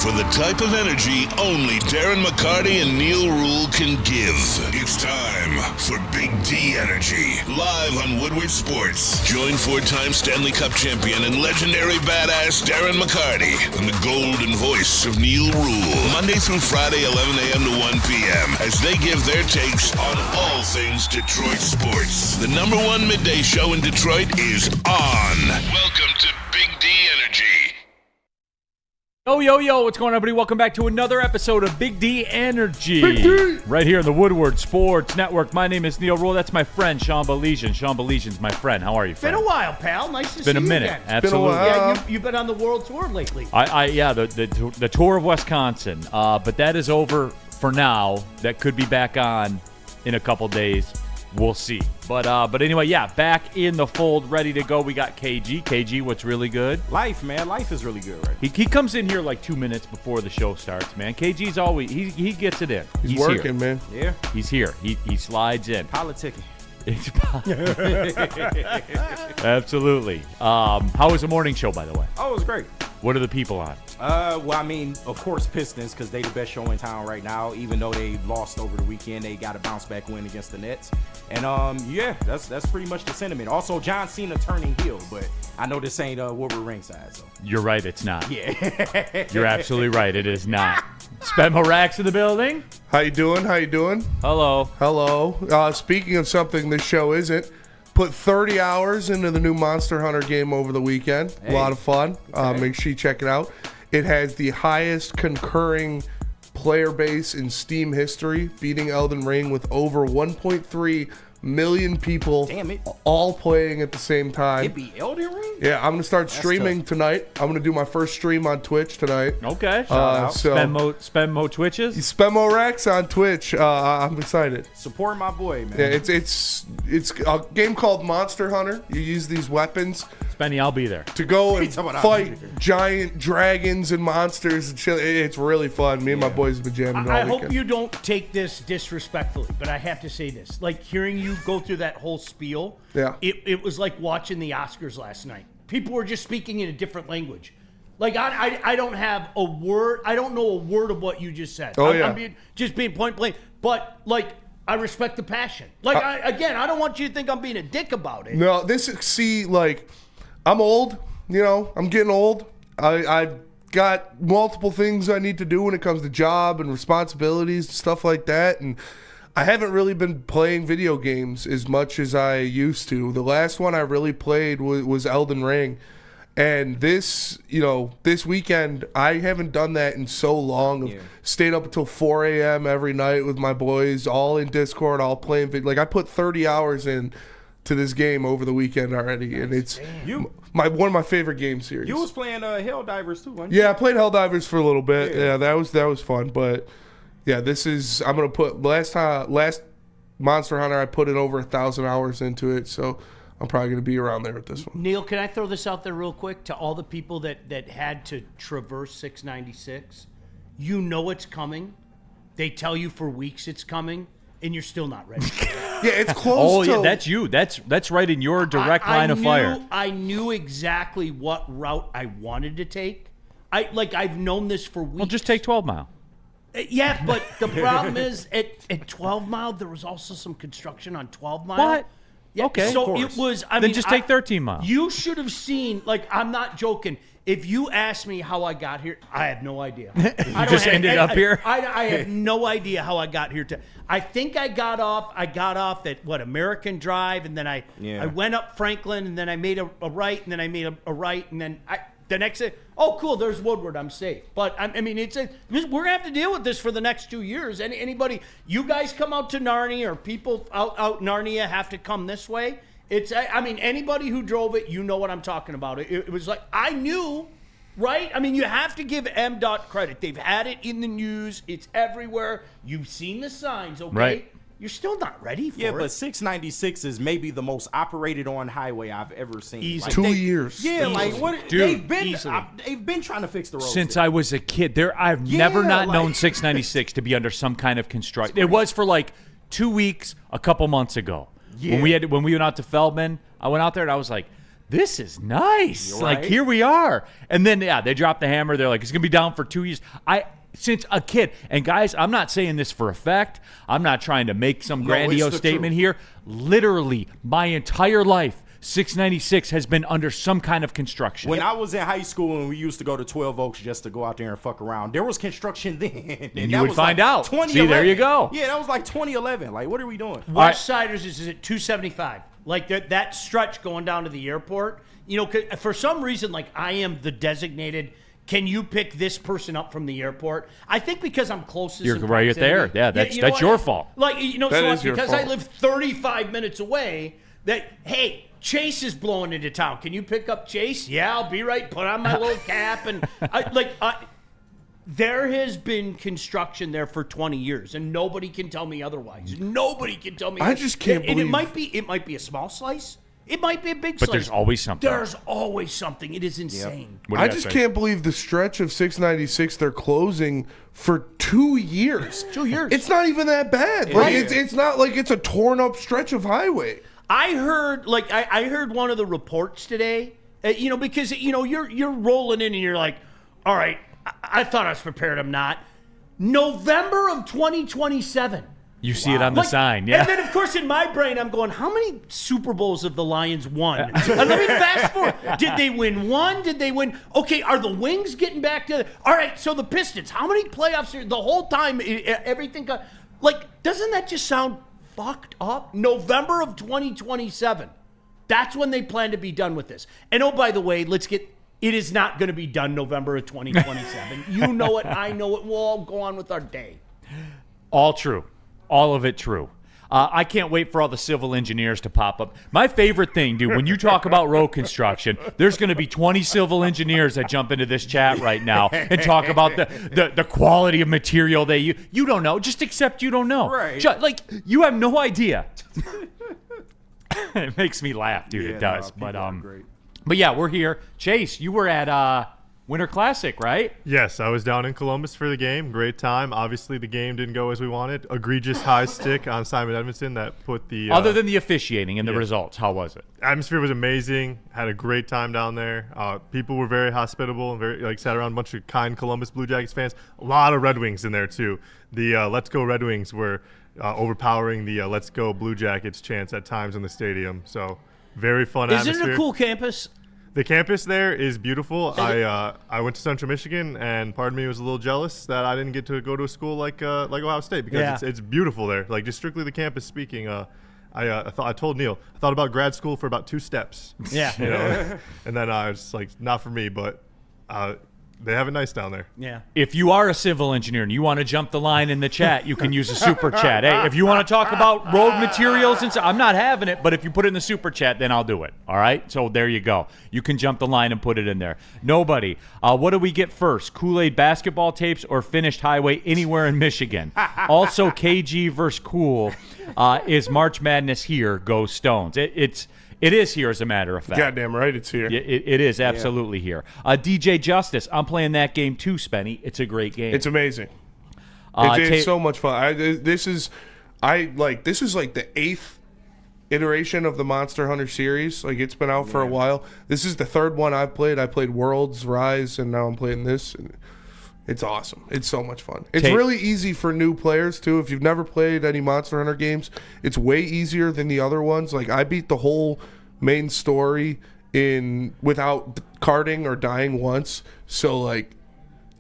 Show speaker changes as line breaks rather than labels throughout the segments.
For the type of energy only Darren McCarty and Neil Rule can give. It's time for Big D Energy, live on Woodward Sports. Join four-time Stanley Cup champion and legendary badass Darren McCarty and the golden voice of Neil Rule, Monday through Friday, 11 a.m. to 1 p.m., as they give their takes on all things Detroit sports. The number one midday show in Detroit is on. Welcome to Big D Energy.
Yo, what's going on, everybody? Welcome back to another episode of Big D Energy.
Big D!
Right here on the Woodward Sports Network. My name is Neil Rule. That's my friend, Sean Belizean. Sean Belizean's my friend. How are you, friend?
Been a while, pal. Nice to see you
Been a minute.
again.
Absolutely.
Yeah, you've been on the world tour lately.
The tour of Wisconsin. But that is over for now. That could be back on in a couple days. We'll see. But anyway, yeah, back in the fold, ready to go. We got KG. KG, what's really good?
Life, man. Life is really good, right?
He comes in here like 2 minutes before the show starts, man. KG's always, he gets it in.
He's working,
here.
man.
Yeah.
He's here. He slides in.
Politicking.
Absolutely. How was the morning show, by the way?
Oh, it was great.
What are the people on?
Well, I mean, of course, Pistons, because they the best show in town right now. Even though they lost over the weekend, they got a bounce-back win against the Nets. And, yeah, that's pretty much the sentiment. Also, John Cena turning heel, but I know this ain't Woodward ringside, so.
You're right, it's not.
Yeah.
You're absolutely right, it is not. Spenmo Rack's in the building.
How you doing? Hello. Speaking of something this show isn't, put 30 hours into the new Monster Hunter game over the weekend.
Hey.
A lot of fun.
Okay.
Make sure you check it out. It has the highest concurring player base in Steam history, beating Elden Ring with over 1.3 million people.
Damn it.
All playing at the same time.
It be Elden Ring?
Yeah, I'm going to start streaming
tough.
tonight. I'm going to do my first stream on Twitch tonight.
Okay.
out.
So
Spenmo Twitches.
Spenmo Rex on Twitch. I'm excited.
Support my boy, man.
Yeah, it's a game called Monster Hunter. You use these weapons
Spenny, I'll be there.
to go and
talking about
fight giant dragons and monsters and shit. It's really fun. Me and my boys have been jamming all
I
weekend.
hope you don't take this disrespectfully, but I have to say this. Like, hearing you go through that whole spiel,
Yeah.
it was like watching the Oscars last night. People were just speaking in a different language. Like, I don't have a word. I don't know a word of what you just said.
Oh,
I'm
yeah.
just being point blank. But, like, I respect the passion. Like, I don't want you to think I'm being a dick about it.
No, I'm old. I'm getting old. I've got multiple things I need to do when it comes to job and responsibilities and stuff like that. And I haven't really been playing video games as much as I used to. The last one I really played was Elden Ring. And this weekend, I haven't done that in so long.
Yeah.
Stayed up until 4 a.m. every night with my boys, all in Discord, all playing video. Like, I put 30 hours in to this game over the weekend already, and it's one of my favorite game series.
You was playing Helldivers, too, weren't you?
Yeah, I played Helldivers for a little bit.
Yeah.
Yeah, that was fun. But yeah, I'm gonna put last Monster Hunter, I put in over 1,000 hours into it, so I'm probably gonna be around there with this one.
Neil, can I throw this out there real quick to all the people that had to traverse 696? You know it's coming. They tell you for weeks it's coming, and you're still not ready.
Yeah, it's close.
Oh,
to,
yeah, that's you. That's right in your direct line of fire.
I knew exactly what route I wanted to take. I've known this for weeks.
Well, just take 12 Mile.
Yeah, but the problem is at 12 Mile, there was also some construction on 12 Mile.
What?
Yeah,
Okay.
so
Of course.
it was.
Then just take 13 Mile.
You should have seen. Like, I'm not joking. If you ask me how I got here, I have no idea. I
just ended up here?
I have no idea how I got here. I think I got off at American Drive, and then I went up Franklin, and then I made a right, and then I made a right, and then the next day, oh cool, there's Woodward, I'm safe. But I mean, we're gonna have to deal with this for the next 2 years. Anybody, you guys come out to Narnia, or people out Narnia have to come this way. Anybody who drove it, you know what I'm talking about. It was like, I knew, right? I mean, you have to give MDOT credit. They've had it in the news. It's everywhere. You've seen the signs, okay?
Right.
You're still not ready for it.
Yeah, but 696 is maybe the most operated on highway I've ever seen.
Easy.
Like,
2 years.
Yeah, like what?
Dude,
They've been trying to fix the roads.
Since
there.
I was a kid, I've never known 696 to be under some kind of construction. It was for like 2 weeks a couple months ago.
Yeah.
When we went out to Feldman, I went out there and I was like, this is nice.
You're
Like,
right.
here we are. And then, they drop the hammer. They're like, it's going to be down for 2 years. Since a kid, and guys, I'm not saying this for effect. I'm not trying to make some grandiose statement here. Literally, my entire life, 696 has been under some kind of construction.
When I was in high school and we used to go to 12 Oaks just to go out there and fuck around, there was construction then. And
you
that
would
was
find out. See,
2011.
there you go.
Yeah, that was like 2011. Like, what are we doing?
West Siders is at 275. Like that stretch going down to the airport. You know, 'cause for some reason, like I am the designated. Can you pick this person up from the airport? I think because I'm closest.
You're
in
right
proximity.
there. Yeah, that's your fault.
Like, you know,
That
so
is your
because I
fault.
live 35 minutes away, that hey, Chase is blowing into town. Can you pick up Chase? Yeah, I'll be right. Put on my little cap and there has been construction there for 20 years, and nobody can tell me otherwise. Nobody can tell me.
I just can't
And it
believe-
might be a small slice. It might be a big
But
slice.
there's always something.
There's always something. It is insane.
What do
I
you
just
guys say?
can't believe the stretch of 696 they're closing for 2 years.
2 years.
It's not even that bad. Like it's not like it's a torn up stretch of highway.
I heard I heard one of the reports today. Because you're rolling in and you're like, all right, I thought I was prepared. I'm not. November of 2027.
You see it on the sign, yeah.
And then, of course, in my brain, I'm going, how many Super Bowls have the Lions won? And let me fast forward. Did they win one? Did they win? Okay, are the Wings getting back to... All right, so the Pistons, how many playoffs? The whole time, everything... doesn't that just sound fucked up? November of 2027. That's when they plan to be done with this. And, oh, by the way, it is not going to be done November of 2027. You know it. I know it. We'll all go on with our day.
All true. All of it true. I can't wait for all the civil engineers to pop up. My favorite thing, dude, when you talk about road construction, there's going to be 20 civil engineers that jump into this chat right now and talk about the quality of material they use. You don't know. Just accept you don't know.
Right.
You have no idea. It makes me laugh, dude.
Yeah,
it does.
no, people are great.
But yeah, we're here. Chase, you were at Winter Classic, right?
Yes, I was down in Columbus for the game. Great time. Obviously, the game didn't go as we wanted. Egregious high stick on Simon Edmondson that put the...
Other than the officiating and the results, how was it?
atmosphere was amazing. Had a great time down there. People were very hospitable and very sat around a bunch of kind Columbus Blue Jackets fans. A lot of Red Wings in there, too. The Let's Go Red Wings were overpowering the Let's Go Blue Jackets chants at times in the stadium. So very fun atmosphere.
Is it a cool campus?
The campus there is beautiful. I went to Central Michigan, and part of me was a little jealous that I didn't get to go to a school like Ohio State because it's beautiful there. Like just strictly the campus speaking. I told Neil I thought about grad school for about 2 steps.
Yeah.
You know, and then I was like, not for me, but they have it nice down there.
Yeah.
If you are a civil engineer and you want to jump the line in the chat, you can use a super chat. Hey, if you want to talk about road materials and stuff, I'm not having it, but if you put it in the super chat, then I'll do it. All right? So there you go. You can jump the line and put it in there. Nobody. What do we get first? Kool-Aid basketball tapes or finished highway anywhere in Michigan? Also, KG versus Cool. Is March Madness here? Go Stones. It is here, as a matter of fact.
Goddamn right it's here.
It is absolutely here. DJ Justice, I'm playing that game too, Spenny. It's a great game.
It's amazing. It's so much fun. This is like the 8th iteration of the Monster Hunter series. Like it's been out for a while. This is the 3rd one I've played. I played Worlds, Rise, and now I'm playing this. It's awesome. It's so much fun. It's really easy for new players too. If you've never played any Monster Hunter games, it's way easier than the other ones. Like I beat the whole main story without carding or dying once. So like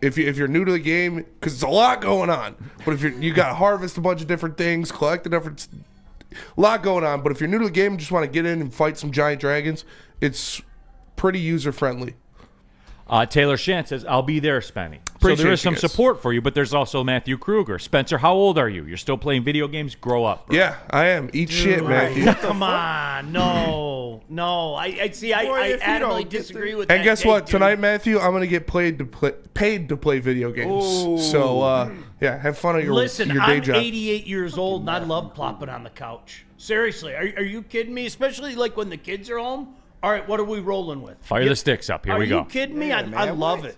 if you're new to the game, because it's a lot going on. But if you got to harvest a bunch of different things, collect the different, a lot going on. But if you're new to the game and just want to get in and fight some giant dragons, it's pretty user friendly.
Taylor Shant says, I'll be there, Spenny.
Appreciate
so there is
you
some
guys.
support for you, but there's also Matthew Kruger. Spencer, how old are you? You're still playing video games? Grow up. Bro.
Yeah, I am. Eat shit, Matthew.
Come on. No. I see. I
if you
adamantly
don't get
disagree with that.
And guess
take,
what?
dude.
Tonight, Matthew, I'm gonna get paid to play video games.
Ooh.
So yeah, have fun at your
Listen,
your day
I'm
job.
88 years old, and I love plopping on the couch. Seriously, are you kidding me? Especially like when the kids are home. All right, what are we rolling with?
Fire the sticks up. Here we
Are
go.
you kidding me?
Yeah,
I
man,
love
what?
it.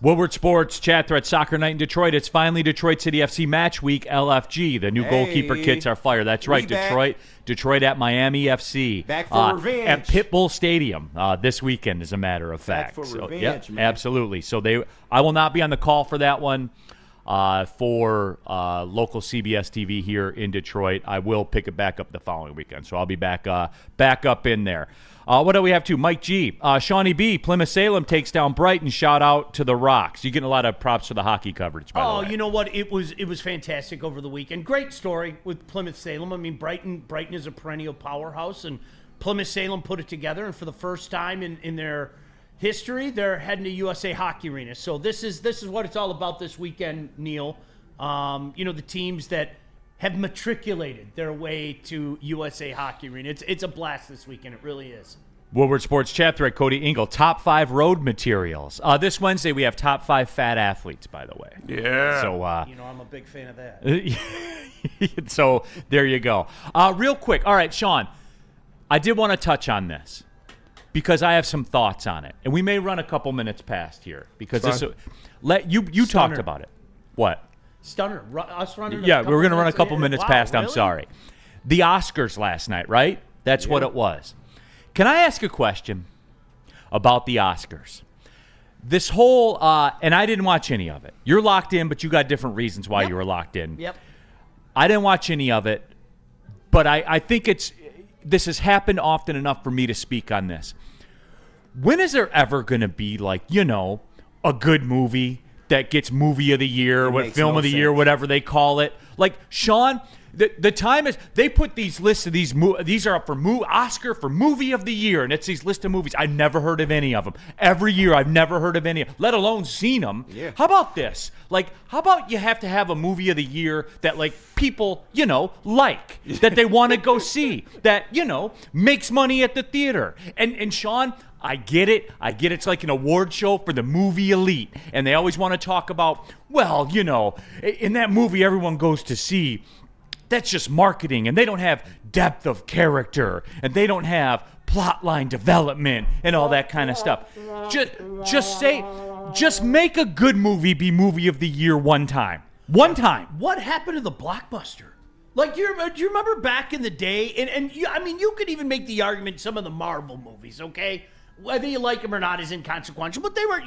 Woodward Sports chat thread, Soccer Night in Detroit. It's finally Detroit City FC match week, LFG. The new goalkeeper kits are fire. That's right, Detroit at Miami FC.
Back for revenge.
At Pitbull Stadium this weekend, as a matter of fact.
Back for revenge,
yep,
man.
absolutely. So I will not be on the call for that one. For local CBS TV here in Detroit. I will pick it back up the following weekend, so I'll be back up in there. What do we have to? Mike G. Shawnee B. Plymouth Salem takes down Brighton. Shout out to the Rocks. You're getting a lot of props for the hockey coverage, by the way.
Oh, you know what? It was fantastic over the weekend. Great story with Plymouth Salem. I mean, Brighton is a perennial powerhouse, and Plymouth Salem put it together, and for the first time in their history, they're heading to USA Hockey Arena. So this is what it's all about this weekend, Neil. The teams that have matriculated their way to USA Hockey Arena. It's a blast this weekend. It really is.
Woodward Sports chat thread, Cody Engel. Top 5 road materials. This Wednesday, we have top 5 fat athletes, by the way.
Yeah.
So,
I'm a big fan of that.
so there you go. Real quick. All right, Sean, I did want to touch on this because I have some thoughts on it. And we may run a couple minutes past here because you talked about it. What?
Stunner. Us running.
Yeah, we're going to run a couple minutes past.
Really?
I'm sorry. The Oscars last night, right? That's what it was. Can I ask a question about the Oscars? This whole, and I didn't watch any of it. You're locked in, but you got different reasons why you were locked in.
Yep.
I didn't watch any of it, but I think this has happened often enough for me to speak on this. When is there ever going to be a good movie that gets movie of the year, film of the year, whatever they call it? Like, Sean, the time is, they put these lists of these are up for Oscar for movie of the year, and it's these list of movies. I've never heard of any of them. Every year, I've never heard of any, let alone seen them.
Yeah.
How about this? Like, how about you have to have a movie of the year that, people, like, that they want to go see, that, makes money at the theater. And Sean, I get it. It's like an award show for the movie elite. And they always want to talk about, in that movie everyone goes to see, that's just marketing. And they don't have depth of character. And they don't have plot line development and all that kind of stuff. Just make a good movie be movie of the year one time. One time.
What happened to the blockbuster? Like, do you remember back in the day? And you could even make the argument some of the Marvel movies, okay? Whether you like them or not is inconsequential, but they were,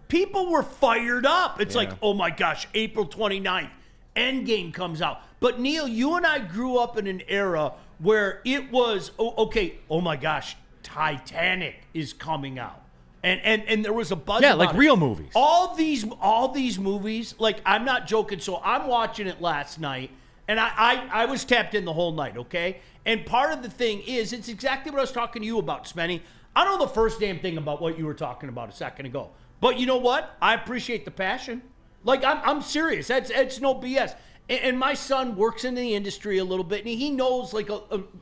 people were fired up. It's like, oh my gosh, April 29th, Endgame comes out. But Neil, you and I grew up in an era where it was, oh my gosh, Titanic is coming out. And there was a buzz about
like real movies.
All these movies, like, I'm not joking. So I'm watching it last night, and I was tapped in the whole night, okay? And part of the thing is, it's exactly what I was talking to you about, Spenny. I don't know the first damn thing about what you were talking about a second ago. But you know what? I appreciate the passion. Like, I'm serious. It's no BS. And my son works in the industry a little bit, and he knows, like,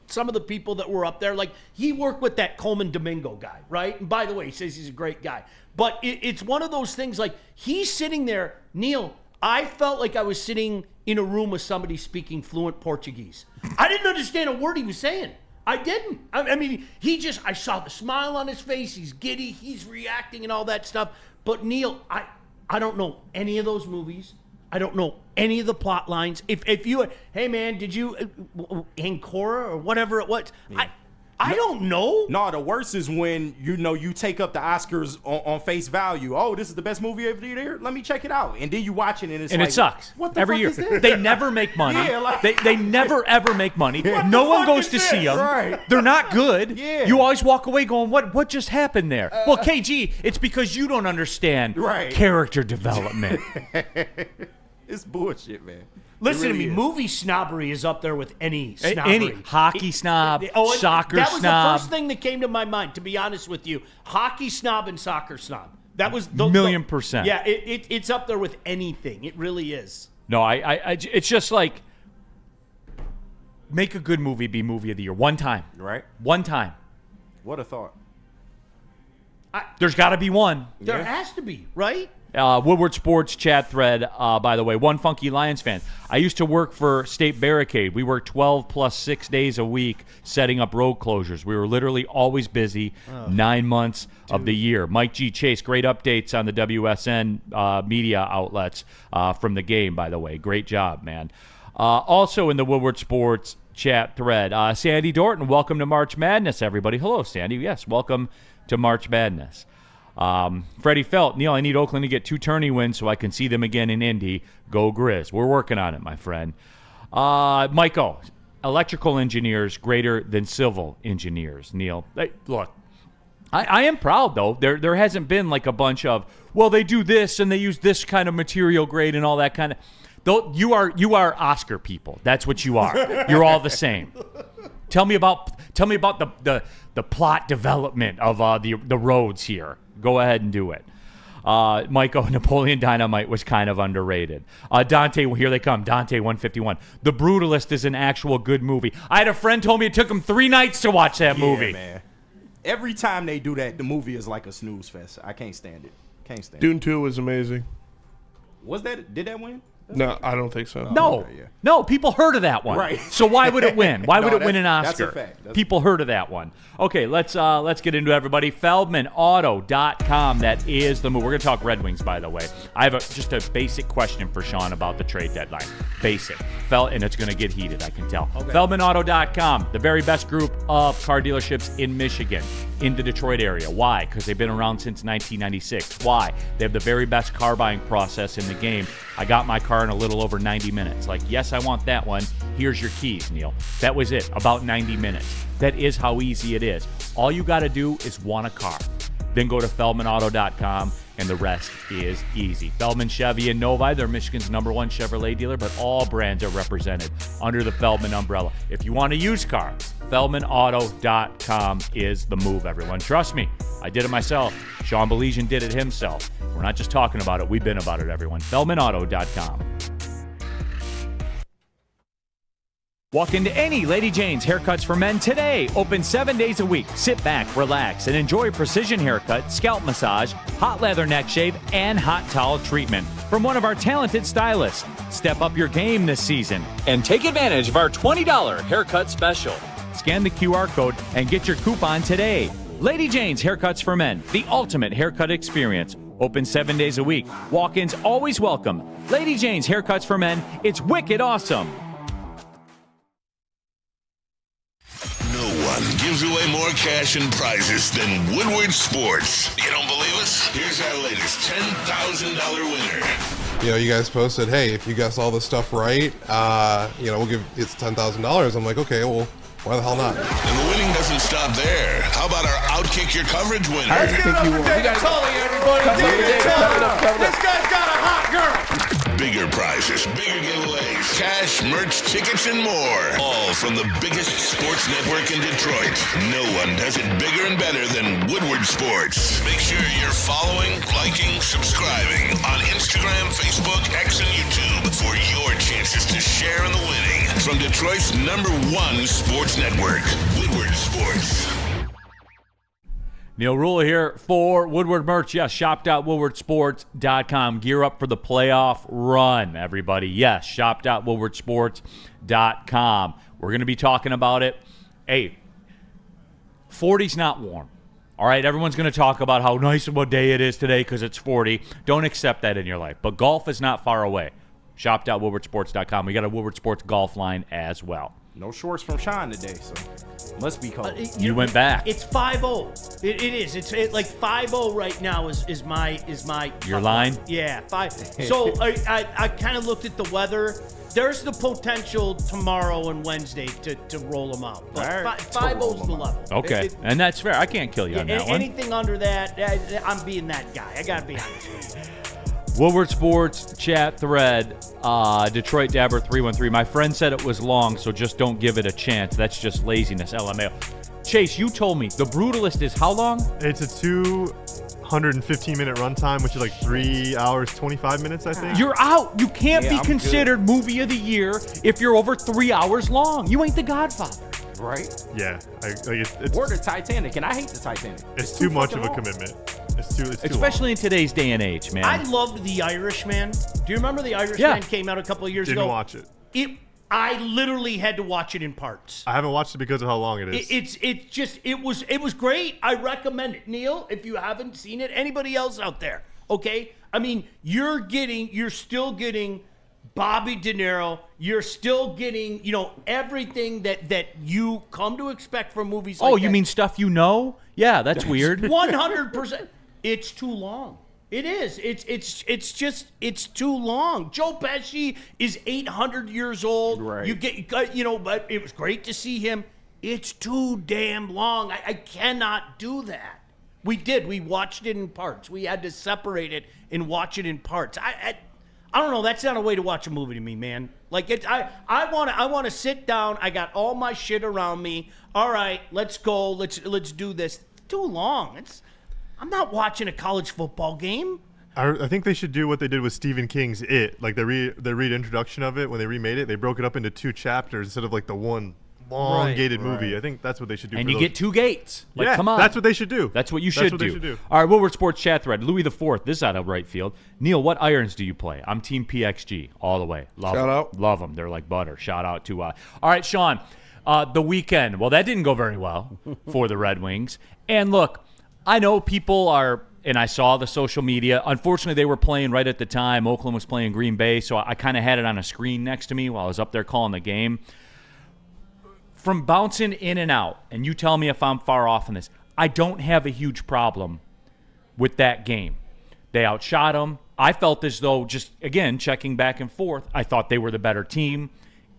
some of the people that were up there. Like, he worked with that Coleman Domingo guy, right? And by the way, he says he's a great guy. But it's one of those things, like, he's sitting there. Neil, I felt like I was sitting in a room with somebody speaking fluent Portuguese. I didn't understand a word he was saying. I didn't. I mean, I saw the smile on his face. He's giddy. He's reacting and all that stuff. But Neil, I don't know any of those movies. I don't know any of the plot lines. If you, hey man, did you, Ancora or whatever it was? Yeah. I don't know.
No, the worst is when you take up the Oscars on face value. Oh, this is the best movie of the year. Let me check it out, and then you watch it, and it
sucks.
What the
every
fuck
year?
is this?
They never make money.
Yeah,
they never ever make money. No one goes to see them.
Right.
They're not good.
Yeah.
You always walk away going, what just happened there? Well, KG, it's because you don't understand character development.
It's bullshit, man.
Listen to me. Movie snobbery is up there with any snobbery.
Any hockey snob, soccer snob.
That was the first thing that came to my mind, to be honest with you. Hockey snob and soccer snob. That was the
1,000,000%.
Yeah, it's up there with anything. It really is.
No, it's just like, make a good movie be movie of the year. One time.
Right.
One time.
What a thought.
There's got to be one.
There has to be, right?
Woodward Sports chat thread, by the way, one funky Lions fan. I used to work for State Barricade. We worked 12 plus 6 days a week setting up road closures. We were literally always busy 9 months of the year. Mike G. Chase, great updates on the WSN media outlets from the game, by the way. Great job, man. Also in the Woodward Sports chat thread, Sandy Dorton, welcome to March Madness, everybody. Hello, Sandy. Yes, welcome to March Madness. Freddie Felt, Neil, I need Oakland to get 2 tourney wins so I can see them again in Indy. Go Grizz. We're working on it, my friend. Michael, electrical engineers greater than civil engineers. Neil, look, I am proud, though. There hasn't been like a bunch of, well, they do this and they use this kind of material grade and all that kind of. Though you are Oscar people. That's what you are. You're all the same. Tell me about the plot development of the roads here. Go ahead and do it. Michael, Napoleon Dynamite was kind of underrated. Dante, here they come. Dante 151. The Brutalist is an actual good movie. I had a friend told me it took him 3 nights to watch that movie.
Man. Every time they do that, the movie is like a snooze fest. I can't stand it.
Dune 2 was amazing.
Did that win?
No, I don't think so.
No,
okay, yeah.
no, people heard of that one.
Right.
So why would it win? Why would it win an Oscar?
That's a fact.
People heard of that one. Okay, let's get into everybody. FeldmanAuto.com. That is the move. We're going to talk Red Wings, by the way. I have just a basic question for Sean about the trade deadline. Basic. And it's going to get heated, I can tell. Okay. FeldmanAuto.com, the very best group of car dealerships in Michigan, in the Detroit area. Why? Because they've been around since 1996. Why? They have the very best car buying process in the game. I got my car in a little over 90 minutes. Like, yes, I want that one. Here's your keys, Neil. That was it. About 90 minutes. That is how easy it is. All you got to do is want a car. Then go to FeldmanAuto.com, and the rest is easy. Feldman, Chevy, and Novi, they're Michigan's #1 Chevrolet dealer, but all brands are represented under the Feldman umbrella. If you want a used car, FeldmanAuto.com is the move, everyone. Trust me, I did it myself. Sean Belizean did it himself. We're not just talking about it. We've been about it, everyone. FeldmanAuto.com. Walk into any Lady Jane's Haircuts for Men today. Open 7 days a week. Sit back, relax, and enjoy precision haircut, scalp massage, hot leather neck shave, and hot towel treatment from one of our talented stylists. Step up your game this season and take advantage of our $20 haircut special. Scan the QR code and get your coupon today. Lady Jane's Haircuts for Men, the ultimate haircut experience. Open 7 days a week. Walk-ins always welcome. Lady Jane's Haircuts for Men. It's wicked awesome.
No one gives away more cash and prizes than Woodward Sports. You don't believe us? Here's our latest $10,000 winner.
You guys posted, hey, if you guess all this stuff right, we'll give it's $10,000. I'm like, okay, well, why the hell not?
And the winning doesn't stop there. How about our Outkick Your Coverage winner?
I think you won.
David Tully, everybody. David Tully. This guy's got a hot girl.
Bigger prizes, bigger giveaways, cash, merch, tickets, and more. All from the biggest sports network in Detroit. No one does it bigger and better than Woodward Sports. Make sure you're following, liking, subscribing on Instagram, Facebook, X, and YouTube for your chances to share in the winning. From Detroit's #1 sports network, Woodward Sports.
Neil Rula here for Woodward Merch. Yes, shop.woodwardsports.com. Gear up for the playoff run, everybody. Yes, shop.woodwardsports.com. We're going to be talking about it. Hey, 40's not warm. All right, everyone's going to talk about how nice of a day it is today because it's 40. Don't accept that in your life. But golf is not far away. Shop.woodwardsports.com. We got a Woodward Sports golf line as well.
No shorts from Sean today, so must be cold.
You went back.
It's 5-0. It is. It's like 5-0 right now is my
your line.
Yeah, 5. So I kind of looked at the weather. There's the potential tomorrow and Wednesday to roll them out. But 5-0 is the level.
Okay, and that's fair. I can't kill you on that one.
Anything under that, I'm being that guy. I gotta be honest with you.
Woodward Sports chat thread, Detroit Dabber 313. My friend said it was long, so just don't give it a chance. That's just laziness, LMAO. Chase, you told me the Brutalist is how long?
It's a 215-minute runtime, which is like 3 hours, 25 minutes, I think.
You're out. You can't be
I'm
considered movie of the year if you're over 3 hours long. You ain't the Godfather.
Right?
Yeah.
Or the Titanic, and I hate the Titanic.
It's too much of a
long.
commitment. It's too
especially in today's day and age, man.
I loved The Irishman. Do you remember The Irishman?
Yeah.
Came out a couple of years
Didn't
ago.
watch it.
I literally had to watch it in parts.
I haven't watched it because of how long it is.
It was great. I recommend it, Neil. If you haven't seen it, anybody else out there, okay? I mean, you're still getting Bobby De Niro. You're still getting, everything that you come to expect from movies.
Oh,
like
you
that.
mean stuff you know? Yeah, that's weird.
100%. It's too long. It is. It's too long. Joe Pesci is 800 years old.
Right.
But it was great to see him. It's too damn long. I cannot do that. We did. We watched it in parts. We had to separate it and watch it in parts. I don't know. That's not a way to watch a movie to me, man. Like I want to sit down. I got all my shit around me. All right, let's go. Let's do this. Too long. I'm not watching a college football game.
I think they should do what they did with Stephen King's It. Like the reintroduction of it, when they remade it, they broke it up into 2 chapters instead of like the one elongated movie. I think that's what they should do.
And
for
you
those.
get 2 gates. Like,
Yeah,
come on.
that's what they should do.
That's what you
That's
should
what
do.
they should do.
All right, Woodward Sports chat thread. Louis IV. This is out of right field. Neil, what irons do you play? I'm Team PXG all the way. Love
Shout
them.
out.
Love them. They're like butter. Shout out to. All right, Sean. The weekend. Well, that didn't go very well for the Red Wings. And look, I know people are. And I saw the social media. Unfortunately, they were playing right at the time. Oakland was playing Green Bay, so I kind of had it on a screen next to me while I was up there calling the game. From bouncing in and out, and you tell me if I'm far off on this, I don't have a huge problem with that game. They outshot them. I felt as though, just, again, checking back and forth, I thought they were the better team.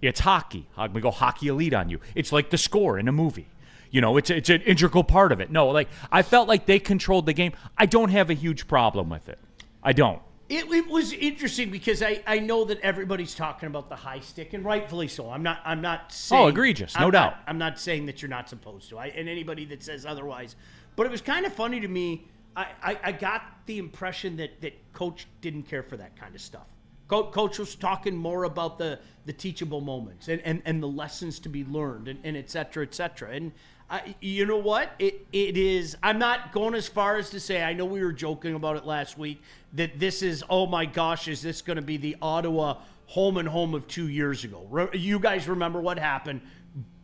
It's hockey. I'm going to go hockey elite on you. It's like the score in a movie. It's an integral part of it. No, like I felt like they controlled the game. I don't have a huge problem with it. I don't.
It was interesting because I know that everybody's talking about the high stick, and rightfully so. I'm not saying
egregious, no doubt.
I'm not saying that you're not supposed to. And anybody that says otherwise, but it was kind of funny to me. I got the impression that Coach didn't care for that kind of stuff. Coach was talking more about the teachable moments and the lessons to be learned and et cetera, et cetera. And you know what? It is. I'm not going as far as to say, I know we were joking about it last week, that this is, oh my gosh, is this going to be the Ottawa home and home of 2 years ago? You guys remember what happened.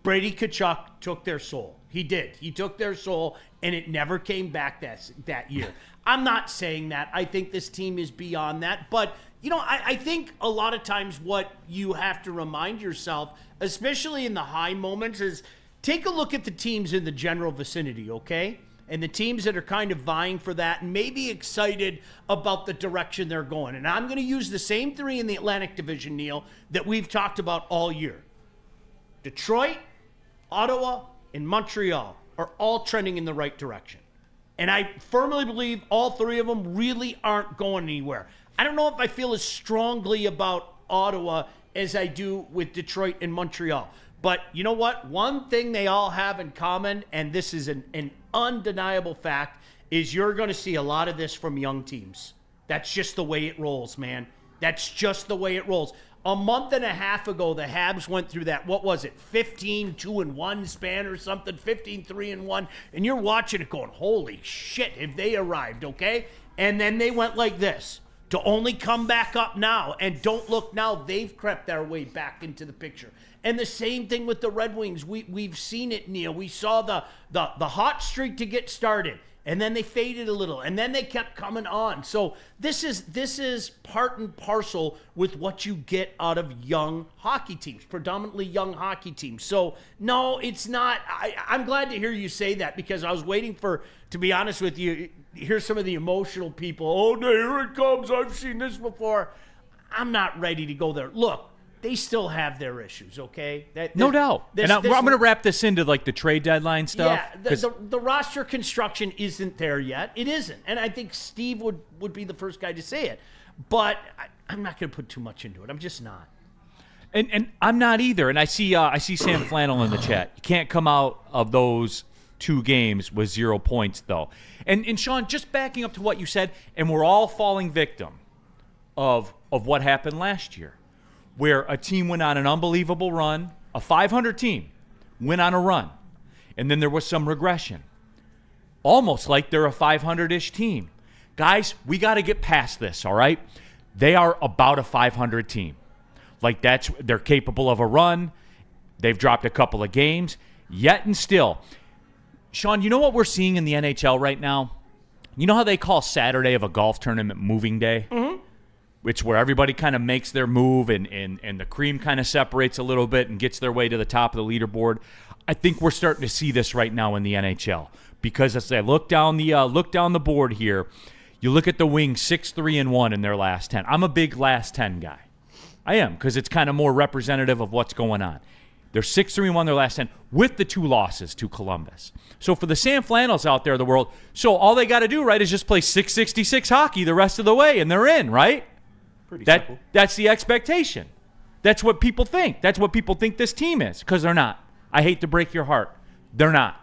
Brady Tkachuk took their soul. He did. He took their soul, and it never came back that year. I'm not saying that. I think this team is beyond that. But, I think a lot of times what you have to remind yourself, especially in the high moments, is take a look at the teams in the general vicinity, okay? And the teams that are kind of vying for that and maybe excited about the direction they're going. And I'm going to use the same 3 in the Atlantic Division, Neil, that we've talked about all year. Detroit, Ottawa, and Montreal are all trending in the right direction. And I firmly believe all 3 of them really aren't going anywhere. I don't know if I feel as strongly about Ottawa as I do with Detroit and Montreal. But you know what? One thing they all have in common, and this is an undeniable fact, is you're going to see a lot of this from young teams. That's just the way it rolls, man. That's just the way it rolls. A month and a half ago, the Habs went through that, 15-2-1 span or something, 15-3-1, and you're watching it going, holy shit, have they arrived, okay? And then they went like this, to only come back up now, and don't look now, they've crept their way back into the picture. And the same thing with the Red Wings. We've seen it, Neil. We saw the hot streak to get started, and then they faded a little, and then they kept coming on. So this is part and parcel with what you get out of young hockey teams, predominantly young hockey teams. So no, it's not. I'm glad to hear you say that because I was waiting to be honest with you, here's some of the emotional people. Oh, no, here it comes. I've seen this before. I'm not ready to go there. Look. They still have their issues, okay?
No doubt. I'm going to wrap this into like the trade deadline stuff.
Yeah, the roster construction isn't there yet. It isn't. And I think Steve would be the first guy to say it. But I'm not going to put too much into it. I'm just not.
And I'm not either. And I see Sam Flannel in the chat. You can't come out of those 2 games with 0 points, though. And Sean, just backing up to what you said, and we're all falling victim of what happened last year, where a team went on an unbelievable run, a 500 team went on a run, and then there was some regression. almost like they're a 500-ish team. Guys, we got to get past this, all right? They are about a 500 team. Like they're capable of a run. They've dropped a couple of games. Yet and still, Sean, you know what we're seeing in the NHL right now? You know how they call Saturday of a golf tournament moving day? Mm-hmm. It's where everybody kind of makes their move and the cream kind of separates a little bit and gets their way to the top of the leaderboard. I think we're starting to see this right now in the NHL because as I look down the board here, you look at the Wings 6-3-1 in their last 10. I'm a big last 10 guy. I am because it's kind of more representative of what's going on. They're 6-3-1 their last 10 with the 2 losses to Columbus. So for the Sam Flannels out there in the world, so all they got to do, right, is just play 666 hockey the rest of the way, and they're in, right?
Pretty simple.
That's the expectation. That's what people think. That's what people think this team is, because they're not. I hate to break your heart. They're not.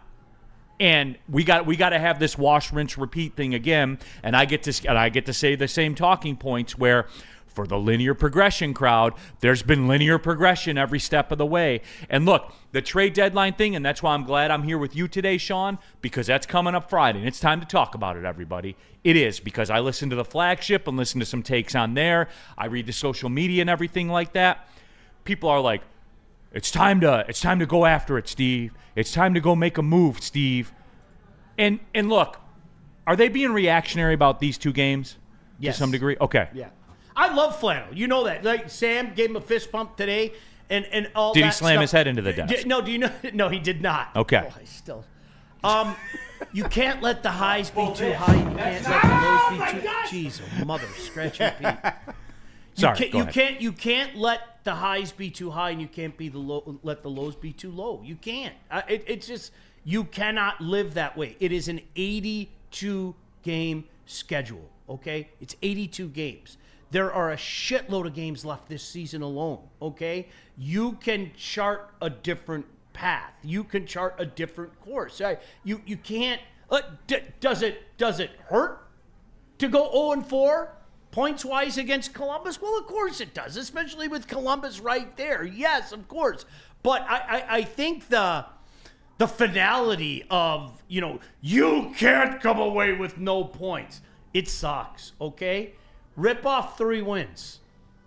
And we got to have this wash, rinse, repeat thing again, and I get to say the same talking points where for the linear progression crowd, there's been linear progression every step of the way. And look, the trade deadline thing, and that's why I'm glad I'm here with you today, Sean, because that's coming up Friday, and it's time to talk about it, everybody. It is, because I listen to the flagship and listen to some takes on there. I read the social media and everything like that. People are like, it's time to go after it, Steve. It's time to go make a move, Steve. And look, are they being reactionary about these 2 games
Yes.
to some degree? Okay.
Yeah. I love Flannel. You know that. Like Sam gave him a fist bump today and all
Did
that
he slam
stuff.
his head into the desk?
No, do you know? No, he did not.
Okay.
Oh, I still. You can't let the highs be too high. You can't let the lows be too. Jeez, oh, mother, scratching Pete.
Sorry, go ahead.
You can't let the highs be too high, and you can't let the lows be too low. You can't. It's just you cannot live that way. It is an 82 game schedule. Okay, it's 82 games. There are a shitload of games left this season alone. Okay, you can chart a different path. You can chart a different course. You can't. Does it hurt to go 0-4? Points-wise against Columbus? Well, of course it does, especially with Columbus right there. Yes, of course. But I think the finality of, you can't come away with no points. It sucks, okay? Rip off 3 wins.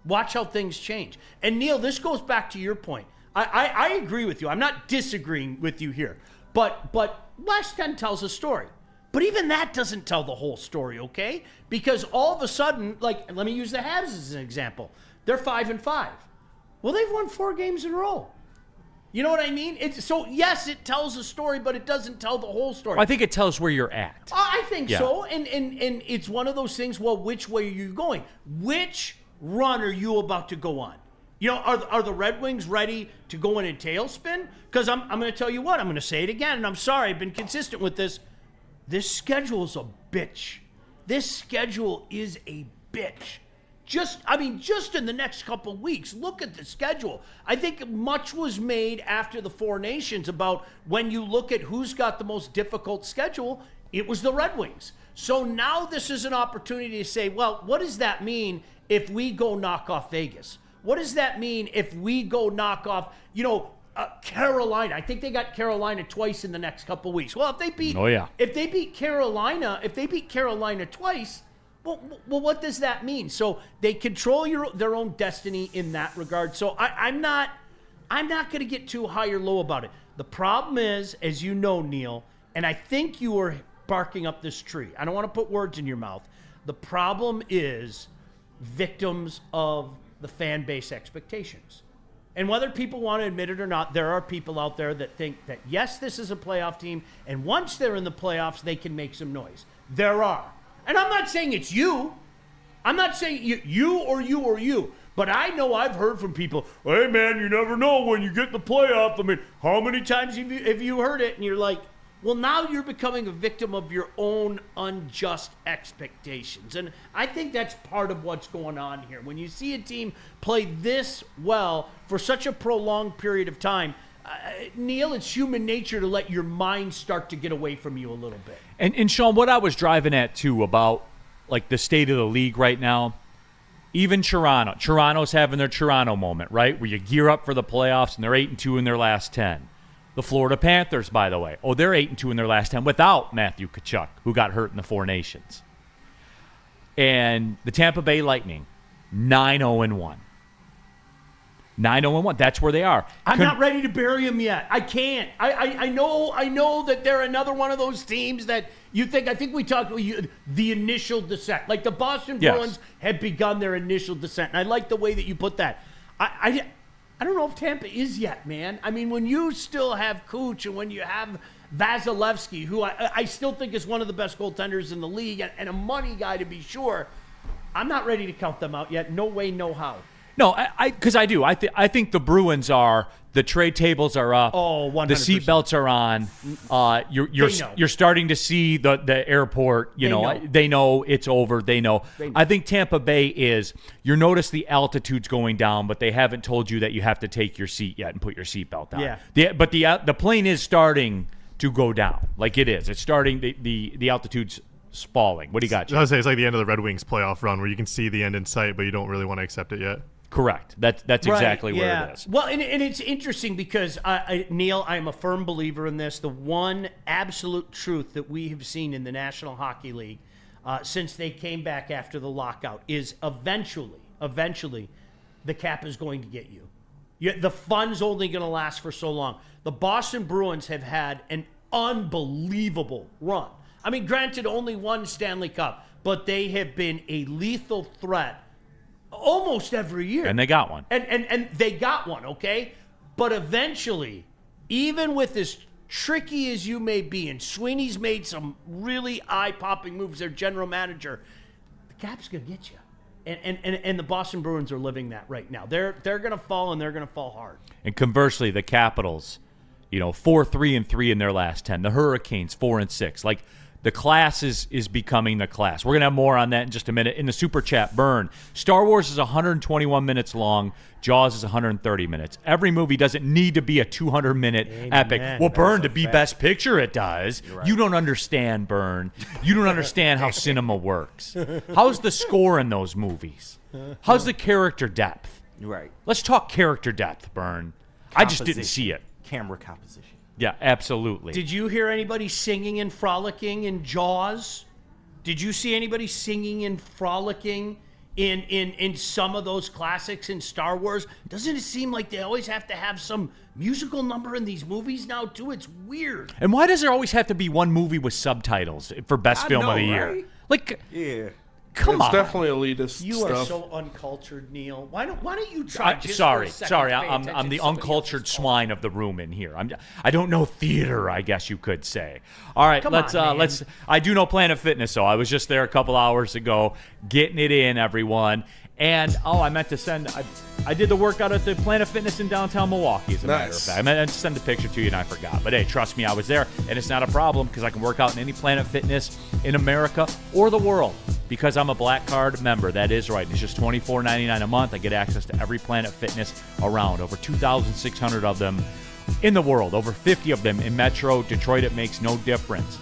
Watch how things change. And, Neil, this goes back to your point. I agree with you. I'm not disagreeing with you here. But last 10 tells a story. But even that doesn't tell the whole story, okay? Because all of a sudden, like, let me use the Habs as an example. They're 5-5. Well, they've won 4 games in a row. You know what I mean? So, yes, it tells a story, but it doesn't tell the whole story.
I think it tells where you're at.
I think so. And it's one of those things, well, which way are you going? Which run are you about to go on? Are the Red Wings ready to go in a tailspin? Because I'm going to tell you what. I'm going to say it again, and I'm sorry. I've been consistent with this. This schedule is a bitch. This schedule is a bitch. Just in the next couple weeks, look at the schedule. I think much was made after the 4 Nations about when you look at who's got the most difficult schedule, it was the Red Wings. So now this is an opportunity to say, well, what does that mean if we go knock off Vegas? What does that mean if we go knock off, Carolina? I think they got Carolina twice in the next couple weeks. Well, if they beat Carolina twice, well, what does that mean? So they control their own destiny in that regard. So I'm not going to get too high or low about it. The problem is, as you know, Neil, and I think you were barking up this tree. I don't want to put words in your mouth. The problem is victims of the fan base expectations. And whether people want to admit it or not, there are people out there that think that, yes, this is a playoff team, and once they're in the playoffs, they can make some noise. There are. And I'm not saying it's you. I'm not saying you or you or you. But I know I've heard from people, hey, man, you never know when you get in the playoff. I mean, how many times have you heard it? And you're like, well, now you're becoming a victim of your own unjust expectations. And I think that's part of what's going on here. When you see a team play this well for such a prolonged period of time, Neil, it's human nature to let your mind start to get away from you a little bit.
And Sean, what I was driving at, too, about like the state of the league right now, even Toronto's having their Toronto moment, right, where you gear up for the playoffs and they're 8-2 in their last 10. The Florida Panthers, by the way. Oh, they're 8-2 in their last 10 without Matthew Tkachuk, who got hurt in the Four Nations. And the Tampa Bay Lightning, 9-0-1. 9-0-1. That's where they are.
I'm not ready to bury them yet. I can't. I know that they're another one of those teams that you think. I think we talked about the initial descent. Like the Boston Bruins had begun their initial descent, and I like the way that you put that. I don't know if Tampa is yet, man. I mean, when you still have Cooch and when you have Vasilevsky, who I still think is one of the best goaltenders in the league and a money guy to be sure, I'm not ready to count them out yet. No way, no how.
No, because I do. I think the Bruins are. The trade tables are up.
Oh, 100%.
The seatbelts are on. You're starting to see the airport. They know it's over. They know. I think Tampa Bay is. You notice the altitude's going down, but they haven't told you that you have to take your seat yet and put your seatbelt on.
Yeah.
But the plane is starting to go down. Like it is. It's starting. The altitude's falling. What do you got?
I was say it's like the end of the Red Wings playoff run, where you can see the end in sight, but you don't really want to accept it yet.
Correct. That's exactly where it is.
Well, and it's interesting because, Neil, I am a firm believer in this. The one absolute truth that we have seen in the National Hockey League since they came back after the lockout is eventually, the cap is going to get you. The fun's only going to last for so long. The Boston Bruins have had an unbelievable run. I mean, granted, only one Stanley Cup, but they have been a lethal threat almost every year.
And they got one.
And they got one, okay? But eventually, even with as tricky as you may be, and Sweeney's made some really eye-popping moves, their general manager, the cap's going to get you. And the Boston Bruins are living that right now. They're going to fall, and they're going to fall hard.
And conversely, the Capitals, 4-3-3 in their last 10. The Hurricanes, 4-6. Like, the class is becoming the class. We're going to have more on that in just a minute. In the Super Chat, Burn. Star Wars is 121 minutes long. Jaws is 130 minutes. Every movie doesn't need to be a 200-minute epic. Well, Burn, to be Best Picture, it does. Right. You don't understand, Burn. You don't understand how cinema works. How's the score in those movies? How's the character depth?
Right.
Let's talk character depth, Burn. I just didn't see it.
Camera composition.
Yeah, absolutely.
Did you hear anybody singing and frolicking in Jaws? Did you see anybody singing and frolicking in some of those classics in Star Wars? Doesn't it seem like they always have to have some musical number in these movies now, too? It's weird.
And why does there always have to be one movie with subtitles for Best Film of the Year?
Right?
Like,
yeah.
Come on.
It's definitely elitist
You
stuff.
are so uncultured, Neil. Why don't you try?
Sorry. I'm the uncultured swine of the room in here. I don't know theater, I guess you could say. All right, let's. I do know Planet Fitness, though. I was just there a couple hours ago, getting it in, everyone. And I meant to send. I did the workout at the Planet Fitness in downtown Milwaukee, as a matter of fact. I meant to send the picture to you, and I forgot. But hey, trust me, I was there, and it's not a problem because I can work out in any Planet Fitness in America or the world because I'm a Black Card member. That is right. It's just $24.99 a month. I get access to every Planet Fitness around. Over 2,600 of them in the world. Over 50 of them in Metro Detroit. It makes no difference.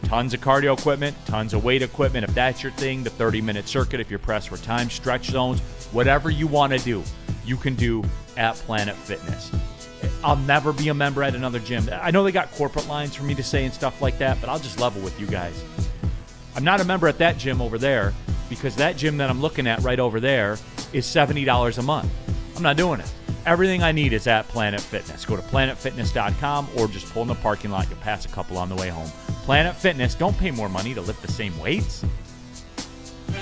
Tons of cardio equipment, tons of weight equipment. If that's your thing, the 30-minute circuit, if you're pressed for time, stretch zones, whatever you want to do, you can do at Planet Fitness. I'll never be a member at another gym. I know they got corporate lines for me to say and stuff like that, but I'll just level with you guys. I'm not a member at that gym over there because that gym that I'm looking at right over there is $70 a month. I'm not doing it. Everything I need is at Planet Fitness. Go to planetfitness.com or just pull in the parking lot. You'll pass a couple on the way home. Planet Fitness, don't pay more money to lift the same weights.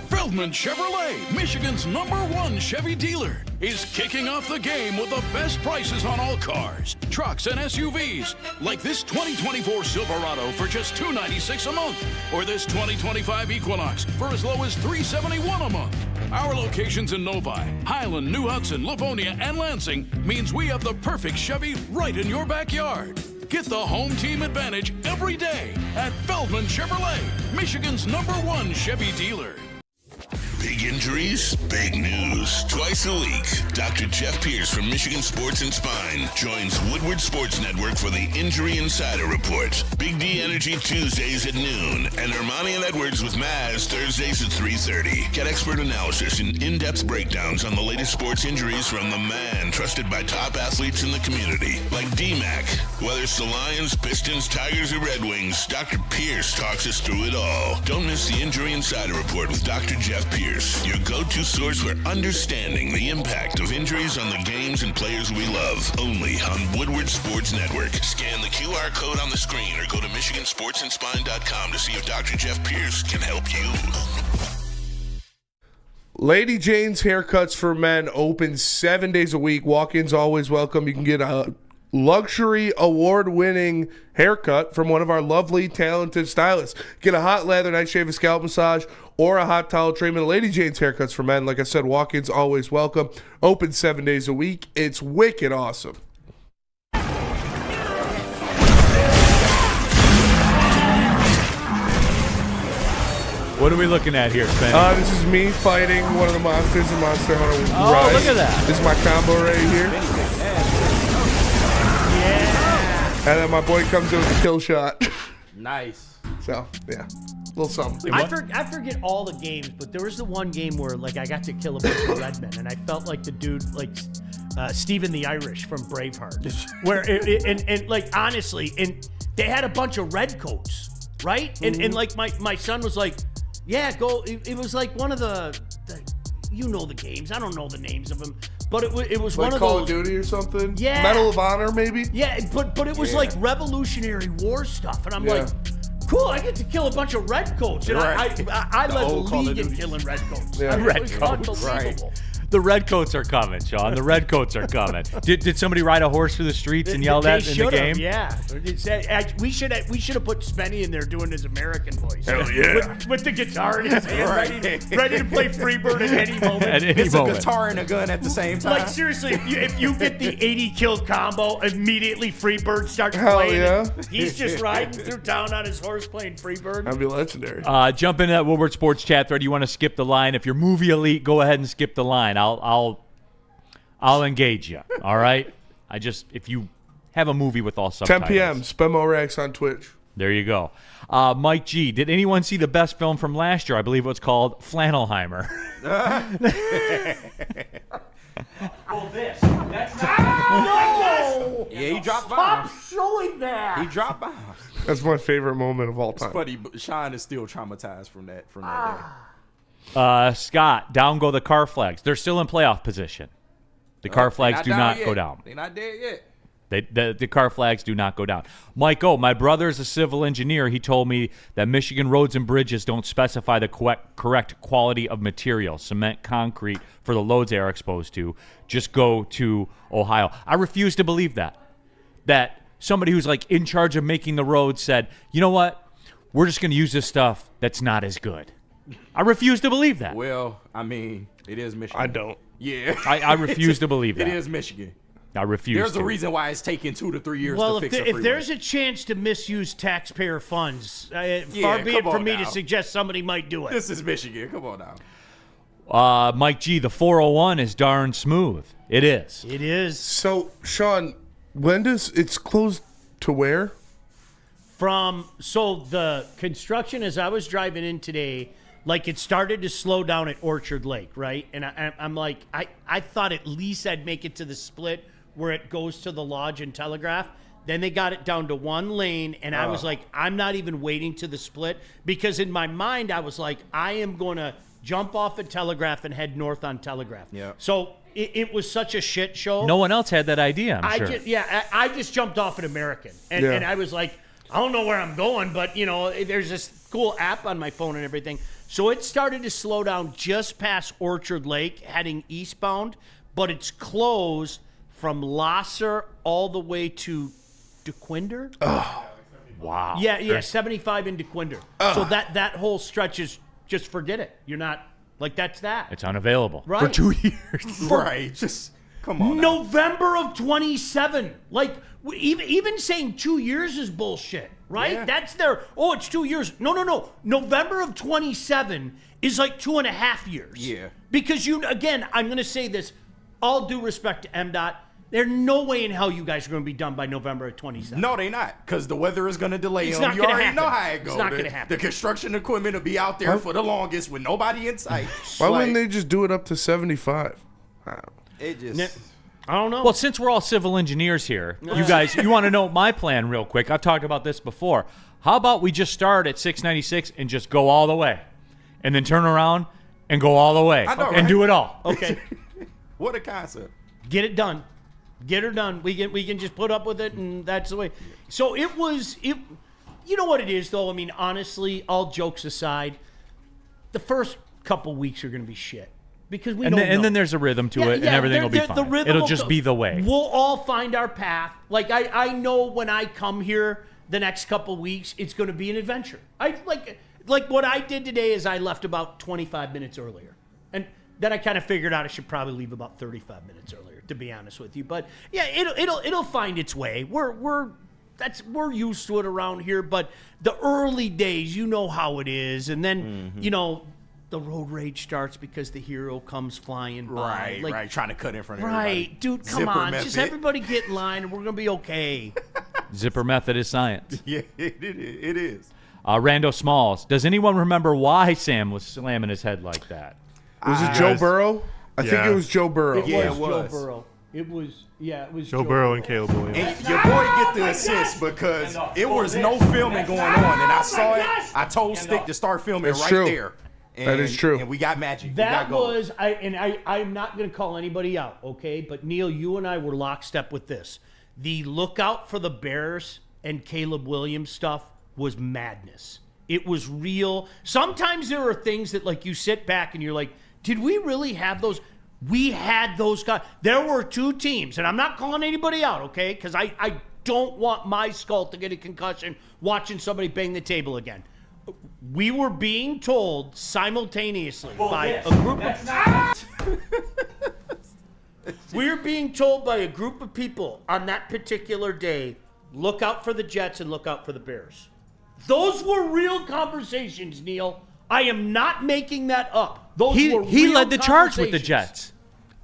Feldman Chevrolet, Michigan's #1 Chevy dealer, is kicking off the game with the best prices on all cars, trucks, and SUVs, like this 2024 Silverado for just $296 a month, or this 2025 Equinox for as low as $371 a month. Our locations in Novi, Highland, New Hudson, Livonia, and Lansing means we have the perfect Chevy right in your backyard. Get the home team advantage every day at Feldman Chevrolet, Michigan's #1 Chevy dealer.
Big Injuries? Big news. Twice a week, Dr. Jeff Pierce from Michigan Sports and Spine joins Woodward Sports Network for the Injury Insider Report. Big D Energy Tuesdays at noon, and Ermanni and Edwards with Maz Thursdays at 3:30. Get expert analysis and in-depth breakdowns on the latest sports injuries from the man trusted by top athletes in the community, like D-Mac. Whether it's the Lions, Pistons, Tigers, or Red Wings, Dr. Pierce talks us through it all. Don't miss the Injury Insider Report with Dr. Jeff Pierce, your go-to source for understanding the impact of injuries on the games and players we love. Only on Woodward Sports Network. Scan the QR code on the screen or go to MichiganSportsandSpine.com to see if Dr. Jeff Pierce can help you.
Lady Jane's Haircuts for Men open 7 days a week. Walk-ins always welcome. You can get a luxury award-winning haircut from one of our lovely, talented stylists. Get a hot lather, night shave, a scalp massage, or a hot towel treatment. Lady Jane's Haircuts for Men. Like I said, walk-ins always welcome. Open 7 days a week. It's wicked awesome.
What are we looking at here, Spenny?
This is me fighting one of the monsters in Monster Hunter
Oh,
Rise.
look at that.
This is my combo right here. And then my boy comes in with a kill shot.
Nice.
So, yeah. A little something.
I forget all the games, but there was the one game where like I got to kill a bunch of red men, and I felt like the dude, like Stephen the Irish from Braveheart, where and like honestly, and they had a bunch of red coats, right? And like my son was like, yeah, go. It was like one of the you know the games. I don't know the names of them, but it was
like
one of
Call
those.
of Duty or something?
Yeah.
Medal of Honor, maybe?
Yeah, but it was like Revolutionary War stuff, and I'm like, cool, I get to kill a bunch of redcoats, and I led the league in killing redcoats.
Yeah.
Redcoats, right. The redcoats are coming, Sean. The redcoats are coming. Did somebody ride a horse through the streets and yell that in the game?
Yeah. We should have put Spenny in there doing his American voice.
Hell yeah.
With the guitar in his hand, ready to play Freebird at any moment.
At any
It's
moment.
a guitar and a gun at the same time.
Like seriously, if you get the 80 kill combo, immediately Freebird starts
Hell
playing.
yeah.
He's just riding through town on his horse playing Freebird.
That'd be legendary.
Jump into that Woodward Sports chat thread. You want to skip the line? If you're movie elite, go ahead and skip the line. I'll engage you. All right. If you have a movie with all
10
subtitles.
p.m. Spemo Rex on Twitch.
There you go. Mike G. Did anyone see the best film from last year? I believe it was called Flannelheimer.
Oh, this. That's no.
Yeah, he dropped bombs.
Stop showing that.
He dropped bombs.
That's my favorite moment of all time.
Funny, but Sean is still traumatized from that day.
Scott, down go the car flags. They're still in playoff position. The car flags do not go down.
They're not dead yet.
The car flags do not go down. Mike O, my brother is a civil engineer. He told me that Michigan roads and bridges don't specify the correct quality of material, cement, concrete, for the loads they are exposed to. Just go to Ohio. I refuse to believe that. That somebody who's like in charge of making the roads said, you know what? We're just going to use this stuff that's not as good. I refuse to believe that.
Well, I mean, it is Michigan.
I don't.
Yeah.
I refuse to believe that.
It is Michigan.
I refuse
There's
to.
a reason why it's taking 2 to 3 years
Well,
to fix a
if
freeway.
there's a chance to misuse taxpayer funds, far be it
come
for
on
me
now.
to suggest somebody might do it.
This is Michigan. Come on now.
Mike G, the 401 is darn smooth. It is.
It is.
So, Sean, when does it's closed to where?
So the construction, as I was driving in today, like it started to slow down at Orchard Lake, right? And I'm like, I thought at least I'd make it to the split where it goes to the Lodge and Telegraph. Then they got it down to one lane, and I was like, I'm not even waiting to the split, because in my mind I was like, I am going to jump off at Telegraph and head north on Telegraph.
Yeah.
So it was such a shit show.
No one else had that idea, I'm sure.
I just jumped off at American, and I was like, I don't know where I'm going, but there's this cool app on my phone and everything. So it started to slow down just past Orchard Lake, heading eastbound, but it's closed from Lasser all the way to DeQuinder.
Wow.
Yeah, 75 in DeQuinder. So that whole stretch is just forget it. You're not like that's that.
It's unavailable
Right.
for 2 years.
Right. Just come on now.
November of 27. Like even saying 2 years is bullshit. right?
Yeah.
That's their, it's 2 years. No. November of 27 is like 2.5 years.
Yeah.
Because again, I'm going to say this, all due respect to MDOT, there's no way in hell you guys are going to be done by November of 27.
No, they not, because the weather is going to delay
It's
them.
not
You
gonna
already
happen.
know how it goes.
It's not gonna happen.
The construction equipment will be out there for the longest with nobody in sight.
Why wouldn't they just do it up to 75?
It just...
I don't know.
Well, since we're all civil engineers here, you guys, you want to know my plan real quick? I've talked about this before. How about we just start at 696 and just go all the way, and then turn around and go all the way,
I know,
and
right?
do it all?
Okay.
What a concept.
Get it done. Get her done. We can just put up with it, and that's the way. So it was. You know what it is, though. I mean, honestly, all jokes aside, the first couple weeks are going to be shit because we don't know.
And then there's a rhythm to it, and everything will be fine. It'll just be the way.
We'll all find our path. Like I know when I come here the next couple weeks, it's going to be an adventure. I like what I did today is I left about 25 minutes earlier, and then I kind of figured out I should probably leave about 35 minutes earlier, to be honest with you. But yeah, it'll find its way. We're used to it around here. But the early days, you know how it is, and then the road rage starts because the hero comes flying by.
Right. Trying to cut in front of everybody.
Right, dude, come
Zipper
on.
method.
Just everybody get in line and we're going to be okay.
Zipper method is science.
Yeah, it is.
Rando Smalls. Does anyone remember why Sam was slamming his head like that?
Was it Joe Burrow? I think
Yeah.
it was Joe Burrow.
Yeah,
Joe
was.
Burrow. It was
Joe Burrow and Caleb Williams.
And your boy get the assist because it was no filming going on, and I saw it. I told Stick to start filming
That's
right
true.
there. And,
That is true.
And we got magic.
That
we got gold.
was I'm not going to call anybody out, okay? But Neil, you and I were lockstep with this. The lookout for the Bears and Caleb Williams stuff was madness. It was real. Sometimes there are things that like you sit back and you're like, did we really have those? We had those guys. There were two teams, and I'm not calling anybody out, okay? Because I don't want my skull to get a concussion watching somebody bang the table again. We were being told simultaneously by a group of we were being told by a group of people on that particular day, look out for the Jets and look out for the Bears. Those were real conversations, Neil. I am not making that up. Those were
He
real
led the charge with the
conversations.
Jets.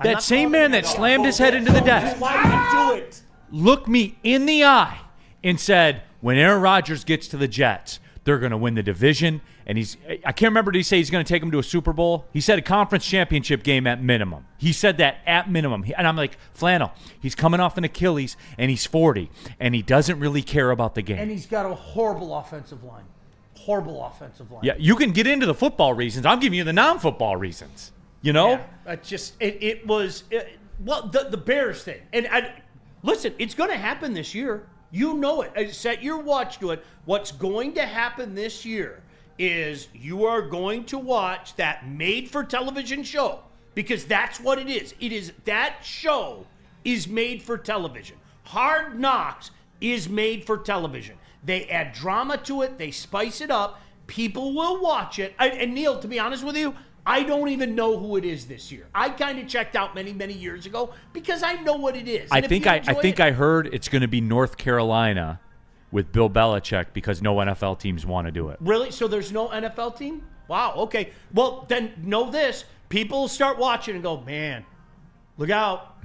I'm
That
not
same
calling
man
it
that
out.
slammed his head into the desk
Why did you do it?
looked me in the eye and said, when Aaron Rodgers gets to the Jets, they're going to win the division. And I can't remember, did he say he's going to take them to a Super Bowl? He said a conference championship game at minimum. He said that at minimum. And I'm like, Flannel, he's coming off an Achilles, and he's 40, and he doesn't really care about the game.
And he's got a horrible offensive line. Horrible offensive line.
Yeah, you can get into the football reasons. I'm giving you the non-football reasons. You know?
Yeah, the Bears thing. And listen, it's going to happen this year. You know it. Set your watch to it. What's going to happen this year is you are going to watch that made-for-television show because that's what it is. That show is made for television. Hard Knocks is made for television. They add drama to it. They spice it up. People will watch it. And Neil, to be honest with you, I don't even know who it is this year. I kind of checked out many, many years ago because I know what it is.
I think I heard it's going to be North Carolina with Bill Belichick because no NFL teams want to do it.
Really? So there's no NFL team? Wow, okay. Well, then know this. People start watching and go, man, look out.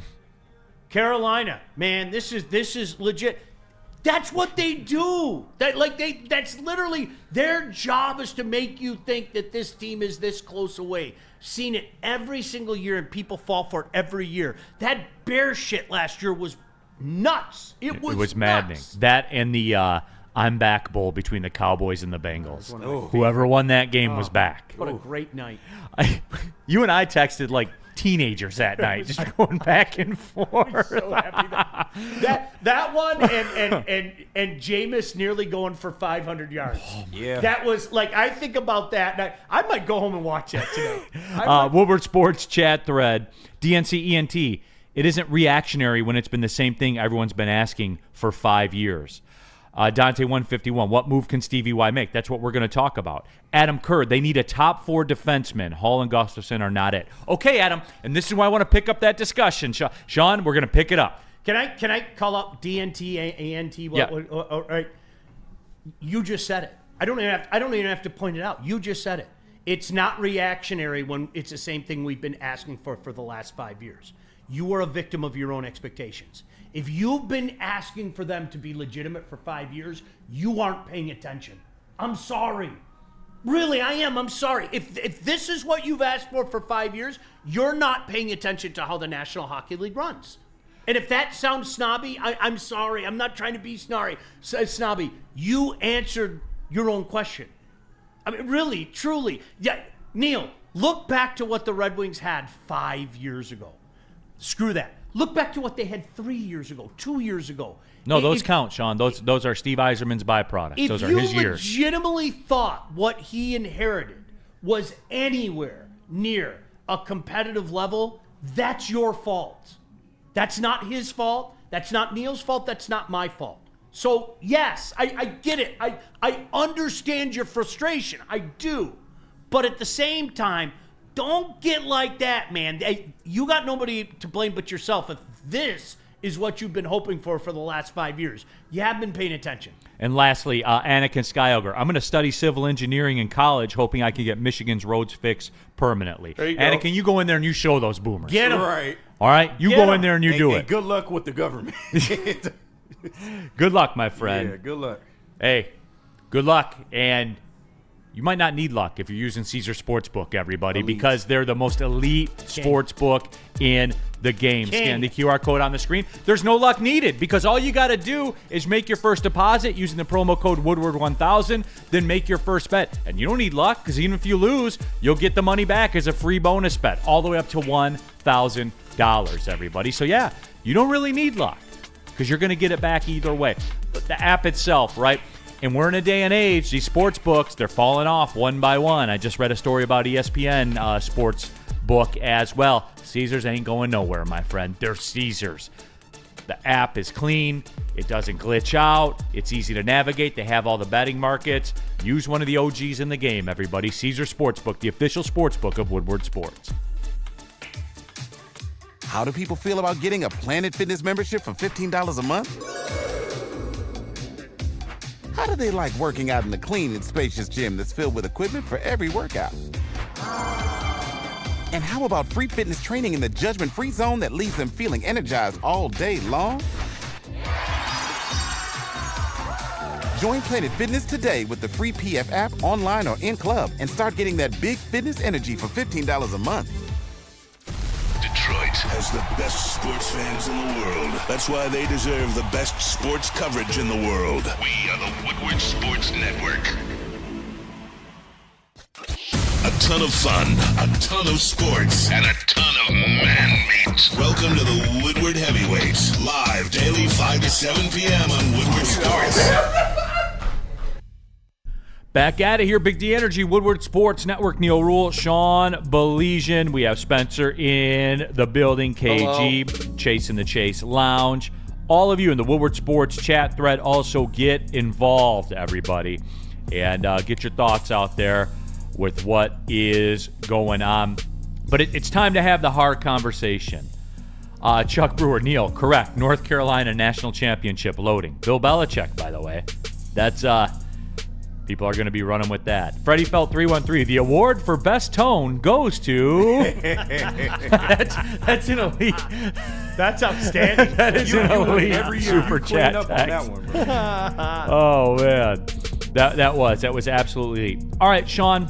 Carolina, man, this is legit. That's what they do. That's literally their job is to make you think that this team is this close away. Seen it every single year, and people fall for it every year. That Bear shit last year was nuts. It was
maddening.
nuts.
That and the I'm Back Bowl between the Cowboys and the Bengals. Whoever won that game was back.
What a great night.
You and I texted like teenagers that night, just going back and forth.
So happy that one and Jameis nearly going for 500 yards.
Yeah.
That was like, I think about that, and I might go home and watch that today.
Woodward Sports chat thread, DNC ENT. It isn't reactionary when it's been the same thing everyone's been asking for 5 years. Dante 151, what move can Stevie Y make? That's what we're going to talk about. Adam Kerr, they need a top 4 defenseman. Hall and Gustafson are not it. Okay, Adam, and this is why I want to pick up that discussion. Sean, we're going to pick it up.
Can I call up DNT, ANT?
Yeah.
All right. You just said it. I don't even have to point it out. You just said it. It's not reactionary when it's the same thing we've been asking for the last 5 years. You are a victim of your own expectations. If you've been asking for them to be legitimate for 5 years, you aren't paying attention. I'm sorry. Really, I am. I'm sorry. If this is what you've asked for 5 years, you're not paying attention to how the National Hockey League runs. And if that sounds snobby, I'm sorry. I'm not trying to be snobby. You answered your own question. I mean, really, truly. Yeah, Neil, look back to what the Red Wings had 5 years ago. Screw that. Look back to what they had 3 years ago, 2 years ago.
No, those count, Sean. Those are Steve Yzerman's byproducts. Those are his years.
If you legitimately thought what he inherited was anywhere near a competitive level, that's your fault. That's not his fault. That's not Neil's fault. That's not my fault. So, yes, I get it. I understand your frustration. I do. But at the same time, don't get like that, man. You got nobody to blame but yourself if this is what you've been hoping for the last 5 years. You have been paying attention.
And lastly, Anakin Skyogre. I'm going to study civil engineering in college, hoping I can get Michigan's roads fixed permanently.
There you go.
Anakin, you go in there and you show those boomers.
Get 'em.
Right.
All right? You go in there and you do
And
it.
good luck with the government.
Good luck, my friend.
Yeah, good luck.
Hey, good luck. And you might not need luck if you're using Caesar Sportsbook, everybody, because they're the most elite sportsbook in the game. Scan the QR code on the screen. There's no luck needed because all you got to do is make your first deposit using the promo code Woodward1000, then make your first bet. And you don't need luck because even if you lose, you'll get the money back as a free bonus bet all the way up to $1,000, everybody. So, yeah, you don't really need luck because you're going to get it back either way. But the app itself, right? And we're in a day and age, these sports books, they're falling off one by one. I just read a story about ESPN sports book as well. Caesars ain't going nowhere, my friend. They're Caesars. The app is clean. It doesn't glitch out. It's easy to navigate. They have all the betting markets. Use one of the OGs in the game, everybody. Caesar Sportsbook, the official sportsbook of Woodward Sports.
How do people feel about getting a Planet Fitness membership for $15 a month? How do they like working out in a clean and spacious gym that's filled with equipment for every workout? And how about free fitness training in the judgment-free zone that leaves them feeling energized all day long? Join Planet Fitness today with the free PF app, online or in club, and start getting that big fitness energy for $15 a month.
Detroit has the best sports fans in the world. That's why they deserve the best sports coverage in the world. We are the Woodward Sports Network. A ton of fun, a ton of sports, and a ton of man-meat. Welcome to the Woodward Heavyweights, live daily 5 to 7 p.m. on Woodward Sports.
Back at it here, Big D Energy, Woodward Sports Network, Neil Rule, Sean Belizean. We have Spencer in the building, KG,
Hello.
Chasing the Chase Lounge. All of you in the Woodward Sports chat thread also get involved, everybody, and get your thoughts out there with what is going on. But it's time to have the hard conversation. Chuck Brewer, Neil, correct. North Carolina National Championship loading. Bill Belichick, by the way. That's... people are going to be running with that. Freddie Felt 313. The award for best tone goes to. that's an elite.
That's outstanding.
That is an elite
Every year
super
you clean
chat
up on
text.
that one, bro.
Oh man, that was absolutely elite. All right, Sean,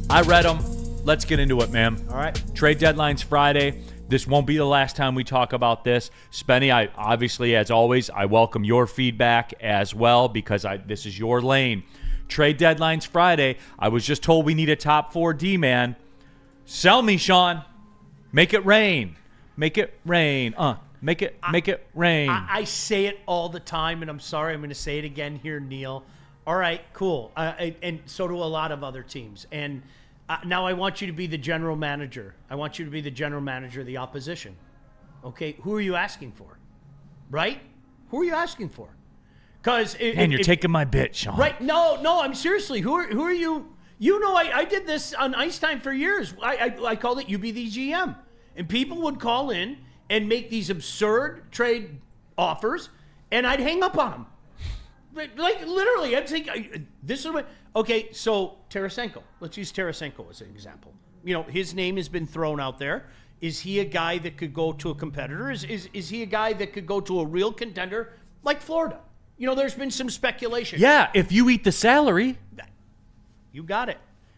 I read them. Let's get into it, man.
All right.
Trade deadline's Friday. This won't be the last time we talk about this. Spenny, I obviously, as always, I welcome your feedback as well because this is your lane. Trade deadline's Friday. I was just told we need a top 4 D-man. Sell me, Sean. Make it rain. Make it rain. Make it rain.
I say it all the time, and I'm sorry. I'm going to say it again here, Neil. All right, cool. And so do a lot of other teams. And now I want you to be the general manager. I want you to be the general manager of the opposition. Okay, who are you asking for? Right? Who are you asking for? Because
and you're taking my bit, Sean.
Right? No. I'm seriously. Who are you? You know, I did this on Ice Time for years. I called it "You Be the GM," and people would call in and make these absurd trade offers, and I'd hang up on them. Like literally, I'm saying this is what. Okay, so Tarasenko. Let's use Tarasenko as an example. You know, his name has been thrown out there. Is he a guy that could go to a competitor? Is he a guy that could go to a real contender like Florida? You know, there's been some speculation.
Yeah, if you eat the salary,
you got it.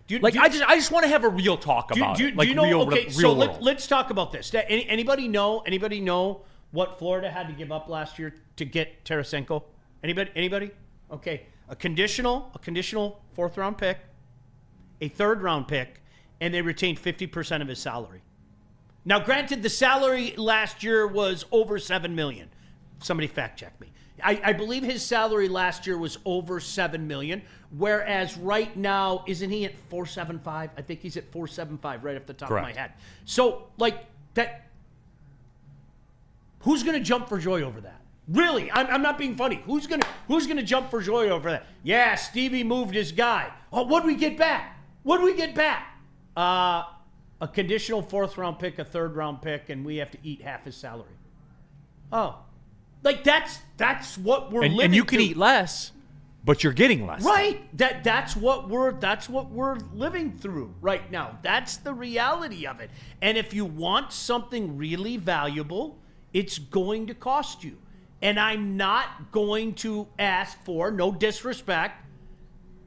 I just want to have a real talk about it. Like real,
okay,
real
so
world.
let's talk about this. Anybody know what Florida had to give up last year to get Tarasenko? Anybody? Okay, a conditional 4th round pick, a 3rd round pick, and they retained 50% of his salary. Now, granted, the salary last year was over $7 million. Somebody fact check me. I believe his salary last year was over $7 million, whereas right now, isn't he at 4.75? I think he's at 4.75 right off the top of my head. So, like that, who's going to jump for joy over that? Really, I'm not being funny. Who's gonna jump for joy over that? Yeah, Stevie moved his guy. Oh, what'd we get back? A conditional 4th round pick, a 3rd round pick, and we have to eat half his salary. Oh, like that's what we're living.
And you can eat less, but you're getting less.
Right. That's what we're living through right now. That's the reality of it. And if you want something really valuable, it's going to cost you. And I'm not going to ask for, no disrespect,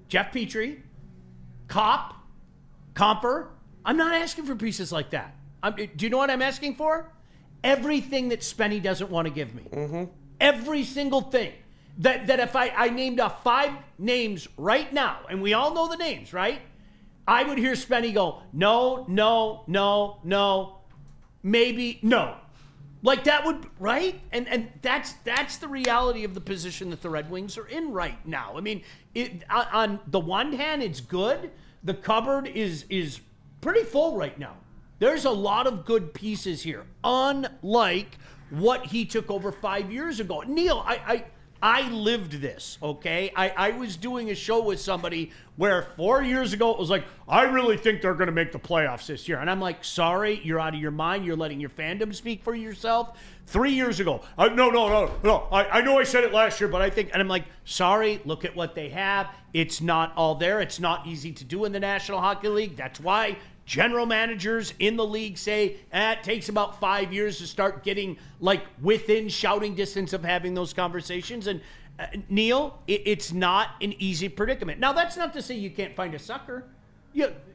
Jeff Petrie, Comper. I'm not asking for pieces like that. Do you know what I'm asking for? Everything that Spenny doesn't want to give me. Mm-hmm. Every single thing. That if I named off 5 names right now, and we all know the names, right? I would hear Spenny go, no, maybe, no. Like that would, right? And that's the reality of the position that the Red Wings are in right now. I mean, on the one hand, it's good. The cupboard is pretty full right now. There's a lot of good pieces here, unlike what he took over 5 years ago. Neil, I lived this, okay? I was doing a show with somebody where 4 years ago it was like, I really think they're going to make the playoffs this year. And I'm like, sorry, you're out of your mind. You're letting your fandom speak for yourself. 3 years ago, no. I know I said it last year, but I think, and I'm like, sorry, look at what they have. It's not all there. It's not easy to do in the National Hockey League. That's why general managers in the league say it takes about 5 years to start getting like within shouting distance of having those conversations. And Neil, it's not an easy predicament. Now, that's not to say you can't find a sucker.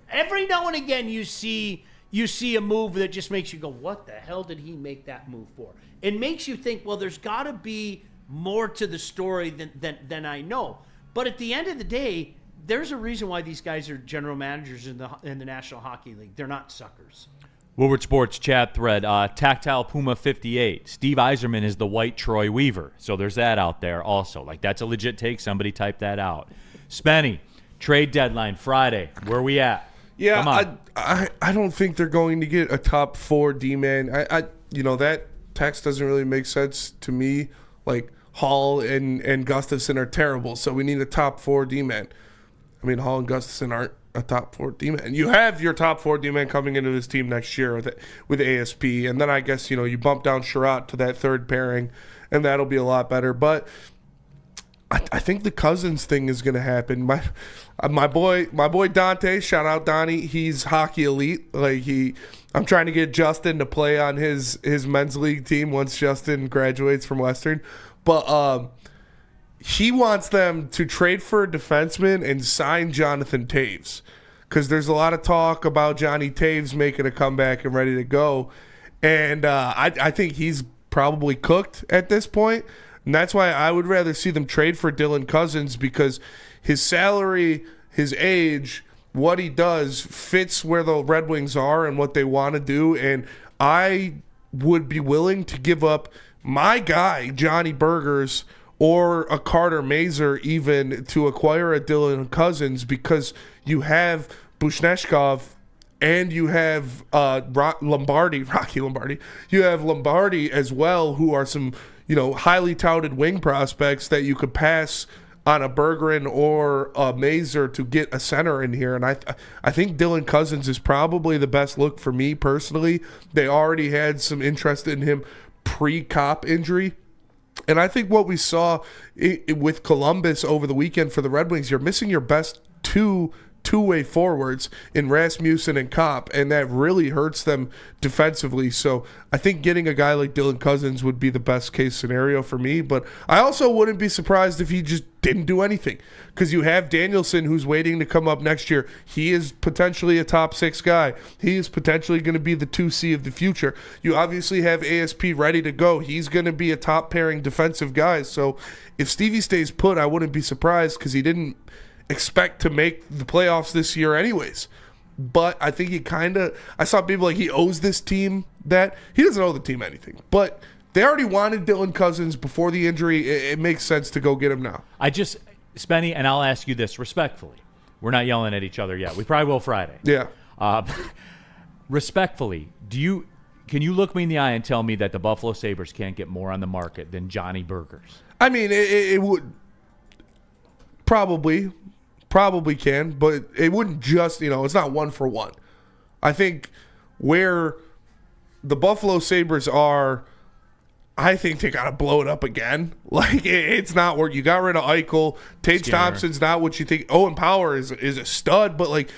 Every now and again you see a move that just makes you go, what the hell did he make that move for? It makes you think, well, there's got to be more to the story than I know. But at the end of the day, there's a reason why these guys are general managers in the National Hockey League. They're not suckers.
Woodward Sports chat thread, Tactile Puma 58. Steve Yzerman is the white Troy Weaver. So there's that out there also. Like, that's a legit take. Somebody type that out. Spenny, trade deadline Friday. Where are we at?
Yeah,
Come on.
I don't think they're going to get a top 4 D-man. That text doesn't really make sense to me. Like, Hall and Gustafson are terrible, so we need a top 4 D-man. I mean, Hall and Gustafson aren't a top 4 D-man. You have your top 4 D-man coming into this team next year with ASP, and then I guess you bump down Sherratt to that 3rd pairing, and that'll be a lot better. But I think the Cousins thing is going to happen. My boy Dante, shout out Donnie. He's hockey elite. Like I'm trying to get Justin to play on his men's league team once Justin graduates from Western, but he wants them to trade for a defenseman and sign Jonathan Taves, because there's a lot of talk about Johnny Taves making a comeback and ready to go, and I think he's probably cooked at this point. And that's why I would rather see them trade for Dylan Cousins, because his salary, his age, what he does fits where the Red Wings are and what they want to do. And I would be willing to give up my guy, Johnny Burgers, or a Carter Mazer even, to acquire a Dylan Cousins, because you have Bushneshkov and you have Rocky Lombardi. You have Lombardi as well, who are some highly touted wing prospects that you could pass on a Bergeron or a Mazer to get a center in here. And I think Dylan Cousins is probably the best look for me personally. They already had some interest in him pre-Cop injury. And I think what we saw with Columbus over the weekend for the Red Wings, you're missing your best two-way forwards in Rasmussen and Kopp, and that really hurts them defensively. So I think getting a guy like Dylan Cousins would be the best case scenario for me. But I also wouldn't be surprised if he just didn't do anything, because you have Danielson, who's waiting to come up next year. He is potentially a top 6 guy. He is potentially going to be the 2C of the future. You obviously have ASP ready to go. He's going to be a top pairing defensive guy. So if Stevie stays put, I wouldn't be surprised, because he didn't expect to make the playoffs this year anyways. But I think I saw people like he owes this team that. He doesn't owe the team anything, but they already wanted Dylan Cousins before the injury. It makes sense to go get him now.
Spenny, and I'll ask you this respectfully. We're not yelling at each other yet. We probably will Friday.
Yeah.
Respectfully, can you look me in the eye and tell me that the Buffalo Sabres can't get more on the market than Johnny Burgers?
I mean, it would probably can, but it wouldn't just, it's not one for one. I think where the Buffalo Sabres are, I think they got to blow it up again. Like, it's not where you got rid of Eichel. Tage Thompson's not what you think. Owen Power is a stud, but, like,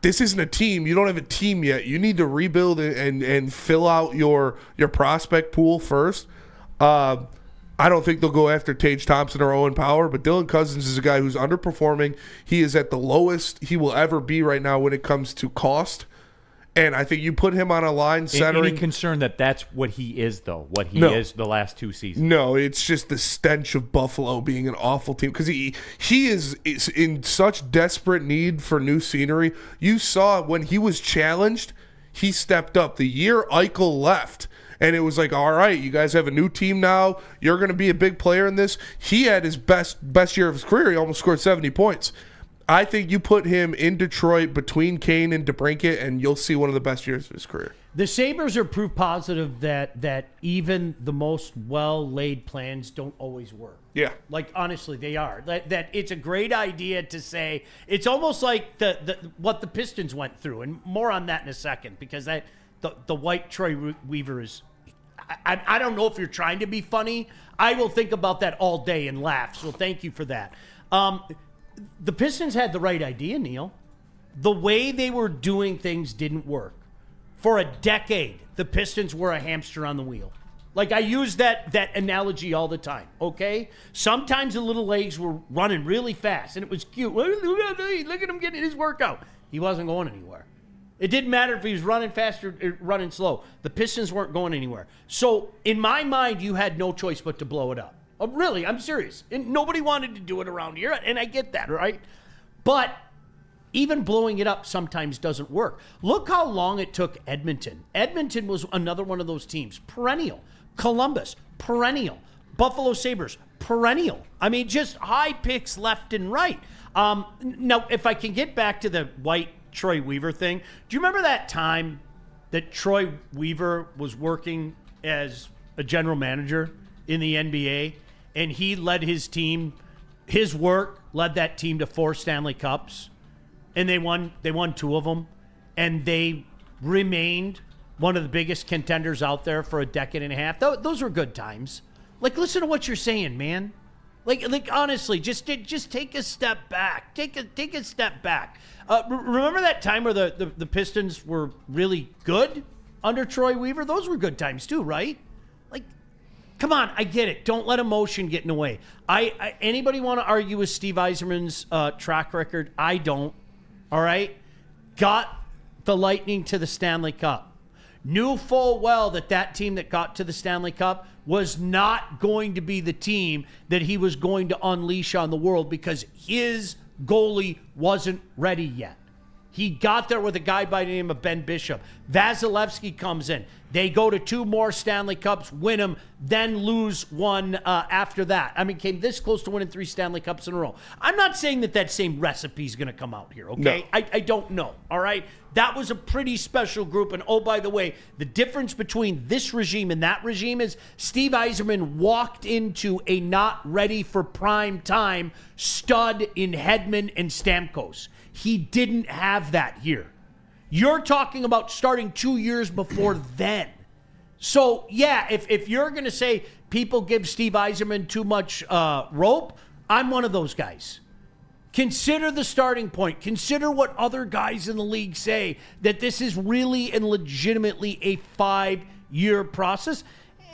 this isn't a team. You don't have a team yet. You need to rebuild and fill out your prospect pool first. I don't think they'll go after Tage Thompson or Owen Power, but Dylan Cousins is a guy who's underperforming. He is at the lowest he will ever be right now when it comes to cost. And I think you put him on a line centering.
Any concern that that's what he is, though? What he is the last 2 seasons?
No, it's just the stench of Buffalo being an awful team. Because he is in such desperate need for new scenery. You saw when he was challenged, he stepped up. The year Eichel left, and it was like, all right, you guys have a new team now. You're going to be a big player in this. He had his best year of his career. He almost scored 70 points. I think you put him in Detroit between Kane and DeBrincat, and you'll see one of the best years of his career.
The Sabres are proof positive that even the most well-laid plans don't always work.
Yeah.
Like, honestly, they are. That it's a great idea to say. It's almost like what the Pistons went through, and more on that in a second, because the white Troy Weaver is – I don't know if you're trying to be funny. I will think about that all day and laugh, so thank you for that. The Pistons had the right idea, Neil. The way they were doing things didn't work. For a decade, the Pistons were a hamster on the wheel. Like, I use that analogy all the time, okay? Sometimes the little legs were running really fast, and it was cute. Look at him getting his workout. He wasn't going anywhere. It didn't matter if he was running fast or running slow. The Pistons weren't going anywhere. So, in my mind, you had no choice but to blow it up. Really, I'm serious. And nobody wanted to do it around here, and I get that, right? But even blowing it up sometimes doesn't work. Look how long it took Edmonton. Edmonton was another one of those teams. Perennial. Columbus. Perennial. Buffalo Sabres. Perennial. I mean, just high picks left and right. Now, if I can get back to the white Troy Weaver thing, do you remember that time that Troy Weaver was working as a general manager in the NBA? And he led his team, his work led that team to 4 Stanley Cups. And they won 2 of them. And they remained one of the biggest contenders out there for a decade and a half. Those were good times. Like, listen to what you're saying, man. Like honestly, just take a step back. Take a step back. Remember that time where the Pistons were really good under Troy Weaver? Those were good times too, right? Like, come on, I get it. Don't let emotion get in the way. Anybody want to argue with Steve Yzerman's track record? I don't. All right? Got the Lightning to the Stanley Cup. Knew full well that team that got to the Stanley Cup was not going to be the team that he was going to unleash on the world because his goalie wasn't ready yet. He got there with a guy by the name of Ben Bishop. Vasilevsky comes in. They go to 2 more Stanley Cups, win them, then lose one after that. I mean, came this close to winning 3 Stanley Cups in a row. I'm not saying that same recipe is going to come out here, okay? No. I don't know, all right? That was a pretty special group. And, oh, by the way, the difference between this regime and that regime is Steve Yzerman walked into a not ready for prime time stud in Hedman and Stamkos. He didn't have that here. You're talking about starting 2 years before then. So, yeah, if you're going to say people give Steve Yzerman too much rope, I'm one of those guys. Consider the starting point. Consider what other guys in the league say, that this is really and legitimately a 5-year process.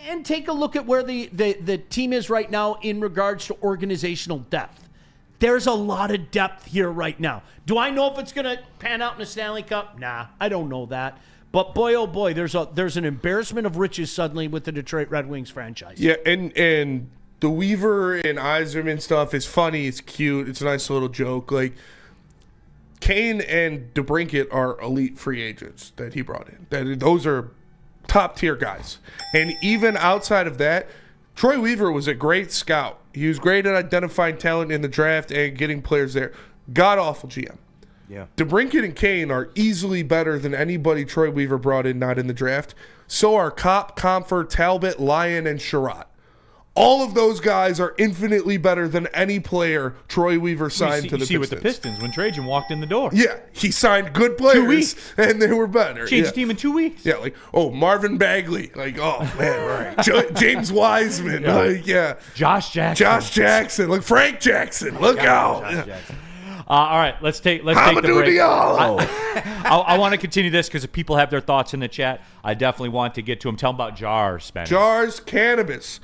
And take a look at where the team is right now in regards to organizational depth. There's a lot of depth here right now. Do I know if it's going to pan out in the Stanley Cup? Nah, I don't know that. But boy, oh boy, there's an embarrassment of riches suddenly with the Detroit Red Wings franchise.
Yeah, and the Weaver and Yzerman stuff is funny. It's cute. It's a nice little joke. Like, Kane and DeBrincat are elite free agents that he brought in. Those are top-tier guys. And even outside of that, Troy Weaver was a great scout. He was great at identifying talent in the draft and getting players there. God-awful GM.
Yeah.
DeBrincat and Kane are easily better than anybody Troy Weaver brought in not in the draft. So are Kopp, Comfort, Talbot, Lyon, and Sherratt. All of those guys are infinitely better than any player Troy Weaver signed to the Pistons.
You see with the Pistons when Trajan walked in the door.
Yeah, he signed good players,
2 weeks.
And they were better.
Changed the team in 2 weeks.
Yeah, like, Marvin Bagley. Like, oh, man, right. James Wiseman. Like, yeah.
Josh Jackson.
Look, Frank Jackson. Look out.
All right, let's take the break.
Diallo.
I want to continue this because if people have their thoughts in the chat, I definitely want to get to them. Tell them about Jars, Spencer.
Jars Cannabis.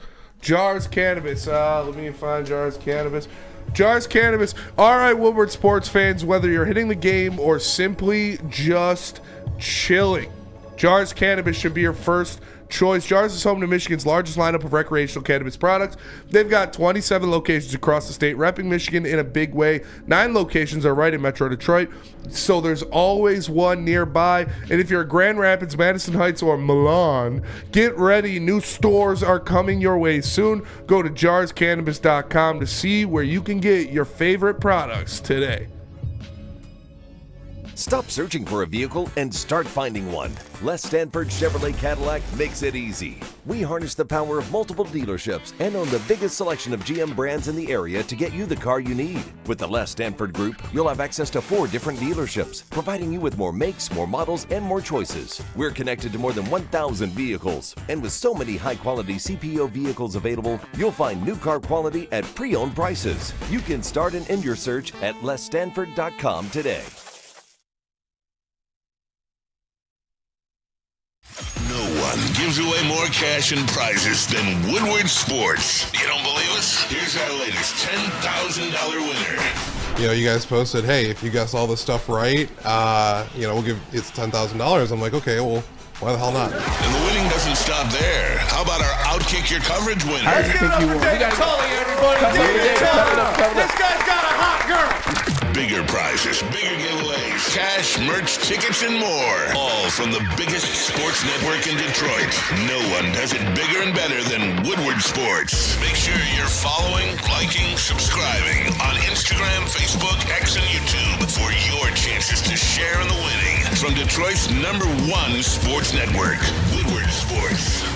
Let me find Jars Cannabis. Jars Cannabis. All right, Woodward sports fans, whether you're hitting the game or simply just chilling, Jars Cannabis should be your first choice. Jars is home to Michigan's largest lineup of recreational cannabis products. They've got 27 locations across the state, repping Michigan in a big way. 9 locations are right in Metro Detroit, so there's always one nearby. And if you're at Grand Rapids, Madison Heights, or Milan, get ready. New stores are coming your way soon. Go to jarscannabis.com to see where you can get your favorite products today.
Stop searching for a vehicle and start finding one. Les Stanford Chevrolet Cadillac makes it easy. We harness the power of multiple dealerships and own the biggest selection of GM brands in the area to get you the car you need. With the Les Stanford Group, you'll have access to 4 different dealerships, providing you with more makes, more models, and more choices. We're connected to more than 1,000 vehicles. And with so many high-quality CPO vehicles available, you'll find new car quality at pre-owned prices. You can start and end your search at lesstanford.com today.
No one gives away more cash and prizes than Woodward Sports. You don't believe us? Here's our latest $10,000 winner.
You know, you guys posted, hey, if you guess all this stuff right, we'll give it's $10,000. I'm like, okay, well, why the hell not?
And the winning doesn't stop there. How about our Outkick Your Coverage winner?
I think you won. We got Tully, everybody. This guy's got a hot girl.
Bigger prizes, bigger giveaways, cash, merch, tickets, and more. All from the biggest sports network in Detroit. No one does it bigger and better than Woodward Sports. Make sure you're following, liking, subscribing on Instagram, Facebook, X, and YouTube for your chances to share in the winning. From Detroit's #1 sports network, Woodward Sports.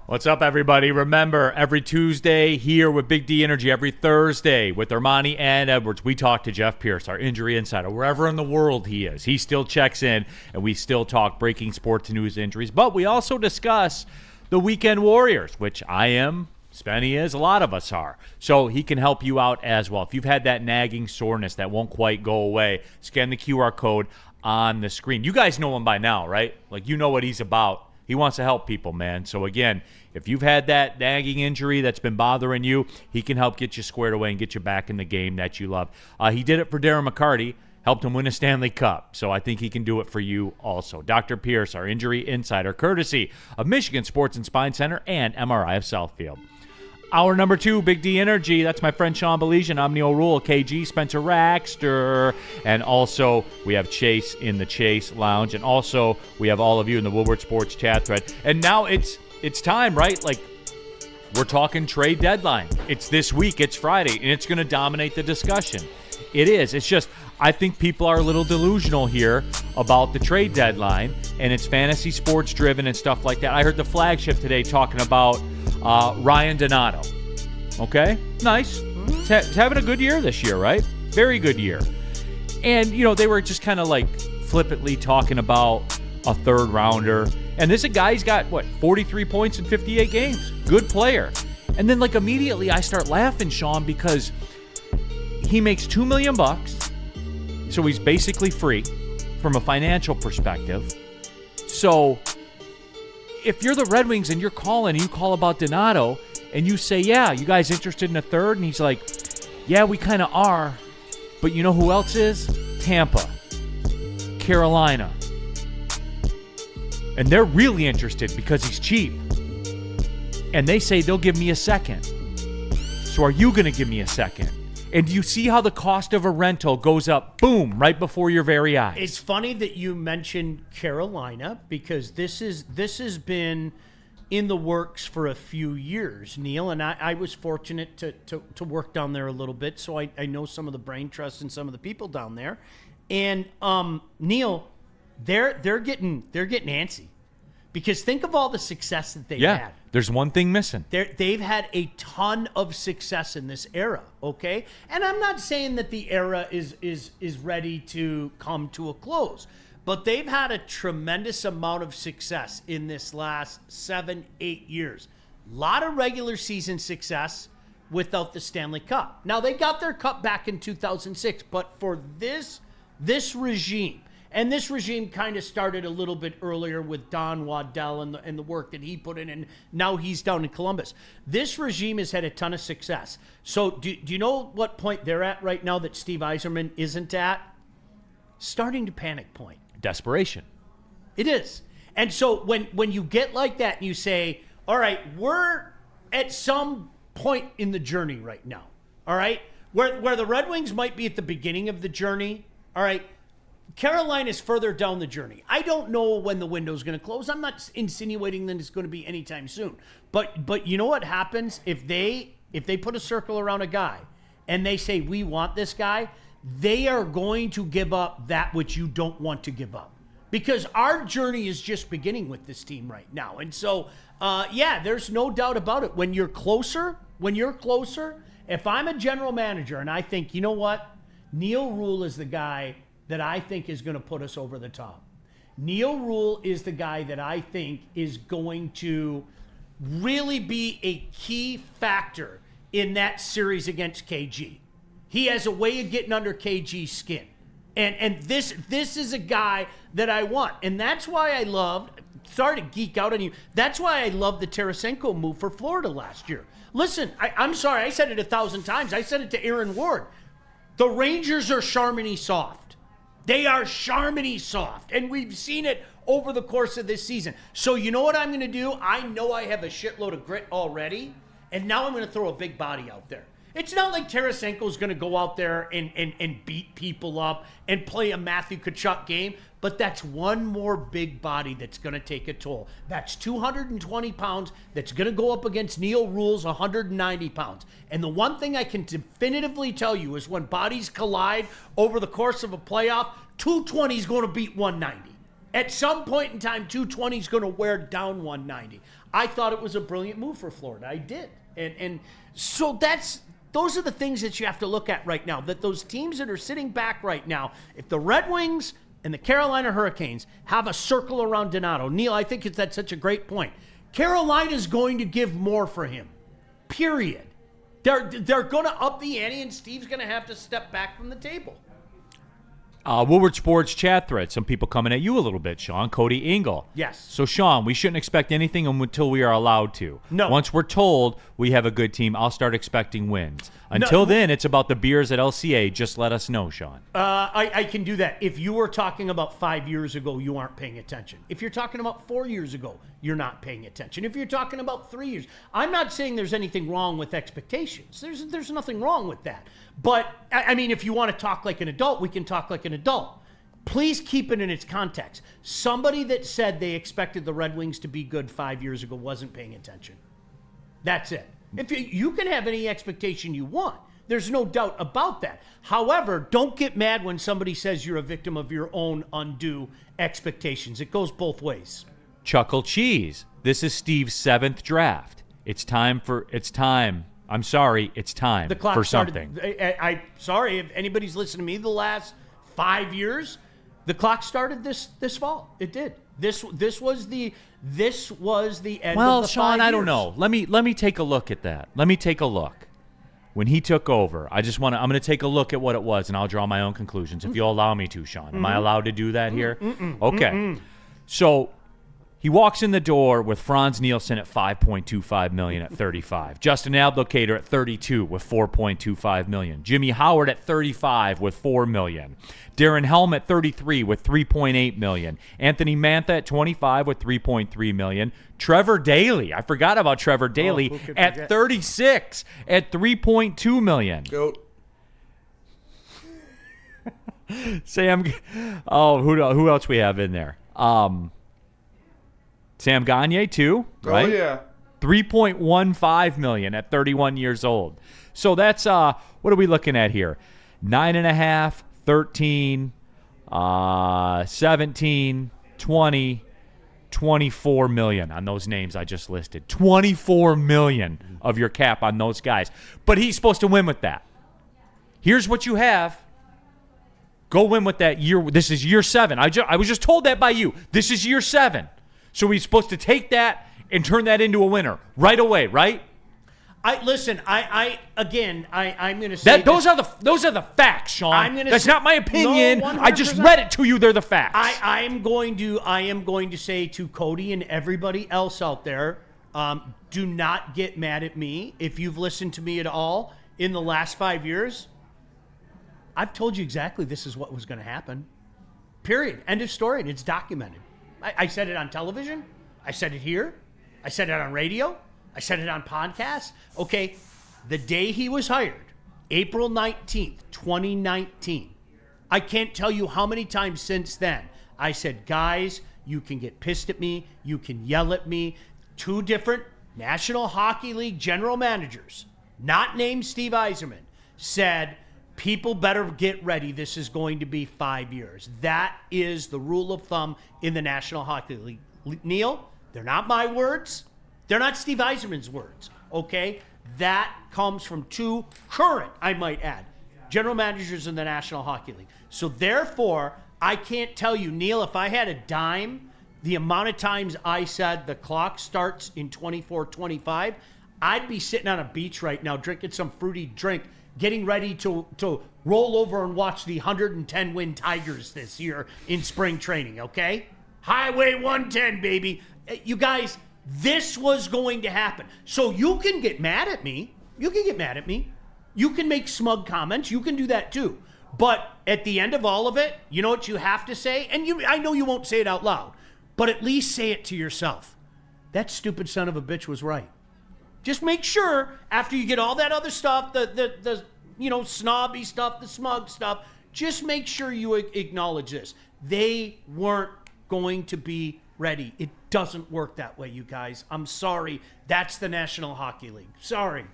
What's up, everybody? Remember, every Tuesday here with Big D Energy, every Thursday with Ermanni and Edwards, we talk to Jeff Pierce, our injury insider, wherever in the world he is. He still checks in, and we still talk breaking sports news, injuries. But we also discuss the weekend warriors, which I am, Spenny is, a lot of us are. So he can help you out as well. If you've had that nagging soreness that won't quite go away, scan the QR code on the screen. You guys know him by now, right? Like, you know what he's about. He wants to help people, man. So, again, if you've had that nagging injury that's been bothering you, he can help get you squared away and get you back in the game that you love. He did it for Darren McCarty, helped him win a Stanley Cup. So I think he can do it for you also. Dr. Pierce, our injury insider, courtesy of Michigan Sports and Spine Center and MRI of Southfield. Hour number 2, Big D Energy. That's my friend Sean Belesian. I'm Neil Rule, KG, Spencer Raxter. And also, we have Chase in the Chase Lounge. And also, we have all of you in the Woodward Sports chat thread. And now it's time, right? Like, we're talking trade deadline. It's this week. It's Friday. And it's going to dominate the discussion. It is. It's just, I think people are a little delusional here about the trade deadline. And it's fantasy sports driven and stuff like that. I heard the flagship today talking about Ryan Donato. Okay, nice. He's having a good year this year, right? Very good year. And, they were just kind of like flippantly talking about a third rounder. And this is a guy, he's got, 43 points in 58 games. Good player. And then, immediately I start laughing, Sean, because he makes $2 million, so he's basically free from a financial perspective. So if you're the Red Wings and you're calling, you call about Donato, and you say, yeah, you guys interested in a third? And he's like, yeah, we kind of are. But you know who else is? Tampa, Carolina. And they're really interested because he's cheap. And they say they'll give me a second. So are you going to give me a second? And do you see how the cost of a rental goes up, boom, right before your very eyes?
It's funny that you mentioned Carolina because this has been in the works for a few years, Neil, and I was fortunate to work down there a little bit, so I know some of the brain trust and some of the people down there. And Neil, they're getting antsy because think of all the success that they've had.
There's one thing missing.
They've had a ton of success in this era, okay? And I'm not saying that the era is ready to come to a close, but they've had a tremendous amount of success in this last 7-8 years. A lot of regular season success without the Stanley Cup. Now, they got their cup back in 2006, but for this regime, and this regime kind of started a little bit earlier with Don Waddell and the work that he put in, and now he's down in Columbus. This regime has had a ton of success. So do you know what point they're at right now that Steve Yzerman isn't at? Starting to panic point.
Desperation.
It is. And so when you get like that and you say, all right, we're at some point in the journey right now, all right? Where the Red Wings might be at the beginning of the journey, all right, Carolina's further down the journey. I don't know when the window's going to close. I'm not insinuating that it's going to be anytime soon. But you know what happens if they put a circle around a guy and they say, we want this guy, they are going to give up that which you don't want to give up. Because our journey is just beginning with this team right now. And so, there's no doubt about it. When you're closer, if I'm a general manager and I think, you know what, Neil Rule is the guy that I think is going to put us over the top. Neil Rule is the guy that I think is going to really be a key factor in that series against KG. He has a way of getting under KG's skin. And this is a guy that I want. And that's why I loved, sorry to geek out on you, that's why I loved the Tarasenko move for Florida last year. Listen, I'm sorry, I said it 1,000 times. I said it to Aaron Ward. The Rangers are Charmony soft. They are Charmony soft, and we've seen it over the course of this season. So you know what I'm going to do? I know I have a shitload of grit already, and now I'm going to throw a big body out there. It's not like Tarasenko's going to go out there and beat people up and play a Matthew Tkachuk game, but that's one more big body that's going to take a toll. That's 220 pounds that's going to go up against Neil Rule's 190 pounds. And the one thing I can definitively tell you is when bodies collide over the course of a playoff, 220 is going to beat 190. At some point in time, 220 is going to wear down 190. I thought it was a brilliant move for Florida. I did. And so those are the things that you have to look at right now, that those teams that are sitting back right now, if the Red Wings and the Carolina Hurricanes have a circle around Donato, Neil, I think that's such a great point. Carolina's going to give more for him, period. They're going to up the ante, and Steve's going to have to step back from the table.
Woodward Sports chat thread. Some people coming at you a little bit, Sean. Cody Engel.
Yes.
So, Sean, we shouldn't expect anything until we are allowed to.
No.
Once we're told we have a good team, I'll start expecting wins. Until then, it's about the beers at LCA. Just let us know, Sean.
I can do that. If you were talking about 5 years ago, you aren't paying attention. If you're talking about 4 years ago, you're not paying attention. If you're talking about 3 years, I'm not saying there's anything wrong with expectations. There's nothing wrong with that. But, I mean, if you want to talk like an adult, we can talk like an adult. Please keep it in its context. Somebody that said they expected the Red Wings to be good 5 years ago wasn't paying attention. That's it. If you can have any expectation you want. There's no doubt about that. However, don't get mad when somebody says you're a victim of your own undue expectations. It goes both ways.
Chuckle Cheese. This is Steve's 7th draft. It's time. I'm sorry, it's time
the clock
for
started,
something.
I'm sorry if anybody's listened to me the last 5 years. The clock started this fall. It did. This was the end
Well,
of the
Sean,
5
I don't
years.
know. Let me take a look at that. Let me take a look. When he took over, I'm going to take a look at what it was, and I'll draw my own conclusions, if you'll allow me to, Sean. Am I allowed to do that here? Okay. So he walks in the door with Franz Nielsen at $5.25 million at 35. Justin Abdelkader at 32 with $4.25 million. Jimmy Howard at 35 with $4 million. Darren Helm at 33 with $3.8 million. Anthony Mantha at 25 with $3.3 million. Trevor Daly, I forgot about Trevor Daly,
who could
at
forget?
36 at $3.2 million.
Goat.
Sam, who else we have in there? Sam Gagne too, right?
Oh yeah.
$3.15 million at 31 years old. So that's what are we looking at here? 9.5, 13, 17, 20, 24 million on those names I just listed. 24 million of your cap on those guys. But he's supposed to win with that. Here's what you have. Go win with that year. This is year 7. I was just told that by you. This is year 7. So he's supposed to take that and turn that into a winner right away, right?
I'm going to say
That those are the facts, Sean. That's not my opinion.
No,
I just read it to you. They're the facts.
I am going to say to Cody and everybody else out there, do not get mad at me if you've listened to me at all in the last 5 years. I've told you exactly this is what was going to happen. Period. End of story. And it's documented. I said it on television. I said it here. I said it on radio. I said it on podcasts. Okay, the day he was hired, April 19th, 2019, I can't tell you how many times since then I said, guys, you can get pissed at me. You can yell at me. 2 different National Hockey League general managers, not named Steve Yzerman, said, people better get ready. This is going to be 5 years. That is the rule of thumb in the National Hockey League. Neil, they're not my words. They're not Steve Yzerman's words, okay? That comes from 2 current, I might add, general managers in the National Hockey League. So therefore, I can't tell you, Neil, if I had a dime, the amount of times I said the clock starts in 24-25, I'd be sitting on a beach right now drinking some fruity drink, getting ready to roll over and watch the 110-win Tigers this year in spring training, okay? Highway 110, baby. You guys, this was going to happen. So you can get mad at me. You can make smug comments. You can do that too. But at the end of all of it, you know what you have to say? And I know you won't say it out loud, but at least say it to yourself. That stupid son of a bitch was right. Just make sure after you get all that other stuff, the snobby stuff, the smug stuff, just make sure you acknowledge this. They weren't going to be ready. It doesn't work that way, you guys. I'm sorry. That's the National Hockey League. Sorry.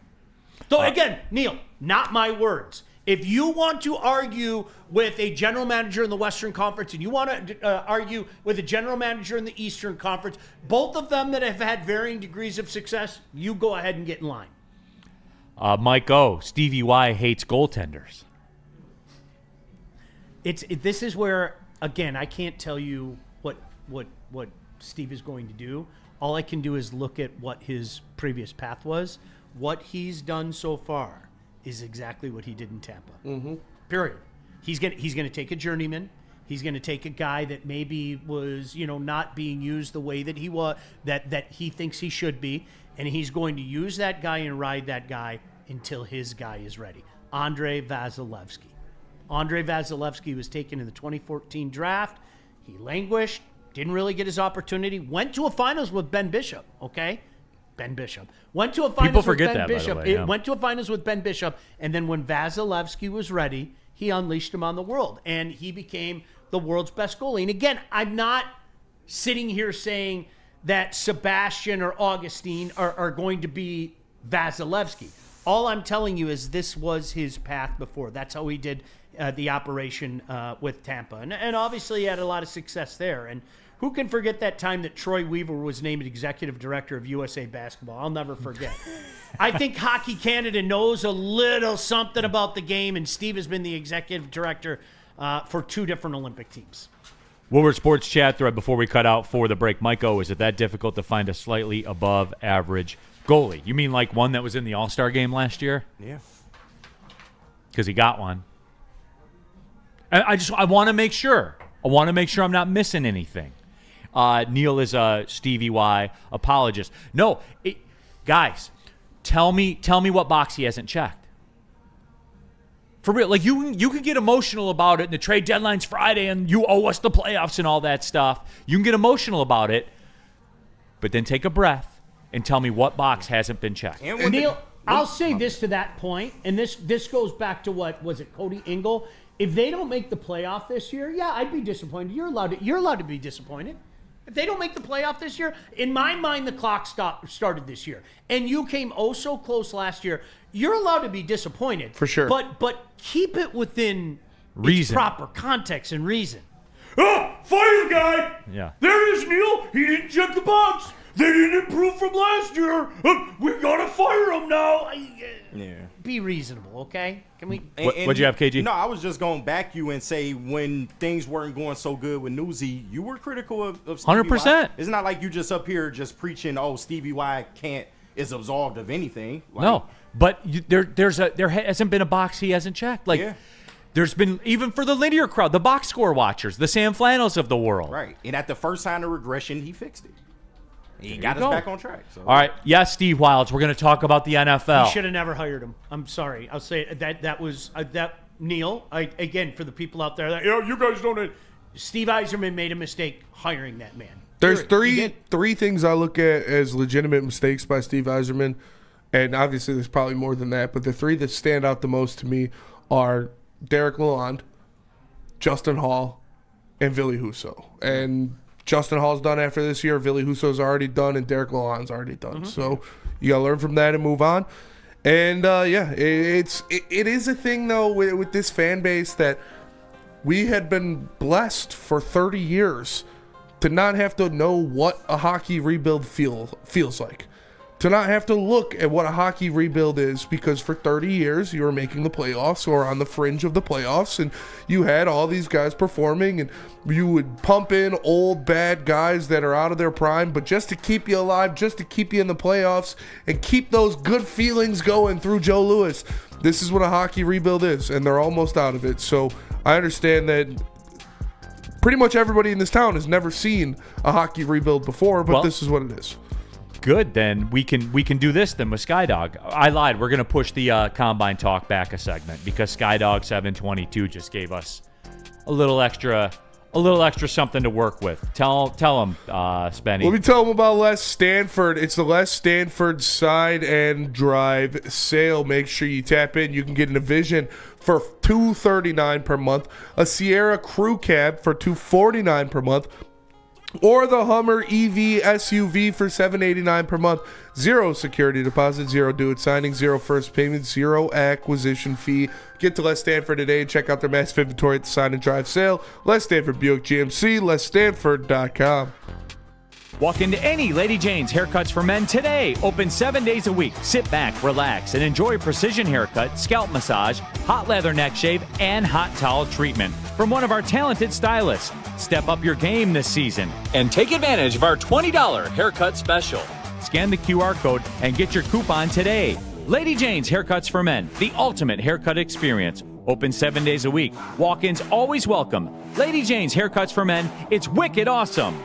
So again, Neil, not my words. If you want to argue with a general manager in the Western Conference and you want to argue with a general manager in the Eastern Conference, both of them that have had varying degrees of success, you go ahead and get in line.
Mike O. Stevie Y hates goaltenders.
This is where, again, I can't tell you what Steve is going to do. All I can do is look at what his previous path was. What he's done so far is exactly what he did in Tampa. Mm-hmm. Period. He's gonna take a journeyman. He's gonna take a guy that maybe was not being used the way that he was that he thinks he should be, and he's going to use that guy and ride that guy until his guy is ready. Andrei Vasilevsky. Andrei Vasilevsky was taken in the 2014 draft. He languished, didn't really get his opportunity. Went to a finals with Ben Bishop. Okay. Ben Bishop. Went to a finals
People
with
forget
Ben
that, by the
Bishop.
way, yeah.
Went to a finals with Ben Bishop, and then when Vasilevsky was ready, he unleashed him on the world, and he became the world's best goalie. And again, I'm not sitting here saying that Sebastian or Augustine are going to be Vasilevsky. All I'm telling you is this was his path before. That's how he did the operation with Tampa. And obviously he had a lot of success there. And who can forget that time that Troy Weaver was named executive director of USA Basketball? I'll never forget. I think Hockey Canada knows a little something about the game, and Steve has been the executive director for 2 different Olympic teams.
Woodward Sports chat thread before we cut out for the break. Mike O, is it that difficult to find a slightly above average goalie? You mean like one that was in the All-Star game last year?
Yeah.
Because he got one. I want to make sure. I want to make sure I'm not missing anything. Neil is a Stevie Y apologist. No, guys, tell me what box he hasn't checked. For real, like you can get emotional about it, and the trade deadline's Friday, and you owe us the playoffs and all that stuff. You can get emotional about it, but then take a breath and tell me what box hasn't been checked.
And Neil, I'll say this to that point, and this goes back to what was it, Cody Ingle? If they don't make the playoff this year, yeah, I'd be disappointed. You're allowed to be disappointed. If they don't make the playoff this year, in my mind, the clock started this year, and you came oh so close last year. You're allowed to be disappointed
for sure,
but keep it within
reason,
its proper context and reason. Oh, fire the guy!
Yeah,
there is Neil. He didn't check the box. They didn't improve from last year. We gotta fire him now.
Yeah.
Be reasonable, okay? Can we?
What'd you have, KG?
No, I was just going to back you and say when things weren't going so good with Newsy, you were critical of Stevie
100%.
Y. It's not like you just up here just preaching, oh, Stevie Y is absolved of anything. Like,
no, but there hasn't been a box he hasn't checked. Like,
yeah.
There's been, even for the linear crowd, the box score watchers, the Sam Flannels of the world.
Right. And at the first sign of regression, he fixed it. He got us back on track. So.
All right. Yes, Steve Wilds. We're going to talk about the NFL.
You should have never hired him. I'm sorry. I'll say that was Neil. Again, for the people out there that you guys don't know, Steve Yzerman made a mistake hiring that man.
There's three things I look at as legitimate mistakes by Steve Yzerman, and obviously there's probably more than that, but the three that stand out the most to me are Derek Lalonde, Justin Hall, and Ville Husso. And Justin Hall's done after this year. Ville Husso's already done, and Derek Lalonde's already done. Mm-hmm. So you got to learn from that and move on. And it is a thing though with this fan base that we had been blessed for 30 years to not have to know what a hockey rebuild feels like. To not have to look at what a hockey rebuild is, because for 30 years you were making the playoffs or on the fringe of the playoffs, and you had all these guys performing, and you would pump in old bad guys that are out of their prime, but just to keep you alive, just to keep you in the playoffs and keep those good feelings going through Joe Louis. This is what a hockey rebuild is, and they're almost out of it. So I understand that pretty much everybody in this town has never seen a hockey rebuild before, but this is what it is.
Good, then we can do this then with Skydog. I lied. We're gonna push the Combine talk back a segment because Skydog 722 just gave us a little extra something to work with. Tell them, Spenny.
Let me tell them about Les Stanford. It's the Les Stanford Side and Drive sale. Make sure you tap in. You can get a Vision for $239 per month, a Sierra Crew Cab for $249 per month, or the Hummer EV SUV for $789 per month. Zero security deposit, zero due at signing, zero first payment, zero acquisition fee. Get to Les Stanford today and check out their massive inventory at the Sign and Drive sale. Les Stanford Buick GMC, LesStanford.com.
Walk into any Lady Jane's Haircuts for Men today. Open 7 days a week. Sit back, relax, and enjoy precision haircut, scalp massage, hot leather neck shave, and hot towel treatment from one of our talented stylists. Step up your game this season and take advantage of our $20 haircut special. Scan the QR code and get your coupon today. Lady Jane's Haircuts for Men, the ultimate haircut experience. Open 7 days a week. Walk-ins always welcome. Lady Jane's Haircuts for Men. It's wicked awesome.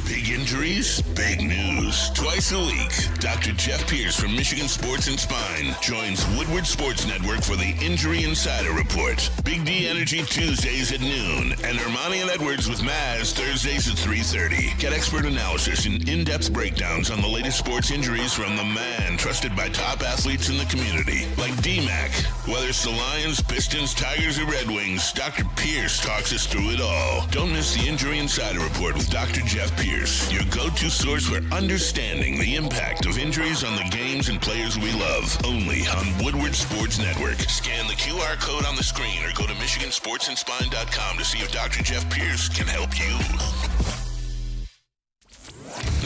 Big injuries, big news. Twice a week, Dr. Jeff Pierce from Michigan Sports and Spine joins Woodward Sports Network for the Injury Insider Report. Big D Energy Tuesdays at noon, and Ermanni and Edwards with Maz Thursdays at 3:30. Get expert analysis and in-depth breakdowns on the latest sports injuries from the man trusted by top athletes in the community, like D-Mac. Whether it's the Lions, Pistons, Tigers, or Red Wings, Dr. Pierce talks us through it all. Don't miss the Injury Insider Report with Dr. Jeff Pierce, your go-to source for understanding the impact of injuries on the games and players we love. Only on Woodward Sports Network. Scan the QR code on the screen or go to MichiganSportsandSpine.com to see if Dr. Jeff Pierce can help you.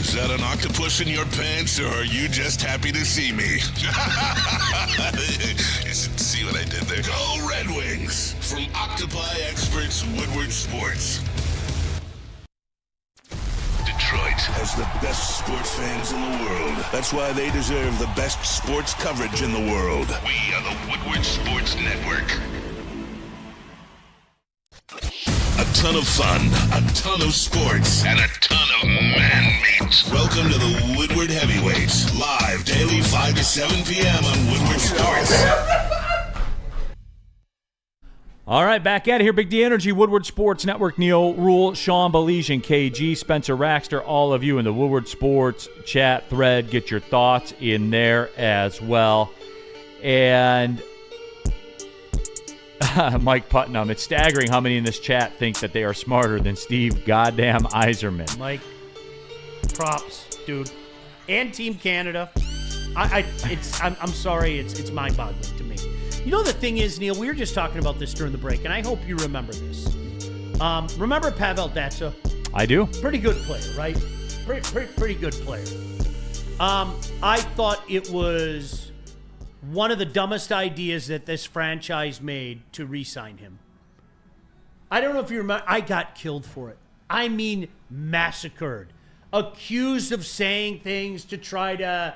Is that an octopus in your pants, or are you just happy to see me? See what I did there? Go Red Wings! From Octopi experts, Woodward Sports. Detroit has the best sports fans in the world. That's why they deserve the best sports coverage in the world. We are the Woodward Sports Network. A ton of fun, a ton of sports, and a ton of man-meat. Welcome to the Woodward Heavyweights, live daily 5 to 7 p.m. on Woodward Sports.
All right, back at it here. Big D Energy, Woodward Sports Network. Neil Rule, Sean Belizean, KG, Spencer Raxter, all of you in the Woodward Sports chat thread. Get your thoughts in there as well. And Mike Putnam, it's staggering how many in this chat think that they are smarter than Steve goddamn Yzerman.
Mike, props, dude. And Team Canada. I'm sorry, it's mind-boggling to me. You know, the thing is, Neil, we were just talking about this during the break, and I hope you remember this. Remember Pavel Datsyuk?
I do.
Pretty good player, right? Pretty good player. I thought it was one of the dumbest ideas that this franchise made to re-sign him. I don't know if you remember. I got killed for it. I mean, massacred. Accused of saying things to try to...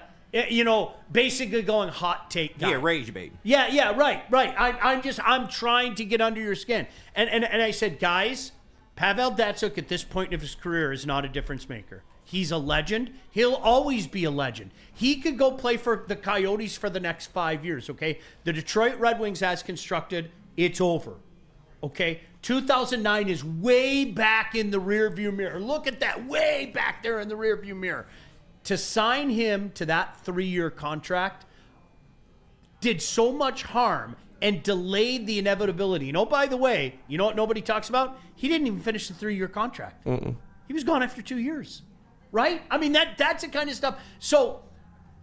basically going hot take guy.
Yeah, rage bait.
Yeah, right. I'm trying to get under your skin. And I said, guys, Pavel Datsyuk at this point of his career is not a difference maker. He's a legend. He'll always be a legend. He could go play for the Coyotes for the next 5 years, okay? The Detroit Red Wings as constructed, it's over, okay? 2009 is way back in the rearview mirror. Look at that, way back there in the rearview mirror. To sign him to that 3-year contract did so much harm and delayed the inevitability. By the way, you know what nobody talks about? He didn't even finish the 3-year contract. He was gone after 2 years, right? I mean, that's the kind of stuff. So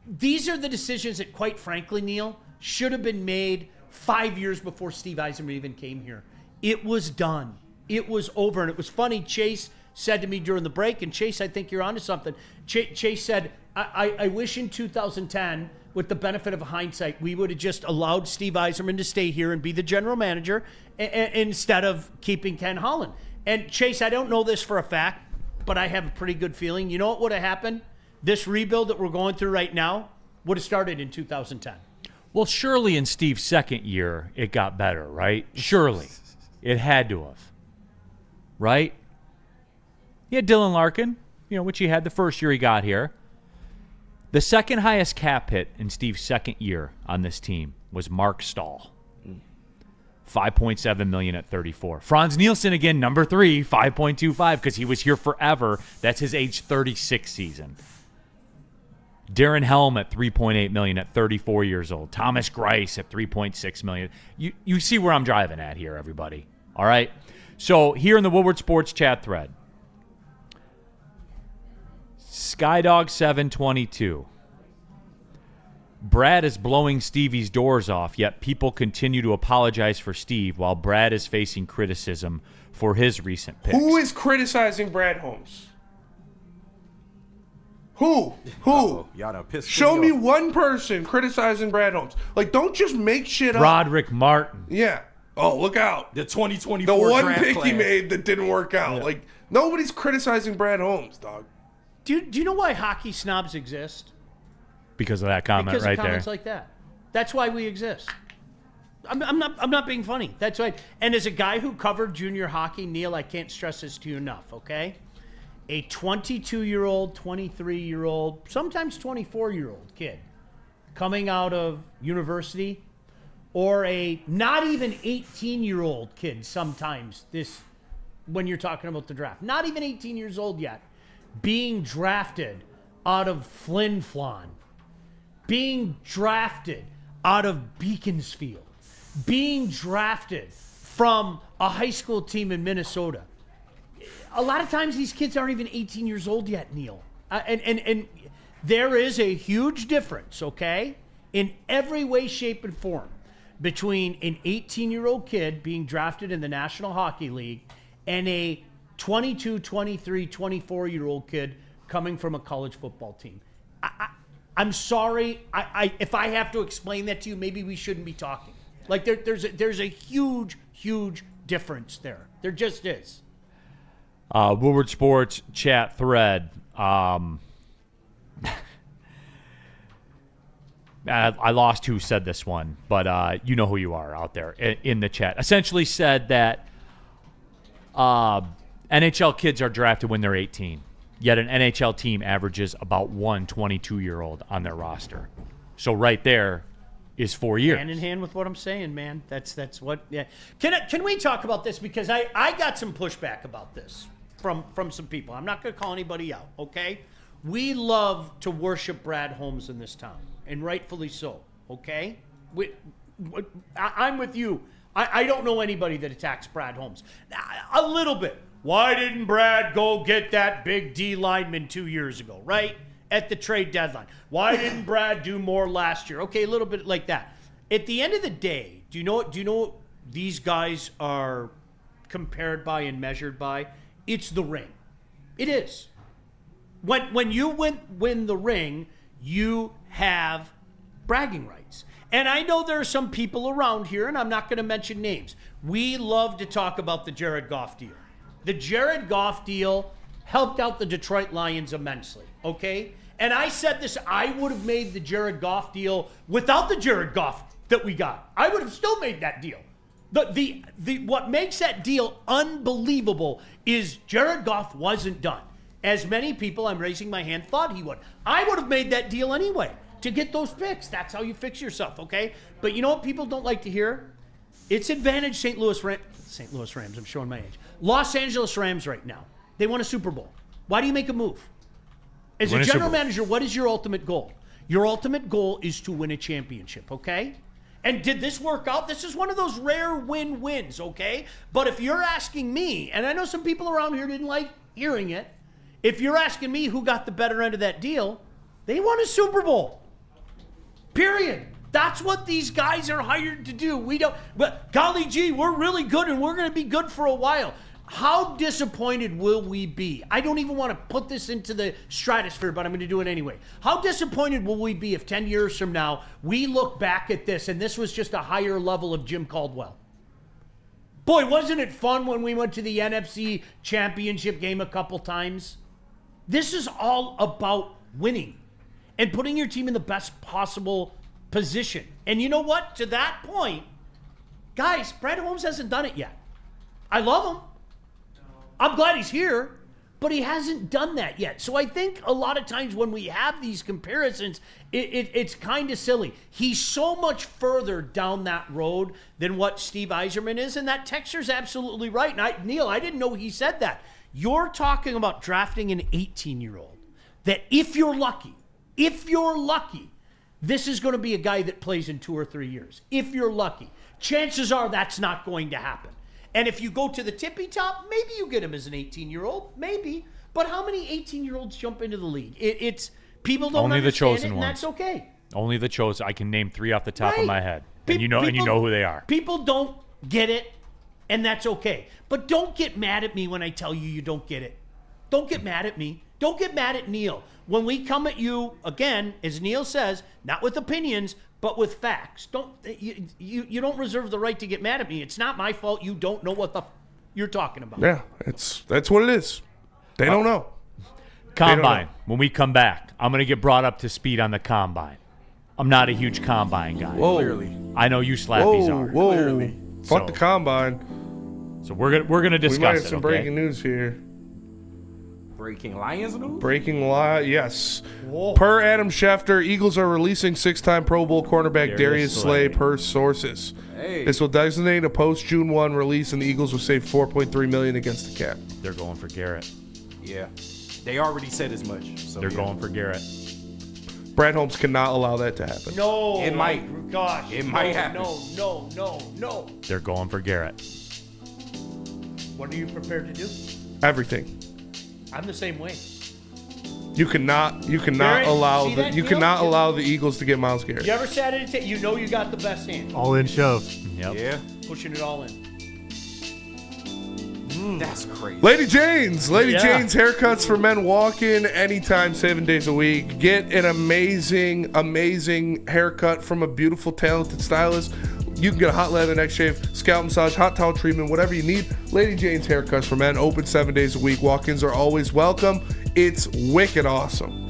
these are the decisions that, quite frankly, Neil, should have been made 5 years before Steve Yzerman even came here. It was done. It was over. And it was funny, Chase said to me during the break, and Chase, I think you're onto something. Chase said, I wish in 2010, with the benefit of hindsight, we would have just allowed Steve Yzerman to stay here and be the general manager instead of keeping Ken Holland. And Chase, I don't know this for a fact, but I have a pretty good feeling. You know what would have happened? This rebuild that we're going through right now would have started in 2010.
Well, surely in Steve's second year, it got better, right? Surely. It had to have. Right? He had Dylan Larkin, which he had the first year he got here. The second highest cap hit in Steve's second year on this team was Mark Stahl. $5.7 million at 34. Franz Nielsen again, number 3, 5.25, because he was here forever. That's his age 36 season. Darren Helm at $3.8 million at 34 years old. Thomas Greiss at $3.6 million. You see where I'm driving at here, everybody. All right? So here in the Woodward Sports chat thread, Skydog722. Brad is blowing Stevie's doors off, yet people continue to apologize for Steve while Brad is facing criticism for his recent picks.
Who is criticizing Brad Holmes? Who?
Y'all done pissed
Show
me
me
off.
one person criticizing Brad Holmes. Like, don't just make shit up.
Roderick Martin.
Yeah. Oh, look out.
The 2024
The one
draft
pick
class.
he made that didn't work out.
Yeah.
Like, nobody's criticizing Brad Holmes, dog.
Do you know why hockey snobs exist?
Because of that comment
Because
right
of
there.
comments like that. That's why we exist. I'm not being funny. That's why. And as a guy who covered junior hockey, Neil, I can't stress this to you enough, okay? A 22-year-old, 23-year-old, sometimes 24-year-old kid coming out of university, or a not even 18-year-old kid sometimes, when you're talking about the draft, not even 18 years old yet, being drafted out of Flin Flon, being drafted out of Beaconsfield, being drafted from a high school team in Minnesota. A lot of times these kids aren't even 18 years old yet, Neil. And there is a huge difference, okay, in every way, shape, and form between an 18-year-old kid being drafted in the National Hockey League and a 22, 23, 24-year-old kid coming from a college football team. I'm sorry. If I have to explain that to you, maybe we shouldn't be talking. Like there's a huge difference there. There just is.
Woodward Sports chat thread. I lost who said this one, but you know who you are out there in the chat. Essentially said that NHL kids are drafted when they're 18, yet an NHL team averages about one 22-year-old on their roster. So right there is 4 years.
Hand in hand with what I'm saying, man. That's what. Yeah. Can we talk about this, because I got some pushback about this from some people. I'm not going to call anybody out. Okay, we love to worship Brad Holmes in this town, and rightfully so. Okay, I'm with you. I don't know anybody that attacks Brad Holmes. A little bit. Why didn't Brad go get that big D lineman 2 years ago, right? At the trade deadline. Why didn't Brad do more last year? Okay, a little bit like that. At the end of the day, do you know what these guys are compared by and measured by? It's the ring. It is. When you win the ring, you have bragging rights. And I know there are some people around here, and I'm not going to mention names. We love to talk about the Jared Goff deal. The Jared Goff deal helped out the Detroit Lions immensely, okay? And I said this, I would have made the Jared Goff deal without the Jared Goff that we got. I would have still made that deal. What makes that deal unbelievable is Jared Goff wasn't done. As many people, I'm raising my hand, thought he would. I would have made that deal anyway to get those picks. That's how you fix yourself, okay? But you know what people don't like to hear? It's advantage St. Louis Rams, I'm showing my age. Los Angeles Rams right now. They won a Super Bowl. Why do you make a move? As a general manager, what is your ultimate goal? Your ultimate goal is to win a championship, okay? And did this work out? This is one of those rare win-wins, okay? But if you're asking me, and I know some people around here didn't like hearing it, if you're asking me who got the better end of that deal, they won a Super Bowl. Period. That's what these guys are hired to do. We don't, but golly gee, we're really good and we're going to be good for a while. How disappointed will we be? I don't even want to put this into the stratosphere, but I'm going to do it anyway. How disappointed will we be if 10 years from now we look back at this and this was just a higher level of Jim Caldwell? Boy, wasn't it fun when we went to the NFC Championship game a couple times? This is all about winning and putting your team in the best possible position. And you know what? To that point, guys, Brad Holmes hasn't done it yet. I love him. I'm glad he's here, but he hasn't done that yet. So I think a lot of times when we have these comparisons, it's kind of silly. He's so much further down that road than what Steve Yzerman is, and that texter's absolutely right. And Neil, I didn't know he said that. You're talking about drafting an 18-year-old that if you're lucky, this is going to be a guy that plays in 2 or 3 years. If you're lucky. Chances are that's not going to happen. And if you go to the tippy top, maybe you get him as an 18-year-old, maybe. But how many 18-year-olds jump into the league? It's people don't
only
understand
the chosen
it, and
ones.
that's okay.
Only the chosen. I can name 3 off the top of my head, and you
People
know who they are.
People don't get it, and that's okay. But don't get mad at me when I tell you don't get it. Don't get mad at me. Don't get mad at Neil. When we come at you, again, as Neil says, not with opinions, but with facts. You don't reserve the right to get mad at me. It's not my fault you don't know what you're talking about.
Yeah, that's what it is. They don't know.
Combine. When we come back, I'm going to get brought up to speed on the combine. I'm not a huge combine guy.
Whoa.
Clearly.
I know you slappies are.
Whoa.
Clearly.
Fuck the combine.
So we're gonna discuss
We might have
it.
some
Okay?
breaking news here.
Breaking Lions news?
Breaking lie, yes.
Whoa.
Per Adam Schefter, Eagles are releasing 6-time Pro Bowl cornerback Darius Slay per sources.
Hey.
This will designate a post-June 1 release, and the Eagles will save $4.3 million against the cap.
They're going for Garrett.
Yeah. They already said as much. So
They're
yeah.
going for Garrett.
Brad Holmes cannot allow that to happen.
No.
It might.
Gosh.
It might happen.
No.
They're going for Garrett.
What are you prepared to do?
Everything.
I'm the same way.
You cannot
Garrett,
allow
see that deal?
allow the Eagles to get Myles Garrett.
You ever sat at it? You know you got the best hand.
All in shove.
Yep.
Yeah.
Pushing it all in.
That's crazy.
Lady Jane's haircuts for men walk-in anytime, 7 days a week. Get an amazing haircut from a beautiful, talented stylist. You can get a hot lather neck shave, scalp massage, hot towel treatment, whatever you need. Lady Jane's haircuts for men, open 7 days a week. Walk-ins are always welcome. It's wicked awesome.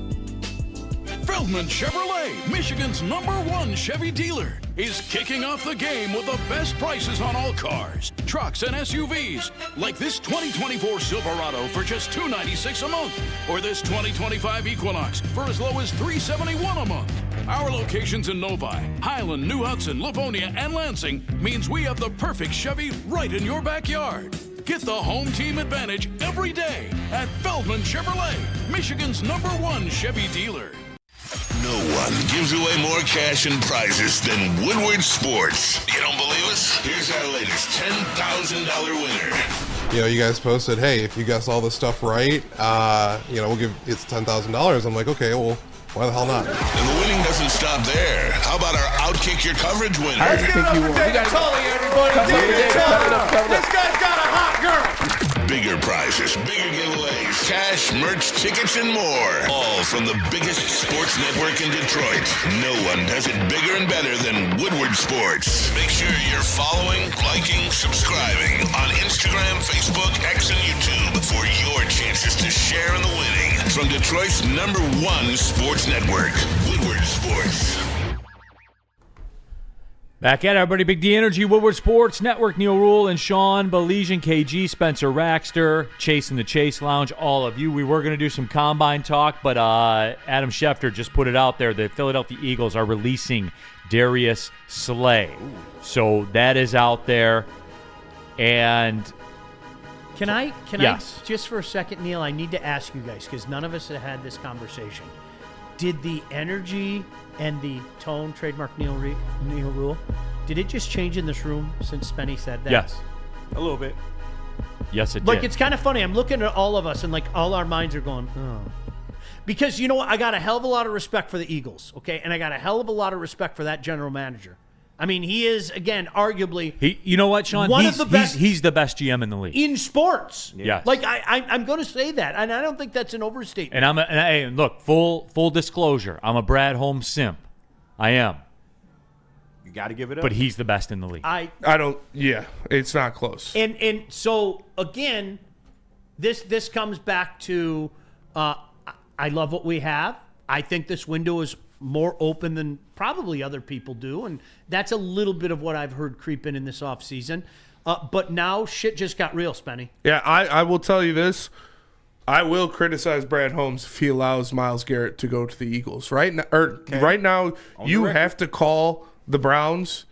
Feldman Chevrolet, Michigan's #1 Chevy dealer, is kicking off the game with the best prices on all cars, trucks, and SUVs, like this 2024 Silverado for just $296 a month, or this 2025 Equinox for as low as $371 a month. Our locations in Novi, Highland, New Hudson, Livonia, and Lansing means we have the perfect Chevy right in your backyard. Get the home team advantage every day at Feldman Chevrolet, Michigan's #1 Chevy dealer.
No one gives away more cash and prizes than Woodward Sports. You don't believe us? Here's our latest $10,000 winner.
You guys posted, hey, if you guess all this stuff right, we'll give it's $10,000. I'm like, okay, well, why the hell not?
And the winning doesn't stop there. How about our Outkick Your Coverage winner?
I think you won.
David Tully, everybody. David Tully. This guy's got a hot girl.
Bigger prizes, bigger giveaways, cash, merch, tickets, and more. All from the biggest sports network in Detroit. No one does it bigger and better than Woodward Sports. Make sure you're following, liking, subscribing on Instagram, Facebook, X, and YouTube for your chances to share in the winning. From Detroit's #1 sports network, Woodward Sports.
Back at everybody, Big D Energy, Woodward Sports Network, Neil Rule and Sean Belizean, KG, Spencer Raxter, Chasing the Chase Lounge, all of you. We were going to do some combine talk, but Adam Schefter just put it out there. The Philadelphia Eagles are releasing Darius Slay. So that is out there. And
Can I
Yes.
just for a second, Neil, I need to ask you guys, because none of us have had this conversation. Did the energy and the tone, trademark Neil Rule, did it just change in this room since Spenny said that?
yes.
A little bit.
Yes, it
Like,
did.
it's kind of funny. I'm looking at all of us, and like all our minds are going, oh. Because you know what? I got a hell of a lot of respect for the Eagles, okay? And I got a hell of a lot of respect for that general manager. I mean, he is, again, arguably
You know what, Sean?
one of the best
He's the best GM in the league.
in sports.
Yes.
Like, I'm going to say that, and I don't think that's an overstatement.
And look, full disclosure, I'm a Brad Holmes simp. I am.
You got to give it up.
But he's the best in the league.
I don't. Yeah, it's not close.
And so again, this comes back to I love what we have. I think this window is more open than probably other people do, and that's a little bit of what I've heard creep in this offseason. But now shit just got real, Spenny.
Yeah, I will tell you this. I will criticize Brad Holmes if he allows Myles Garrett to go to the Eagles. Right now, you have to call the Browns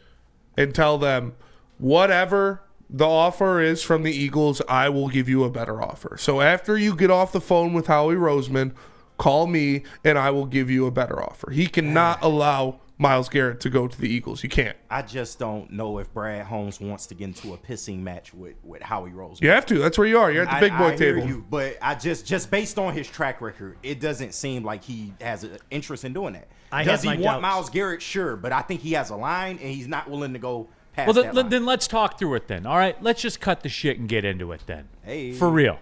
and tell them whatever the offer is from the Eagles, I will give you a better offer. So after you get off the phone with Howie Roseman, call me and I will give you a better offer. He cannot allow Myles Garrett to go to the Eagles. You can't.
I just don't know if Brad Holmes wants to get into a pissing match with Howie Roseman.
You have to. That's where you are. You're at the big boy
I hear
table.
you, but I just based on his track record, it doesn't seem like he has an interest in doing that. Does he want Myles Garrett? Sure, but I think he has a line and he's not willing to go past that line.
Then let's talk through it then. All right, let's just cut the shit and get into it then.
Hey.
For real.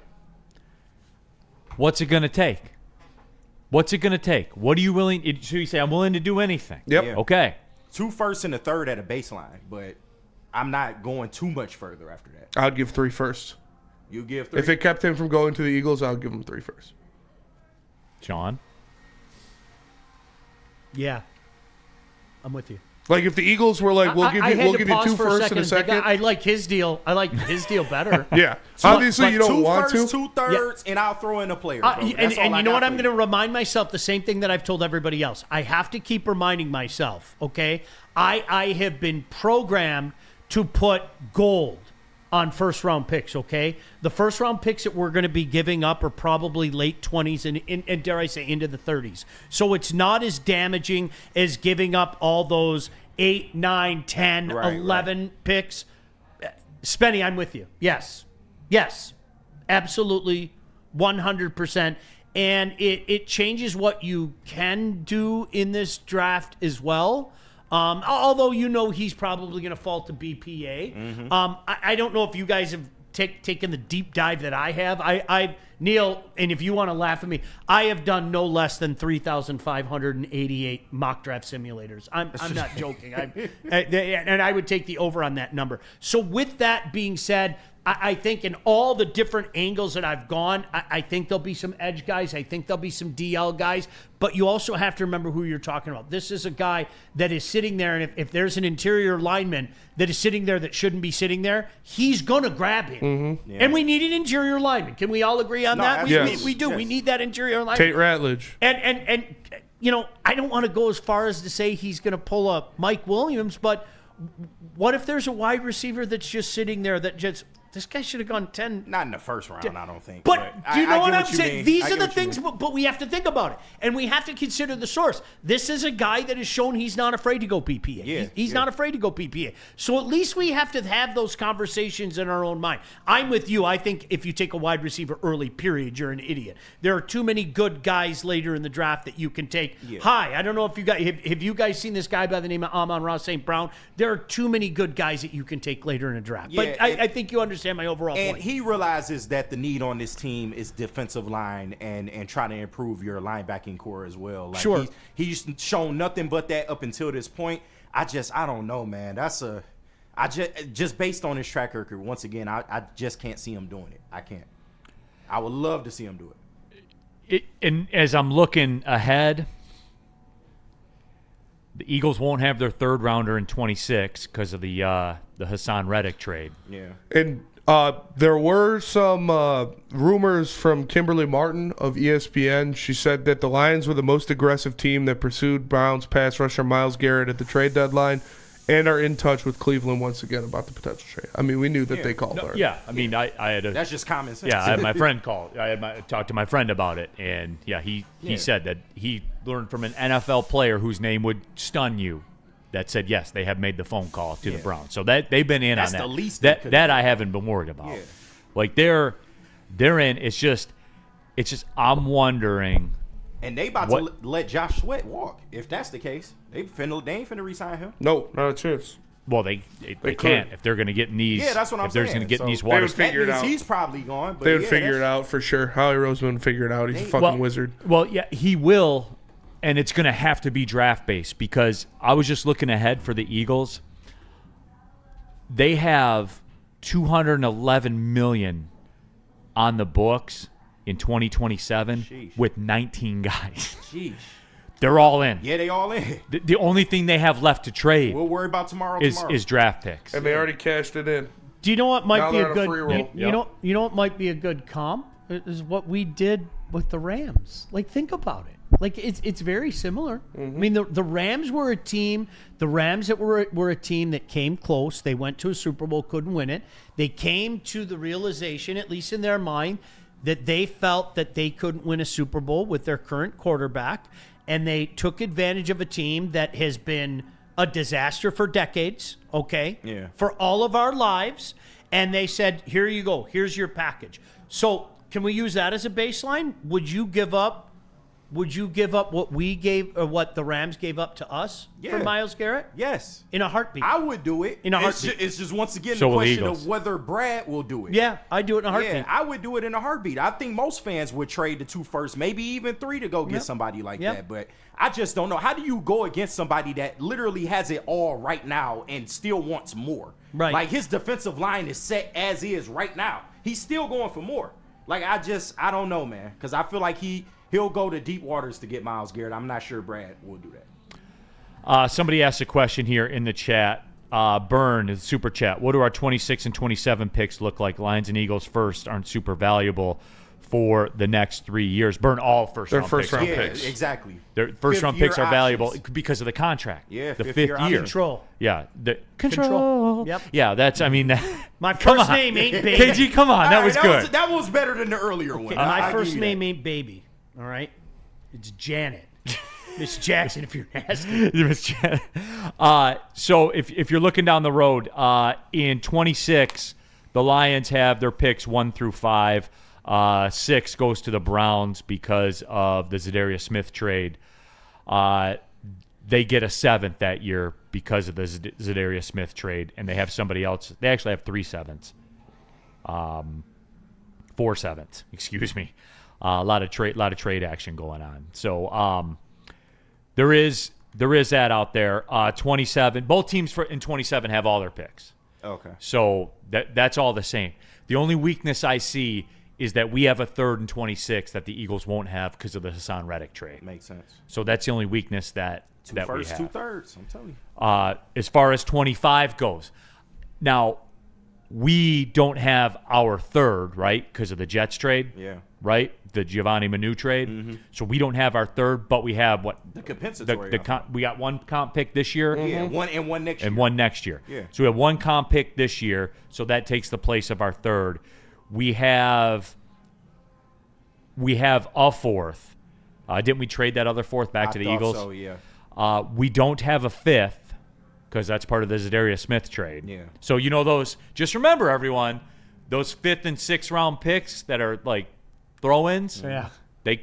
What's it going to take? What's it going to take? What are you willing? So you say, I'm willing to do anything.
Yep.
Yeah.
Okay.
2 firsts and a third at a baseline, but I'm not going too much further after that.
I'd give 3 firsts.
You give 3?
If it kept him from going to the Eagles, I'll give him 3 firsts.
Sean?
Yeah, I'm with you.
Like if the Eagles were like, we'll give you 2 firsts and a second.
I like his deal. I like his deal better.
Yeah. Obviously, you don't want
2 firsts,
to.
2 thirds, and I'll throw in a player. Bro.
And you know what? I'm going to remind myself the same thing that I've told everybody else. I have to keep reminding myself, okay? I have been programmed to put gold on first-round picks, okay? The first-round picks that we're going to be giving up are probably late 20s and dare I say, into the 30s. So it's not as damaging as giving up all those 8, 9, 10, 11 picks. Spenny, I'm with you. Yes, absolutely, 100%. And it changes what you can do in this draft as well. Although he's probably going to fall to BPA. I don't know if you guys have taken the deep dive that I have. I Neil, and if you want to laugh at me, I have done no less than 3,588 mock draft simulators. I'm not joking. And I would take the over on that number. So with that being said, I think in all the different angles that I've gone, I think there'll be some edge guys. I think there'll be some DL guys. But you also have to remember who you're talking about. This is a guy that is sitting there, and if there's an interior lineman that is sitting there that shouldn't be sitting there, he's going to grab him.
Mm-hmm.
Yeah.
And we need an interior lineman. Can we all agree on that?
Yes.
We do.
Yes.
We need that interior lineman.
Tate Ratledge.
And you know, I don't want to go as far as to say he's going to pull a Mike Williams, but what if there's a wide receiver that's just sitting there that just – this guy should have gone 10.
Not in the first round, I don't think.
But do you know what I'm
you
saying?
mean.
These
I
are
get
the
what you
things,
mean.
but we have to think about it. And we have to consider the source. This is a guy that has shown he's not afraid to go PPA.
Yeah,
He's not afraid to go PPA. So at least we have to have those conversations in our own mind. I'm with you. I think if you take a wide receiver early, period, you're an idiot. There are too many good guys later in the draft that you can take.
Yeah.
Hi, I don't know if you guys have you guys seen this guy by the name of Amon-Ra St. Brown? There are too many good guys that you can take later in the draft.
Yeah,
but I think you understand my overall
And
point.
he realizes that the need on this team is defensive line and trying to improve your linebacking core as well. Like
Sure.
He's shown nothing but that up until this point. I don't know, man. I just based on his track record, once again, I just can't see him doing it. I can't. I would love to see him do it.
And as I'm looking ahead, the Eagles won't have their third rounder in 26 because of the Hassan Reddick trade.
Yeah.
And there were some rumors from Kimberly Martin of ESPN. She said that the Lions were the most aggressive team that pursued Browns pass rusher Myles Garrett at the trade deadline and are in touch with Cleveland once again about the potential trade. I mean, we knew that they called her.
Yeah, I mean, I had a
That's just common sense.
yeah, I had my friend call. Talked to my friend about it, and yeah, he said that he learned from an NFL player whose name would stun you. That said, yes, they have made the phone call to the Browns, so that they've been in
That's
on that.
the least they could
that
do.
I haven't been worried about.
Yeah.
Like they're in. It's just I'm wondering.
And they about
What-
to let Josh Sweat walk. If that's the case, they ain't finna re-sign him.
No, not a chance.
Well, they
could.
can't if they're going to get in these.
Yeah, that's what I'm
if they're
saying.
going to get in these
So
water.
would figure it
That means
out.
he's probably gone. But
They would
yeah,
figure it
that's-
out for sure. Howie Roseman would figure it out. He's a fucking wizard.
Well, yeah, he will, and it's going to have to be draft based because I was just looking ahead for the Eagles. They have $211 million on the books in 2027
Sheesh.
with 19 guys.
Sheesh.
They're all in.
Yeah, they all in.
The only thing they have left to trade
We'll worry about tomorrow.
is draft picks.
And they already cashed it in.
Do you know what might
Now
be
they're
a
on a
good?
free roll.
You know what might be a good comp is what we did with the Rams. Like, think about it. Like, it's very similar. I mean, the Rams were a team. The Rams that were a team that came close. They went to a Super Bowl, couldn't win it. They came to the realization, at least in their mind, that they felt that they couldn't win a Super Bowl with their current quarterback, and they took advantage of a team that has been a disaster for decades, okay?
Yeah.
For all of our lives, and they said, here you go. Here's your package. So can we use that as a baseline? Would you give up what we gave or what the Rams gave up to us for
Yeah.
Myles Garrett?
Yes.
In a heartbeat.
I would do it.
In a
It's
heartbeat.
It's just once again
So
the
will
question
Eagles.
of whether Brad will do it.
Yeah, I'd do it in a heartbeat.
Yeah, I would do it in a heartbeat. I think most fans would trade the 2 first, maybe even 3 to go get
Yep.
somebody like
Yep.
that. But I just don't know. How do you go against somebody that literally has it all right now and still wants more?
Right.
Like his defensive line is set as is right now. He's still going for more. Like I don't know, man, because I feel like he'll go to deep waters to get Myles Garrett. I'm not sure Brad will do that.
Somebody asked a question here in the chat. Burn is super chat. What do our 26 and 27 picks look like? Lions and Eagles first aren't super valuable for the next 3 years. Burn all first
They're
round
first
picks.
round
Yeah,
picks.
exactly.
Their first round
Fifth-year
picks are valuable
options.
because of the contract.
Yeah,
the
fifth-year
fifth year.
Control.
Yeah, the
Control.
control.
Yep.
Yeah, that's. I mean,
My
come
first
on.
name ain't Baby.
KG, come on, that
All
was
right,
good.
That was better than the earlier one.
My
I'll
first
give you
name
that.
ain't Baby. All right? It's Janet. Miss Jackson, if you're nasty.
Miss Jan. So if you're looking down the road, in 26, the Lions have their picks 1 through 5. 6 goes to the Browns because of the Zadarius Smith trade. They get a 7th that year because of the Zadarius Smith trade, and they have somebody else. They actually have 3 7s. 4/7. Excuse me. A lot of trade action going on. So there is that out there. 27. Both teams in 27 have all their picks.
Okay.
So that's all the same. The only weakness I see is that we have a 3rd and 26 that the Eagles won't have because of the Hassan Reddick trade.
Makes sense.
So that's the only weakness that we have.
2/3. I'm telling you.
As far as 25 goes, now we don't have our 3rd, right, because of the Jets trade.
Yeah.
Right, the Giovanni Manu trade.
Mm-hmm.
So we don't have our 3rd, but we have what?
The compensatory.
We got one comp pick this year.
Yeah, one next year.
And one next year.
Yeah.
So we have one comp pick this year, so that takes the place of our 3rd. We have a 4th. Didn't we trade that other 4th back to the Eagles?
So, yeah.
We don't have a 5th because that's part of the Zadarius Smith trade.
Yeah.
So those. Just remember, everyone, those 5th and 6th round picks that are like throw-ins.
Yeah.
They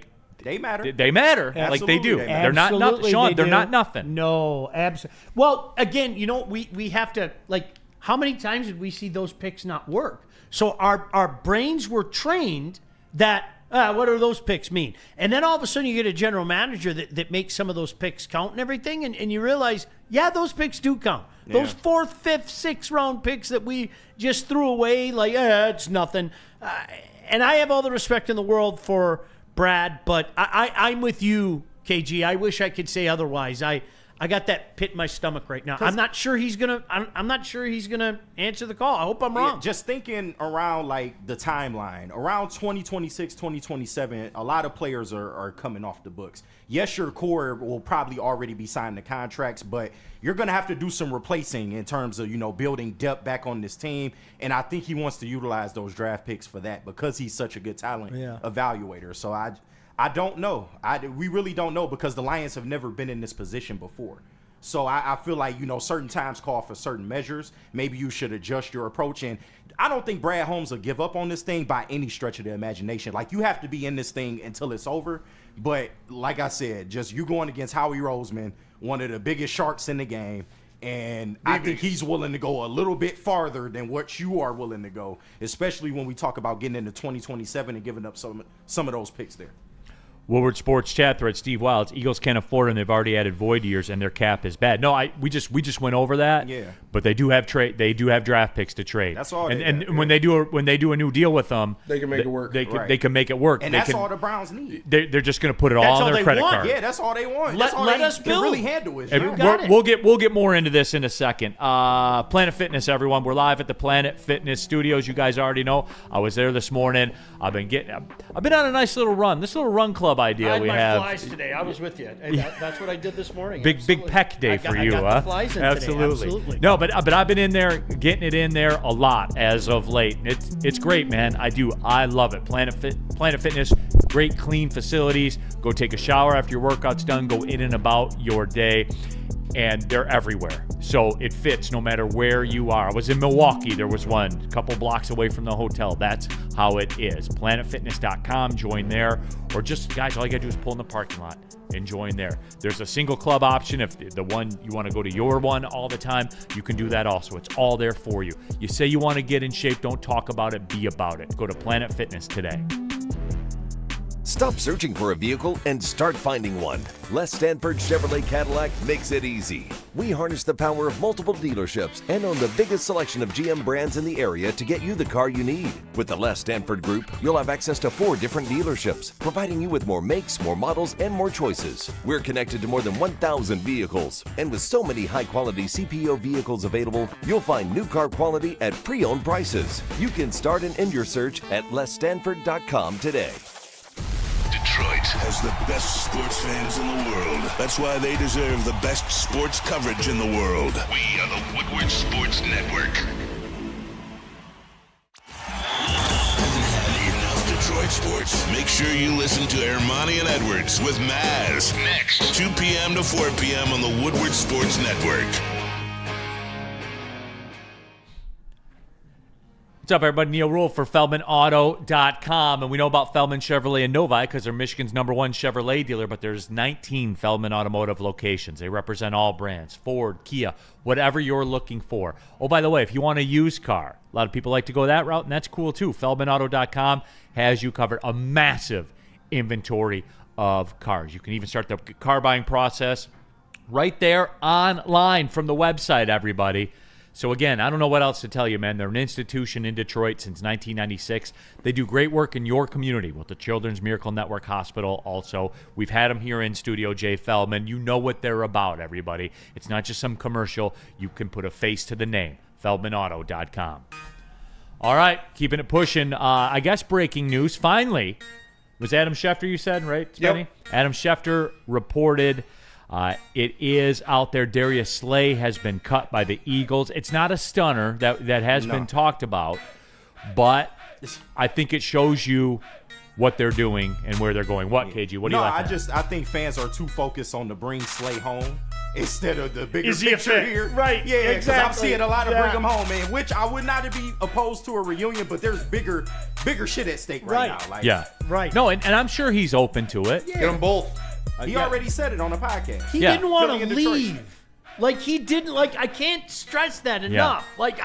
matter.
They matter.
Absolutely
Like they do.
they
They're not nothing.
Absolutely
Sean,
they
they're
do.
not nothing.
No, absolutely. Well, again, we have to, like, how many times did we see those picks not work? So our brains were trained that, what do those picks mean? And then all of a sudden you get a general manager that makes some of those picks count and everything, and you realize, yeah, those picks do count.
Yeah.
Those 4th, 5th, 6th round picks that we just threw away, like, it's nothing. And I have all the respect in the world for Brad, but I'm with you, KG. I wish I could say otherwise. I got that pit in my stomach right now. I'm not sure he's gonna answer the call. I hope I'm wrong.
Yeah, just thinking around like the timeline, around 2026, 2027, a lot of players are coming off the books. Yes, your core will probably already be signing the contracts, but you're going to have to do some replacing in terms of, building depth back on this team. And I think he wants to utilize those draft picks for that because he's such a good talent evaluator. So I don't know. We really don't know because the Lions have never been in this position before. So I feel like, certain times call for certain measures. Maybe you should adjust your approach. And I don't think Brad Holmes will give up on this thing by any stretch of the imagination. Like, you have to be in this thing until it's over. But like I said, just you going against Howie Roseman, one of the biggest sharks in the game. And I think he's willing to go a little bit farther than what you are willing to go, especially when we talk about getting into 2027 and giving up some of those picks there.
Woodward Sports Chat thread, Steve Wilds. Eagles can't afford them. They've already added void years, and their cap is bad. No, we just went over that.
Yeah.
But they do have draft picks to trade.
That's all.
And when they do a new deal with them,
they can make it work.
They can make it work.
And that's all the Browns need.
They're just going to put it all on their credit card.
Yeah, that's all they want.
Let us build.
Really handle it.
We'll get more into this in a second. Planet Fitness, everyone. We're live at the Planet Fitness Studios. You guys already know. I was there this morning. I've been on a nice little run. This little run club idea we have.
Flies today. I was with you. That's what I did this morning.
Big pec day for you,
I got the flies in
Absolutely.
Today. Absolutely.
No, but I've been in there, getting it in there a lot as of late. It's great, man. I love it. Planet Fitness, great clean facilities. Go take a shower after your workout's done. Go in and about your day. And they're everywhere. So it fits no matter where you are. I was in Milwaukee. There was one a couple blocks away from the hotel. That's how it is. PlanetFitness.com. Join there. Or just, guys, all you got to do is pull in the parking lot and join there. There's a single club option. If the one you want to go to your one all the time, you can do that also. It's all there for you. You say you want to get in shape. Don't talk about it. Be about it. Go to Planet Fitness today.
Stop searching for a vehicle and start finding one. Les Stanford Chevrolet Cadillac makes it easy. We harness the power of multiple dealerships and own the biggest selection of GM brands in the area to get you the car you need. With the Les Stanford Group, you'll have access to 4 different dealerships, providing you with more makes, more models, and more choices. We're connected to more than 1,000 vehicles. And with so many high-quality CPO vehicles available, you'll find new car quality at pre-owned prices. You can start and end your search at lesstanford.com today.
Detroit has the best sports fans in the world. That's why they deserve the best sports coverage in the world. We are the Woodward Sports Network. Enough Detroit sports. Make sure you listen to Ermanni and Edwards with Maz next, 2 p.m. to 4 p.m. on the Woodward Sports Network.
What's up, everybody? Neil Rule for FeldmanAuto.com. And we know about Feldman Chevrolet in Novi because they're Michigan's #1 Chevrolet dealer, but there's 19 Feldman Automotive locations. They represent all brands, Ford, Kia, whatever you're looking for. Oh, by the way, if you want a used car, a lot of people like to go that route, and that's cool too. FeldmanAuto.com has you covered. A massive inventory of cars. You can even start the car buying process right there online from the website, everybody. So, again, I don't know what else to tell you, man. They're an institution in Detroit since 1996. They do great work in your community with the Children's Miracle Network Hospital also. We've had them here in studio, Jay Feldman. You know what they're about, everybody. It's not just some commercial. You can put a face to the name, FeldmanAuto.com. All right, keeping it pushing. I guess breaking news, finally. Was Adam Schefter, you said, right, Spenny?
Yep.
Adam Schefter reported it is out there. Darius Slay has been cut by the Eagles. It's not a stunner that has been talked about, but I think it shows you what they're doing and where they're going. What, KG? What do you like?
I think fans are too focused on the bring Slay home instead of the bigger
Is he a
picture
fit?
here.
Right,
Yeah, because I'm
exactly.
seeing a lot of
Yeah.
bring him home, man, which I would not be opposed to a reunion, but there's bigger shit at stake right
Right.
now. Like,
Yeah.
Right.
No, and I'm sure he's open to it.
Yeah.
Get them both.
He already said it on the podcast.
He
Yeah.
didn't want
Philly
to
and Detroit.
leave. Like, he didn't, like, I can't stress that enough. Like,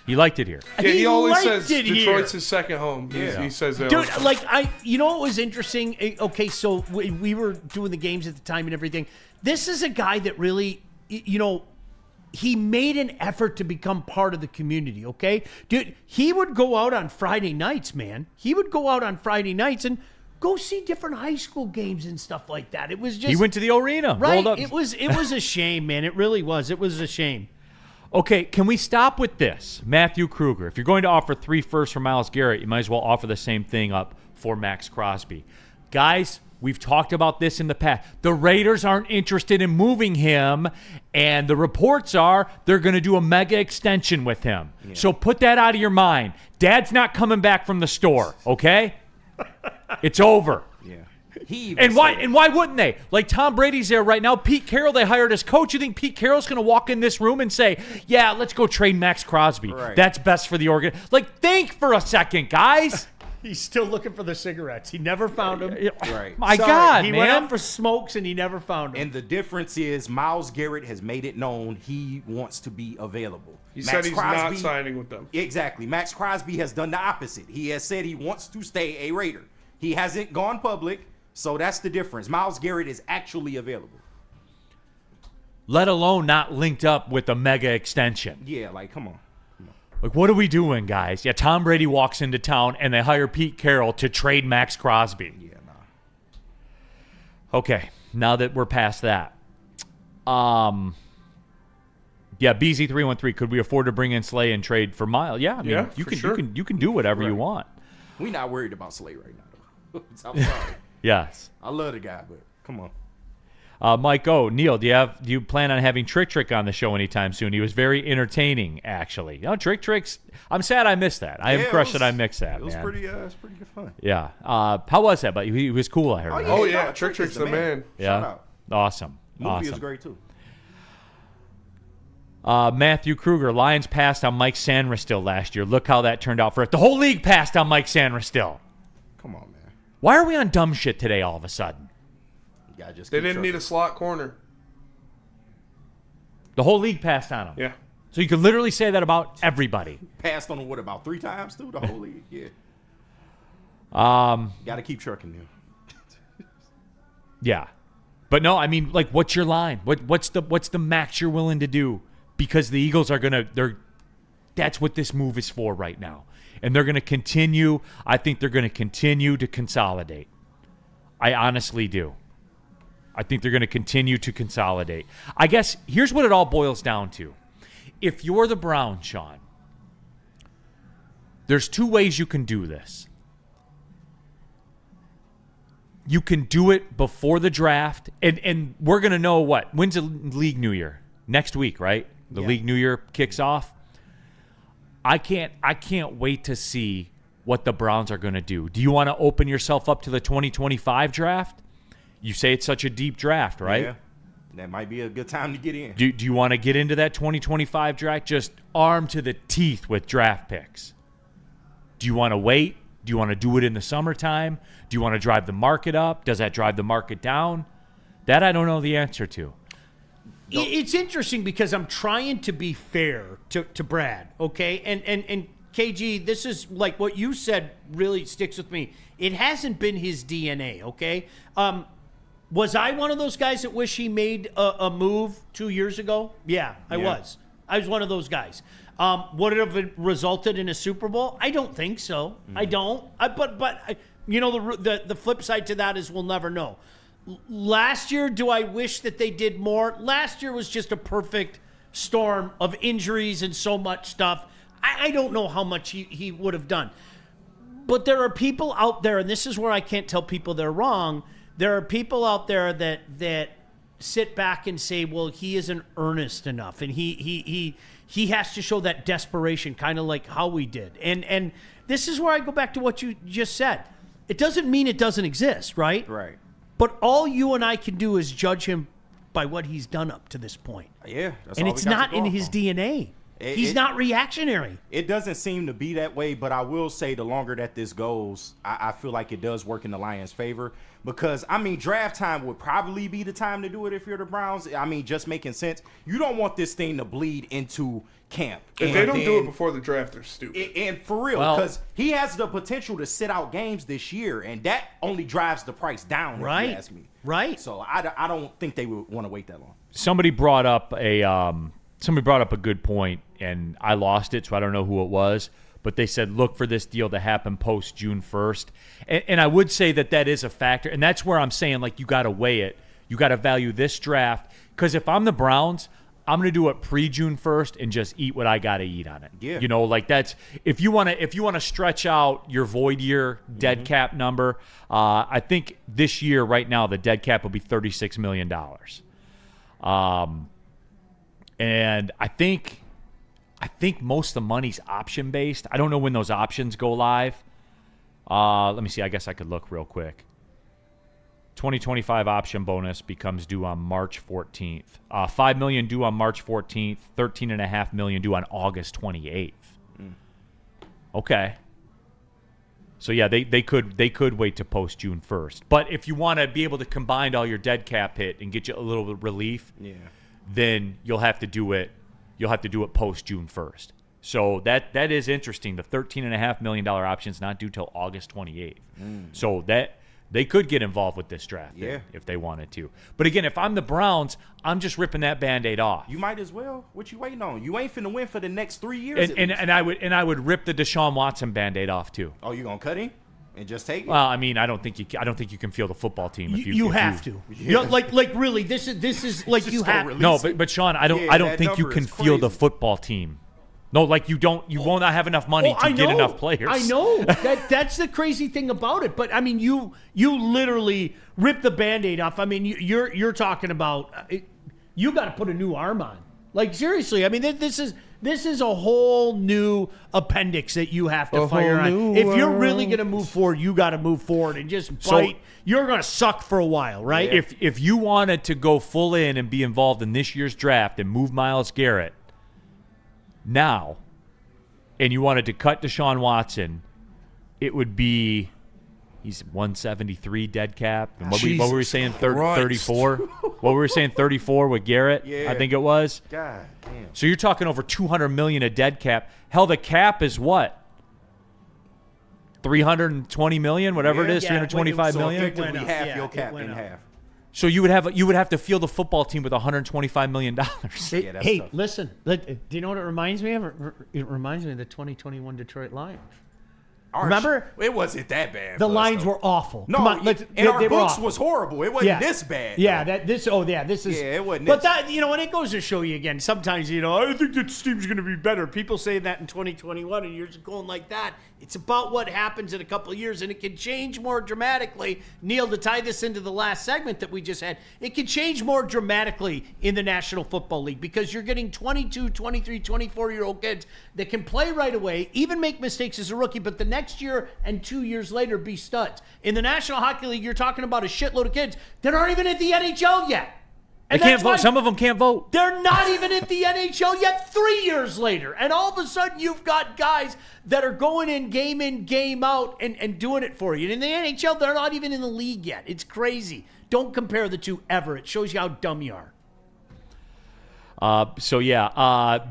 He liked it here.
Yeah, he always
liked
says
it
Detroit's
here.
his second home. He says that.
Dude, like, you know what was interesting? Okay, so we were doing the games at the time and everything. This is a guy that really, he made an effort to become part of the community, okay? Dude, he would go out on Friday nights, man. He would go out on Friday nights and go see different high school games and stuff like that. It was just...
He went to the arena.
Right,
Rolled up.
it was a shame, man. It really was. It was a shame.
Okay, can we stop with this? Matthew Kruger, if you're going to offer 3 firsts for Myles Garrett, you might as well offer the same thing up for Max Crosby. Guys, we've talked about this in the past. The Raiders aren't interested in moving him, and the reports are they're going to do a mega extension with him. Yeah. So put that out of your mind. Dad's not coming back from the store, okay? It's over.
Yeah.
And why wouldn't they? Like, Tom Brady's there right now. Pete Carroll, they hired as coach. You think Pete Carroll's going to walk in this room and say, yeah, let's go trade Max Crosby.
Right.
That's best for the organ. Like, think for a second, guys.
He's still looking for the cigarettes. He never found them.
Right.
My
Sorry,
God,
he
man.
went out for smokes and he never found them.
And the difference is Myles Garrett has made it known he wants to be available.
He said he's not signing with them.
Exactly. Max Crosby has done the opposite. He has said he wants to stay a Raider. He hasn't gone public, so that's the difference. Myles Garrett is actually available.
Let alone not linked up with a mega extension.
Yeah, like, come on.
Like, what are we doing, guys? Yeah, Tom Brady walks into town and they hire Pete Carroll to trade Max Crosby.
Yeah, nah.
Okay, now that we're past that. Yeah, BZ313, could we afford to bring in Slay and trade for Myles? Yeah, I mean,
Yeah,
you
for
can
sure.
you can do whatever you want.
We not worried about Slay right now, though. I'm sorry.
Yes.
I love the guy, but come on.
Mike Neil, do you plan on having Trick on the show anytime soon? He was very entertaining, actually. Tricks. I'm sad I missed that. I am crushed that I missed that.
It was
man.
pretty good fun.
Yeah. How was that? But he was cool. I heard. right?
Oh, yeah.
no,
Trick's the man.
Yeah.
Shout out.
Awesome.
Movie
awesome.
is great too.
Matthew Kruger, Lions passed on Mike Sanderstill last year. Look how that turned out for us. The whole league passed on Mike Sanderstill.
Come on, man.
Why are we on dumb shit today all of a sudden?
You gotta just
They
keep
didn't need
trucking.
a slot corner.
The whole league passed on him.
Yeah.
So you could literally say that about everybody.
Passed on him, what, about 3 times through the whole league? Yeah. Gotta keep trucking him.
Yeah. But no, I mean, like, what's your line? What's the max you're willing to do? Because the Eagles are that's what this move is for right now. And they're gonna continue. I think they're gonna continue to consolidate. I honestly do. I think they're gonna continue to consolidate. I guess here's what it all boils down to. If you're the Browns, Sean, there's 2 ways you can do this. You can do it before the draft, and we're going to know what? When's the League New Year? Next week, right? The League New Year kicks off. I can't wait to see what the Browns are going to do. Do you want to open yourself up to the 2025 draft? You say it's such a deep draft, right?
Yeah. That might be a good time to get in.
Do you want to get into that 2025 draft just armed to the teeth with draft picks? Do you want to wait? Do you want to do it in the summertime? Do you want to drive the market up? Does that drive the market down? That I don't know the answer to.
It's interesting because I'm trying to be fair to Brad, okay? And KG, this is like what you said really sticks with me. It hasn't been his DNA, okay? Was I one of those guys that wish he made a move 2 years ago? Yeah, I was. I was one of those guys. Would it have resulted in a Super Bowl? I don't think so. I don't. But you know, the flip side to that is we'll never know. Last year, do I wish that they did more? Last year was just a perfect storm of injuries and so much stuff. I don't know how much he would have done. But there are people out there, and this is where I can't tell people they're wrong. There are people out there that sit back and say, well, he isn't earnest enough, and he has to show that desperation, kind of like how we did. And this is where I go back to what you just said. It doesn't mean it doesn't exist, right?
Right.
But all you and I can do is judge him by what he's done up to this point.
Yeah.
And it's not in his DNA. He's not reactionary.
It doesn't seem to be that way, but I will say the longer that this goes, I feel like it does work in the Lions' favor because, I mean, draft time would probably be the time to do it if you're the Browns. I mean, just making sense. You don't want this thing to bleed into camp.
If they don't do it before the draft, they're stupid.
And for real, because he has the potential to sit out games this year, and that only drives the price down, if you ask me.
Right.
So I don't think they would want to wait that long.
Somebody brought up a good point, and I lost it, so I don't know who it was. But they said, look for this deal to happen post June 1st. And I would say that is a factor. And that's where I'm saying, like, you got to weigh it. You got to value this draft. Because if I'm the Browns, I'm going to do it pre-June 1st and just eat what I got to eat on it.
Yeah.
You know, like that's – if you want to stretch out your void year dead cap number, I think this year right now the dead cap will be $36 million. And I think most of the money's option based. I don't know when those options go live. Let me see. I guess I could look real quick. 2025 option bonus becomes due on March 14th. $5 million due on March 14th. $13.5 million due on August 28th. Okay. So yeah, they could wait to post June 1st. But if you want to be able to combine all your dead cap hit and get you a little bit of relief, then you'll have to do it. You'll have to do it post June 1st. So that is interesting. The $13.5 million option is not due till August 28th. So that they could get involved with this draft if they wanted to. But again, if I'm the Browns, I'm just ripping that Band-Aid off.
You might as well. What you waiting on? You ain't finna win for the next 3 years.
And I would rip the Deshaun Watson Band-Aid off too.
Oh, you gonna cut him and just take it?
Well, I mean, I don't think you can field a football team if
you have to. Yeah. Like really, this is like you have.
No, but Sean, I don't think you can field a football team. No, like you won't have enough money to get enough players.
I know. That's the crazy thing about it. But I mean, you literally rip the Band-Aid off. I mean, you're talking about you got to put a new arm on. Like seriously, I mean, this is a whole new appendix that you have to fire on. If you're really going to move forward, you got to move forward and just bite. You're going to suck for a while, right?
Yeah. If you wanted to go full in and be involved in this year's draft and move Myles Garrett now, and you wanted to cut Deshaun Watson, it would be he's 173 dead cap. And what were we saying? 34. What were we saying? 34 with Garrett.
Yeah.
I think it was.
God damn.
So you're talking over $200 million of dead cap. Hell, the cap is what? $320 million, whatever it is, $325 million.
So effectively half your cap in half.
So you would have to field a football team with $125 million.
Hey, tough. Listen. Do you know what it reminds me of? It reminds me of the 2021 Detroit Lions. Remember?
It wasn't that bad.
The Lions were awful.
No,
come on,
our books was horrible. It wasn't this bad.
Yeah, this is.
Yeah, it wasn't.
But that, when it goes to show you again, sometimes I think this team's going to be better. People say that in 2021, and you're just going like that. It's about what happens in a couple of years, and it can change more dramatically. Neil, to tie this into the last segment that we just had, it can change more dramatically in the National Football League because you're getting 22, 23, 24-year-old kids that can play right away, even make mistakes as a rookie, but the next year and 2 years later be studs. In the National Hockey League, you're talking about a shitload of kids that aren't even at the NHL yet.
They can't vote. Some of them can't vote.
They're not even at the NHL yet 3 years later. And all of a sudden, you've got guys that are going in, game out, and doing it for you. And in the NHL, they're not even in the league yet. It's crazy. Don't compare the two ever. It shows you how dumb you are.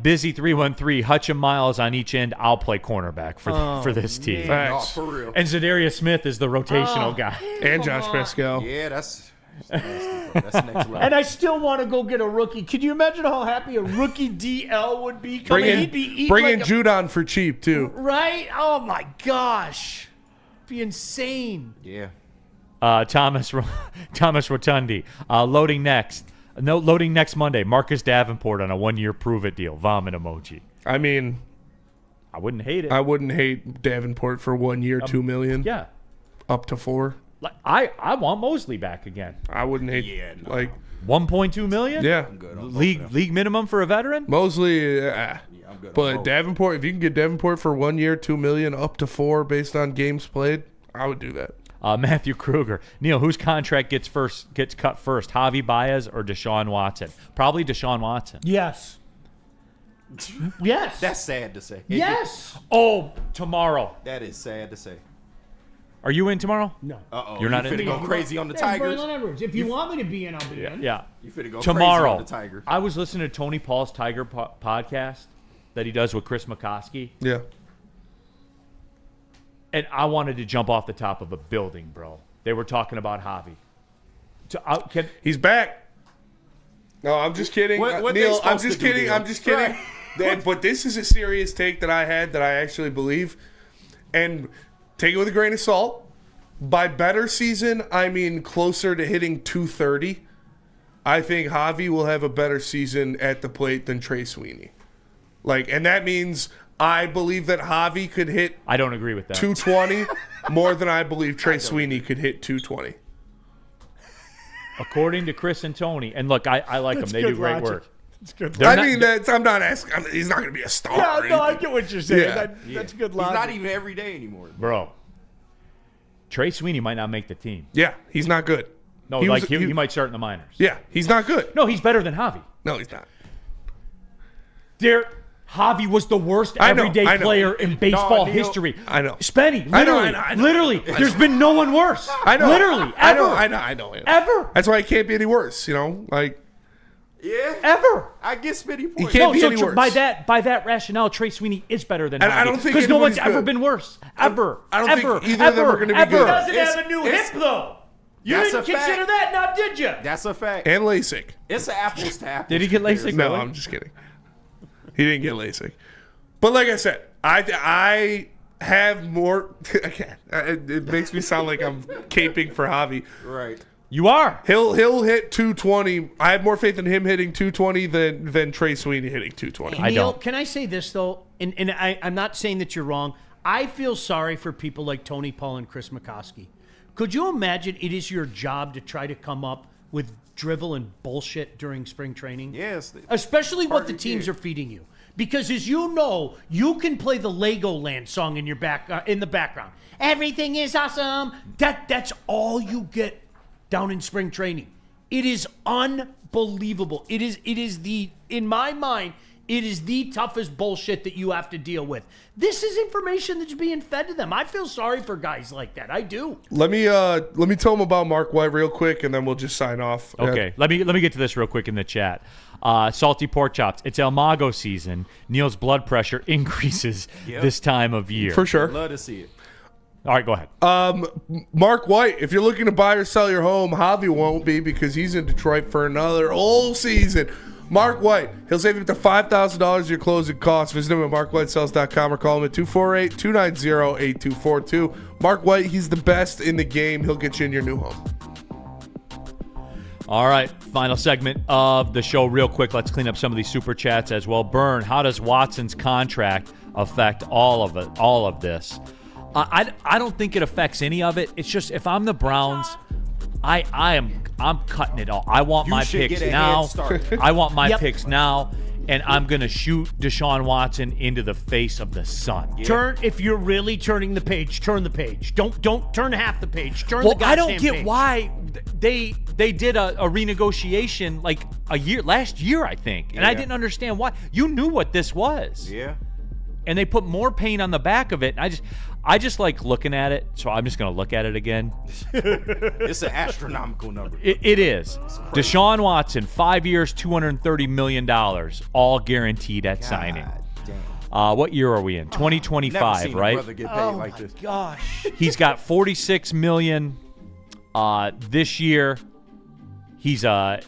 Busy 313, Hutch and Miles on each end. I'll play cornerback for this team.
Facts.
For real.
And Zadarius Smith is the rotational guy.
And Josh Pascal.
Yeah, that's next level.
And I still want to go get a rookie. Can you imagine how happy a rookie DL would be? He'd be eating
Bring
like
in Judon for cheap, too.
Right? Oh, my gosh. Be insane.
Yeah.
Thomas Rotundi, loading next. Loading next Monday. Marcus Davenport on a 1-year prove-it deal. Vomit emoji.
I mean,
I wouldn't hate it.
I wouldn't hate Davenport for 1 year, $2 million.
Yeah.
Up to 4.
Like, I want Mosley back again.
I wouldn't hate like
$1.2 million.
Yeah,
league minimum for a veteran.
Mosley,
I'm good.
but Davenport. If you can get Davenport for 1 year, $2 million, up to 4 based on games played, I would do that.
Matthew Kruger, Neil, whose contract gets cut first? Javi Baez or Deshaun Watson? Probably Deshaun Watson.
Yes. Yes.
That's sad to say.
Yes.
Oh, tomorrow.
That is sad to say.
Are you in tomorrow?
No.
Uh-oh.
You're not
finna
in?
go crazy on the
Yeah,
Tigers.
Braylon Edwards. If you want me to be in, I'll be in.
Yeah.
You finna go
Tomorrow.
crazy on the Tigers.
I was listening to Tony Paul's Tiger podcast that he does with Chris McCoskey.
Yeah.
And I wanted to jump off the top of a building, bro. They were talking about Javi.
He's back. No, I'm just kidding.
What they
Neil, I'm
supposed
just
to do,
kidding.
Neil?
I'm just kidding. But this is a serious take that I had that I actually believe. And take it with a grain of salt. By better season, I mean closer to hitting 230. I think Javi will have a better season at the plate than Trey Sweeney. And that means I believe that Javi could hit
I don't agree with that.
220 more than I believe Trey Sweeney could hit 220.
According to Chris and Tony. And look, I like them. They do great
logic.
work.
It's good.
I'm not asking. He's not going to be a star.
Yeah,
or
no, I
anything.
get what you're saying.
Yeah.
That's good
He's
logic.
not even every day anymore.
Bro. Trey Sweeney might not make the team.
Yeah, he's not good.
No, he might start in the minors.
Yeah, he's not good.
No, he's better than Javi.
No, he's not.
Javi was the worst
I know.
everyday player in baseball
Neil,
history.
I know.
Spenny,
I know,
literally,
I know.
literally, there's been no one worse.
I know.
Literally, ever.
I know.
Ever.
That's why it can't be any worse,
Yeah.
Ever.
I get Spitty
He
points.
can't be any worse.
By that rationale, Trey Sweeney is better than
And
Javi.
I don't think
because no one's
anybody's
ever
good.
been worse. Ever.
I don't
ever,
think either of them are gonna be
ever.
good.
doesn't
It's-
have a new hip,
it's-
though. You
That's
didn't
a
consider
fact.
that, now did you?
That's a fact.
And LASIK.
It's an apples to apples.
Did he get LASIK?
No,
Really?
I'm just kidding. He didn't get LASIK. But like I said, I have more. Again, it makes me sound like I'm caping for Javi.
Right.
You are.
He'll hit 220. I have more faith in him hitting 220 than Trey Sweeney hitting 220.
I
Neil,
don't.
can I say this, though? And I'm not saying that you're wrong. I feel sorry for people like Tony Paul and Chris McCoskey. Could you imagine it is your job to try to come up with drivel and bullshit during spring training?
Yes.
Especially what the
Part of
teams
it.
are feeding you. Because as you know, you can play the Legoland song in your in the background. Everything is awesome. That's all you get down in spring training. It is unbelievable. It is in my mind, it is the toughest bullshit that you have to deal with. This is information that's being fed to them. I feel sorry for guys like that. I do.
Let me tell him about Mark White real quick, and then we'll just sign off.
Okay, let me get to this real quick in the chat. Salty pork chops. It's El Mago season. Neil's blood pressure increases this time of year.
For sure.
Love to see it.
All right, go ahead.
Mark White, if you're looking to buy or sell your home, Javi won't be because he's in Detroit for another whole season. Mark White, he'll save you up to $5,000 of your closing costs. Visit him at markwhitesells.com or call him at 248-290-8242. Mark White, he's the best in the game. He'll get you in your new home.
All right, final segment of the show real quick. Let's clean up some of these super chats as well. Burn, how does Watson's contract affect all of this? I don't think it affects any of it. It's just if I'm the Browns, I'm cutting it all. I want my
should
picks
get a
now.
head start.
I want my
Yep.
picks now, and I'm gonna shoot Deshaun Watson into the face of the sun.
If you're really turning the page, turn the page. Don't turn half the page. Turn
Well,
the
I
goddamn
don't get
page.
why they did a renegotiation like last year, I think, and I didn't understand why. You knew what this was.
Yeah.
And they put more paint on the back of it. And I just like looking at it, so I'm just going to look at it again.
It's an astronomical number.
It is. Deshaun Watson, 5 years, $230 million, all guaranteed at signing. What year are we in? 2025, right?
Brother get paid like this.
Gosh.
He's got $46 million this year. He's what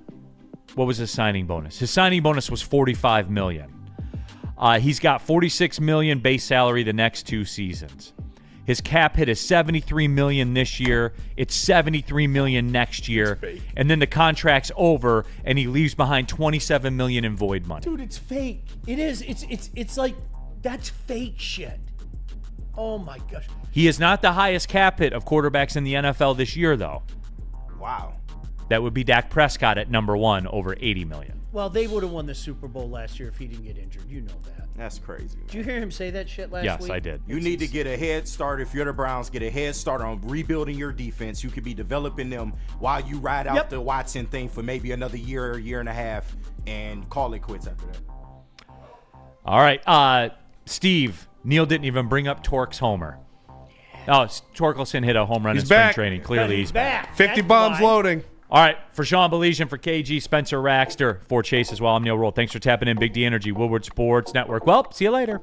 was his signing bonus? His signing bonus was $45 million. He's got $46 million base salary the next 2 seasons. His cap hit is $73 million this year. It's $73 million next year, and then the contract's over, and he leaves behind $27 million in void money.
Dude, it's fake. It is. It's like that's fake shit. Oh my gosh.
He is not the highest cap hit of quarterbacks in the NFL this year, though.
Wow.
That would be Dak Prescott at number 1, over $80 million.
Well, they would have won the Super Bowl last year if he didn't get injured. You know that.
That's crazy. Man.
Did you hear him say that shit last week?
Yes, I did.
You need to get a head start. If you're the Browns, get a head start on rebuilding your defense. You could be developing them while you ride out the Watson thing for maybe another year and a half, and call it quits after that.
All right. Steve, Neil didn't even bring up Tork's homer. Oh, Torkelson hit a home run in spring
back.
training. Clearly he's back.
50 bombs loading.
All right, for Sean Belesian, for KG, Spencer Raxter, for Chase as well, I'm Neil Roll. Thanks for tapping in Big D Energy, Woodward Sports Network. Well, see you later.